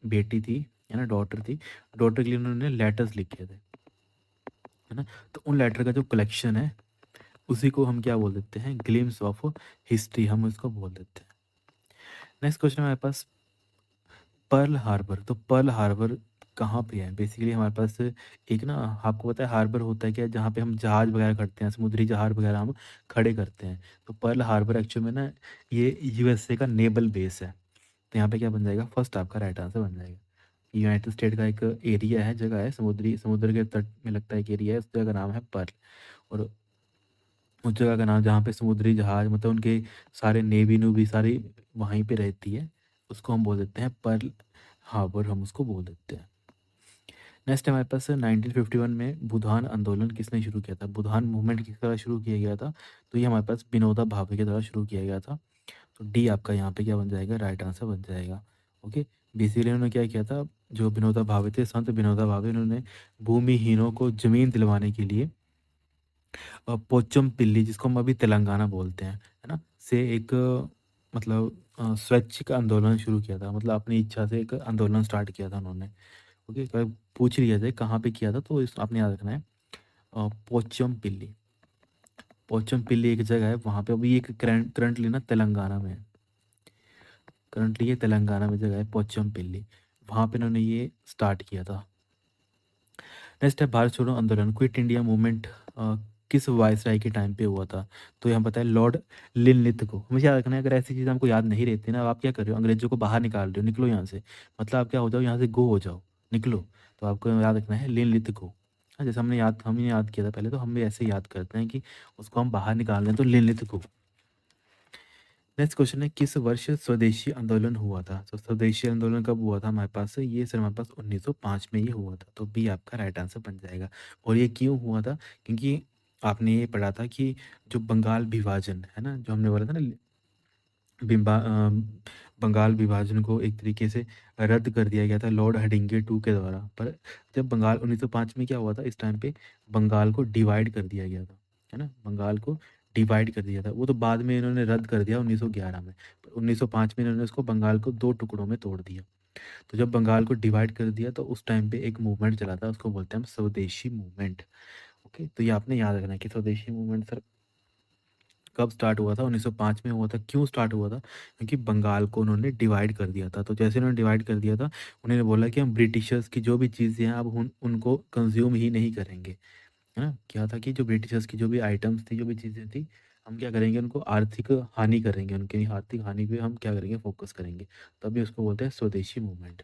बेटी थी, है ना, डॉटर थी, डॉटर के लिए उन्होंने लेटर्स लिखे थे, है ना। तो उन लेटर का जो कलेक्शन है उसी को हम क्या बोल देते हैं, ग्लिम्स ऑफ हिस्ट्री हम उसको बोल देते हैं। नेक्स्ट क्वेश्चन हमारे पास, पर्ल हार्बर। तो पर्ल हार्बर कहाँ पे है, बेसिकली हमारे पास एक ना, आपको पता है हार्बर होता है क्या, जहाँ पे हम जहाज वगैरह करते हैं, समुद्री जहाज वगैरह हम खड़े करते हैं। तो पर्ल हार्बर एक्चुअल में ना ये यूएसए का नेवल बेस है। तो यहाँ पे क्या बन जाएगा, फर्स्ट आपका राइट आंसर बन जाएगा। यूनाइटेड स्टेट का एक एरिया है, जगह है, समुद्र के तट में लगता है एक एरिया है, उस जगह का नाम है पर्ल। और उस जगह का नाम जहाँ पे समुद्री जहाज मतलब उनके सारे नेवी नूवी सारी वहीं पे रहती है, उसको हम बोल देते हैं पर्ल हार्बर, हम उसको बोल देते हैं। नेक्स्ट हमारे पास 1951 में बुधान आंदोलन किसने शुरू किया था, बुधान मूवमेंट किस तरह शुरू किया गया था। तो ये हमारे पास विनोबा भावे के द्वारा शुरू किया गया था। तो डी आपका यहाँ पे क्या बन जाएगा, राइट आंसर बन जाएगा। ओके, बेसिकली उन्होंने क्या किया था, जो विनोबा भावे थे, संत विनोबा भावे, उन्होंने भूमिहीनों को जमीन दिलवाने के लिए पोचमपल्ली, जिसको हम अभी तेलंगाना बोलते हैं, है ना, से एक मतलब स्वैच्छिक आंदोलन शुरू किया था, मतलब अपनी इच्छा से एक आंदोलन स्टार्ट किया था उन्होंने। ओके, अगर पूछ लिया जाए कहाँ पे किया था तो इस आपने याद रखना है, पोचमपल्ली। पोचमपल्ली एक जगह है, वहाँ पे अभी एक करंटली ना तेलंगाना में है, करंटली ये तेलंगाना में जगह है पोचमपल्ली, वहाँ पे इन्होंने ये स्टार्ट किया था। नेक्स्ट है भारत छोड़ो आंदोलन, क्विट इंडिया मूवमेंट किस वायसराय के टाइम पे हुआ था। तो यहाँ पता है लॉर्ड लिनलिथ को, हमेशा याद रखना है, अगर ऐसी चीज़ हमको याद नहीं रहती ना, अब आप क्या कर रहे हो, अंग्रेजों को बाहर निकाल रहे हो, निकलो यहाँ से, मतलब आप क्या हो जाओ, यहाँ से गो हो जाओ, निकलो। तो आपको याद रखना है लिनलिथ को। हाँ, जैसे हमने याद किया था पहले, तो हम भी ऐसे ही याद करते हैं कि उसको हम बाहर निकाल रहे हैं, तो लिनलिथ को। नेक्स्ट क्वेश्चन है, किस वर्ष स्वदेशी आंदोलन हुआ था। तो स्वदेशी आंदोलन कब हुआ था हमारे पास, ये सर हमारे पास 1905 में ये हुआ था। तो बी आपका राइट आंसर बन जाएगा। और ये क्यों हुआ था, क्योंकि आपने ये पढ़ा था कि जो बंगाल विभाजन है ना, जो हमने बोला था ना, बंगाल विभाजन को एक तरीके से रद्द कर दिया गया था लॉर्ड हडिंगे टू के द्वारा। पर जब बंगाल 1905 में क्या हुआ था, इस टाइम पे बंगाल को डिवाइड कर दिया गया था, है ना, बंगाल को डिवाइड कर दिया था। वो तो बाद में इन्होंने रद्द कर दिया 1911 में, पर 1905 में इन्होंने उसको बंगाल को दो टुकड़ों में तोड़ दिया। तो जब बंगाल को डिवाइड कर दिया तो उस टाइम पे एक मूवमेंट चला था, उसको बोलते हैं हम स्वदेशी मूवमेंट। ओके, तो ये आपने याद रखना है कि स्वदेशी मूवमेंट सर कब स्टार्ट हुआ था, 1905 में हुआ था। क्यों स्टार्ट हुआ था, क्योंकि बंगाल को उन्होंने डिवाइड कर दिया था। तो जैसे उन्होंने डिवाइड कर दिया था, उन्होंने बोला कि हम ब्रिटिशर्स की जो भी चीज़ें हैं अब उनको कंज्यूम ही नहीं करेंगे, है ना। क्या था कि जो ब्रिटिशर्स की जो भी आइटम्स थी, जो भी चीज़ें थी, हम क्या करेंगे, उनको आर्थिक हानि करेंगे, उनकी आर्थिक हानि पे हम क्या करेंगे, फोकस करेंगे, तभी उसको बोलते हैं स्वदेशी मूवमेंट।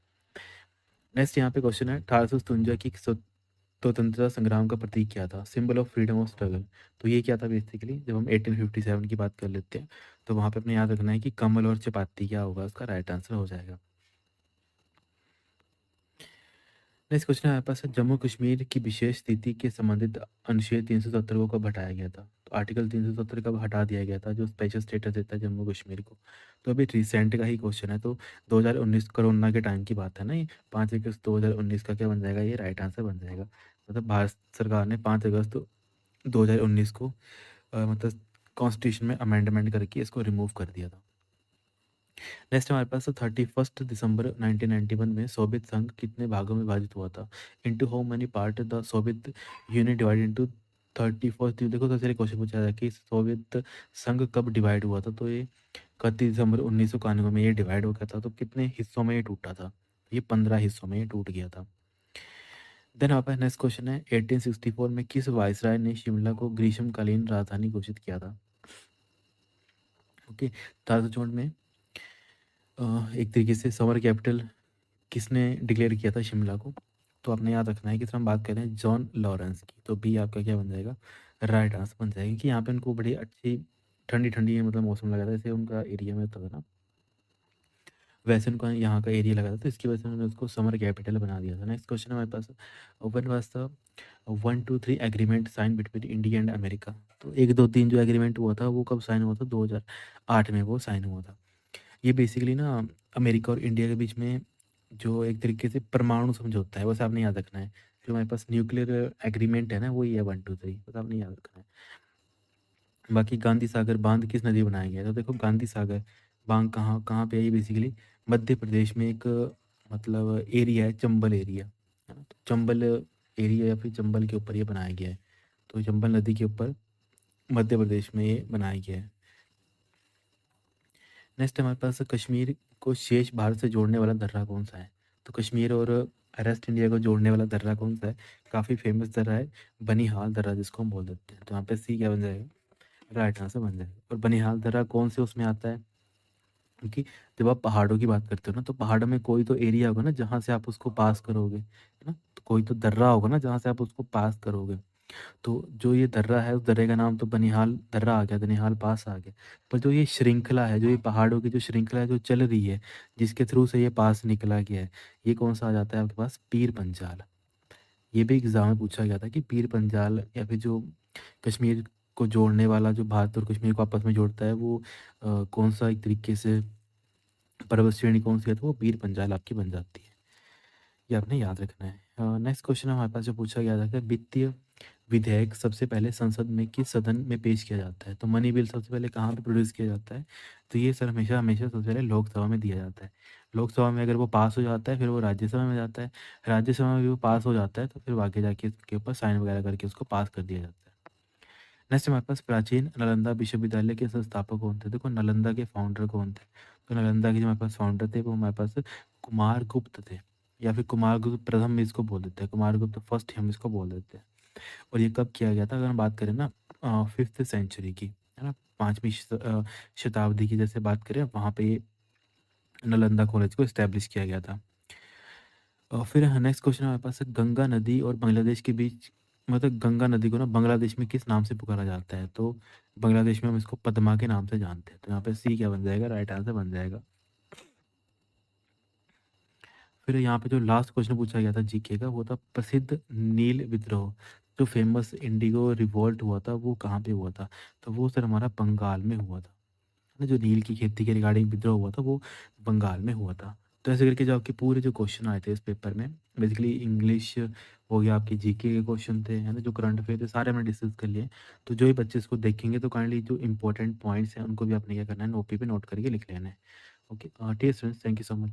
नेक्स्ट यहाँ पे क्वेश्चन है, 1857 की स्वतंत्रता संग्राम का प्रतीक क्या था, symbol of freedom of struggle. तो ये क्या था बेसिकली, जब हम 1857 की बात कर लेते हैं तो वहाँ पे अपने याद रखना है कि कमल और चपाती क्या होगा, उसका राइट आंसर हो जाएगा। नेक्स्ट क्वेश्चन हमारे पास है, जम्मू कश्मीर की विशेष स्थिति के संबंधित अनुच्छेद 370 को कब हटाया गया था। तो आर्टिकल 370 कब हटा दिया गया था, जो स्पेशल स्टेटस देता है जम्मू कश्मीर को। तो अभी रिसेंट का ही क्वेश्चन है, तो 2019 कोरोना के टाइम की बात है ना ये। 5 अगस्त 2019 का क्या बन जाएगा, ये राइट आंसर बन जाएगा। मतलब भारत सरकार ने 5 अगस्त 2019 को मतलब कॉन्स्टिट्यूशन में अमेंडमेंट करके इसको रिमूव कर दिया था। नेक्स्ट हमारे पास 31 दिसंबर 1991 में सोवियत संघ कितने भागों में विभाजित हुआ था, into how many part the Soviet union divided into 31। देखो सबसे पहले क्वेश्चन पूछा था कि सोवियत संघ कब डिवाइड हुआ था, तो ये 31 दिसंबर 1991 में ये डिवाइड हो गया था। तो कितने हिस्सों में ये टूटा था, ये 15 हिस्सों में ये टूट गया था। देन हमारे पास नेक्स्ट क्वेश्चन है, 1864 में किस वायसराय ने शिमला को ग्रीष्मकालीन राजधानी घोषित किया था। ओके, 1864 में एक तरीके से समर कैपिटल किसने डिक्लेयर किया था शिमला को। तो आपने याद रखना है कि सर हम बात कर रहे हैं जॉन लॉरेंस की, तो बी आपका क्या बन जाएगा, राइट आंसर बन जाएगा। कि यहाँ पे उनको बड़ी अच्छी ठंडी ठंडी मतलब मौसम लगा था, जैसे उनका एरिया में होता था ना, वैसे उनका यहाँ का एरिया लगा था, तो इसकी वजह से उन्होंने उसको समर कैपिटल बना दिया था। नेक्स्ट क्वेश्चन हमारे पास, one was the 1, 2, 3 agreement sign between India and America. तो 1, 2, 3 जो एग्रीमेंट हुआ था वो कब साइन हुआ था, 2008 में वो साइन हुआ था। ये बेसिकली ना अमेरिका और इंडिया के बीच में जो एक तरीके से परमाणु समझौता है, बस आपने याद रखना है। जो हमारे पास न्यूक्लियर एग्रीमेंट है ना, वो ये है 1, 2, 3, बस आपने याद रखना है। बाकी गांधी सागर बांध किस नदी बनाया गया है? तो देखो गांधी सागर बांध कहाँ कहाँ पे है, ये बेसिकली मध्य प्रदेश में एक मतलब एरिया है, चंबल एरिया है ना। तो चंबल एरिया या फिर चंबल के ऊपर ये बनाया गया है। तो चंबल नदी के ऊपर मध्य प्रदेश में ये बनाया गया है। नेक्स्ट हमारे पास कश्मीर को शेष भारत से जोड़ने वाला दर्रा कौन सा है। तो कश्मीर और रेस्ट इंडिया को जोड़ने वाला दर्रा कौन सा है, काफ़ी फेमस दर्रा है, बनिहाल दर्रा जिसको हम बोल देते हैं। तो यहाँ पे सी क्या बन जाएगा, राइट आंसर बन जाएगा। और बनिहाल दर्रा कौन से उसमें आता है, क्योंकि जब आप पहाड़ों की बात करते हो ना, तो पहाड़ों में कोई तो एरिया होगा ना जहाँ से आप उसको पास करोगे, है ना। तो कोई तो दर्रा होगा ना जहाँ से आप उसको पास करोगे। तो जो ये दर्रा है, उस दर्रे का नाम तो बनिहाल दर्रा आ गया, बनिहाल पास आ गया। पर जो ये श्रृंखला है, जो ये पहाड़ों की जो श्रृंखला है जो चल रही है, जिसके थ्रू से ये पास निकला गया है, ये कौन सा आ जाता है आपके पास, पीर पंजाल। ये भी एग्जाम में पूछा गया था कि पीर पंजाल या फिर जो कश्मीर को जोड़ने वाला, जो भारत और कश्मीर को आपस में जोड़ता है, वो कौन सा एक तरीके से पर्वत श्रेणी कौन सी है, तो वो पीर पंजाल आपकी बन जाती है। ये आपने याद रखना है। नेक्स्ट क्वेश्चन हमारे पास जो पूछा गया था कि वित्तीय विधेयक सबसे पहले संसद में किस सदन में पेश किया जाता है। तो मनी बिल सबसे पहले कहाँ पे प्रोड्यूस किया जाता है, तो ये सर हमेशा हमेशा सबसे पहले लोकसभा में दिया जाता है। लोकसभा में अगर वो पास हो जाता है फिर वो राज्यसभा में जाता है, राज्यसभा में भी वो पास हो जाता है तो फिर आगे जाके इसके ऊपर साइन वगैरह करके उसको पास कर दिया जाता है। नेक्स्ट हमारे पास प्राचीन नालंदा विश्वविद्यालय के संस्थापक कौन थे। देखो नालंदा के फाउंडर कौन थे, तो नालंदा के जो हमारे पास फाउंडर थे वो हमारे पास कुमार गुप्त थे, या फिर कुमार गुप्त प्रथम भी इसको बोल देते हैं, कुमार गुप्त फर्स्ट हम इसको बोल देते हैं। और ये कब किया गया था, अगर हम बात करें ना 5th सेंचुरी की, है ना, 5वीं शताब्दी की जैसे बात करें, वहाँ पे ये नालंदा कॉलेज को इस्टेब्लिश किया गया था। और फिर नेक्स्ट क्वेश्चन हमारे पास है, गंगा नदी और बांग्लादेश के बीच, मतलब गंगा नदी को ना बांग्लादेश में किस नाम से पुकारा जाता है। तो बांग्लादेश में हम इसको पद्मा के नाम से जानते हैं। तो यहाँ पे सी क्या बन जाएगा, राइट आंसर बन जाएगा। फिर यहाँ पे जो लास्ट क्वेश्चन पूछा गया था जीके का, वो था प्रसिद्ध नील विद्रोह, जो फेमस इंडिगो रिवॉल्ट हुआ था, वो कहाँ पे हुआ था। तो वो सर हमारा बंगाल में हुआ था ना। जो नील की खेती के रिगार्डिंग विद्रोह हुआ था वो बंगाल में हुआ था। तो ऐसे करके जो आपके पूरे जो क्वेश्चन आए थे इस पेपर में, बेसिकली इंग्लिश हो गया, आपके जीके के क्वेश्चन थे, है ना, जो करंट अफेयर थे सारे हमने डिस्कस कर लिए। तो जो ही बच्चे इसको देखेंगे तो काइंडली जो इंपॉर्टेंट पॉइंट्स हैं उनको भी आपने क्या करना है, नोट पे नोट करके लिख लेना है। Okay, T students, thank you so much.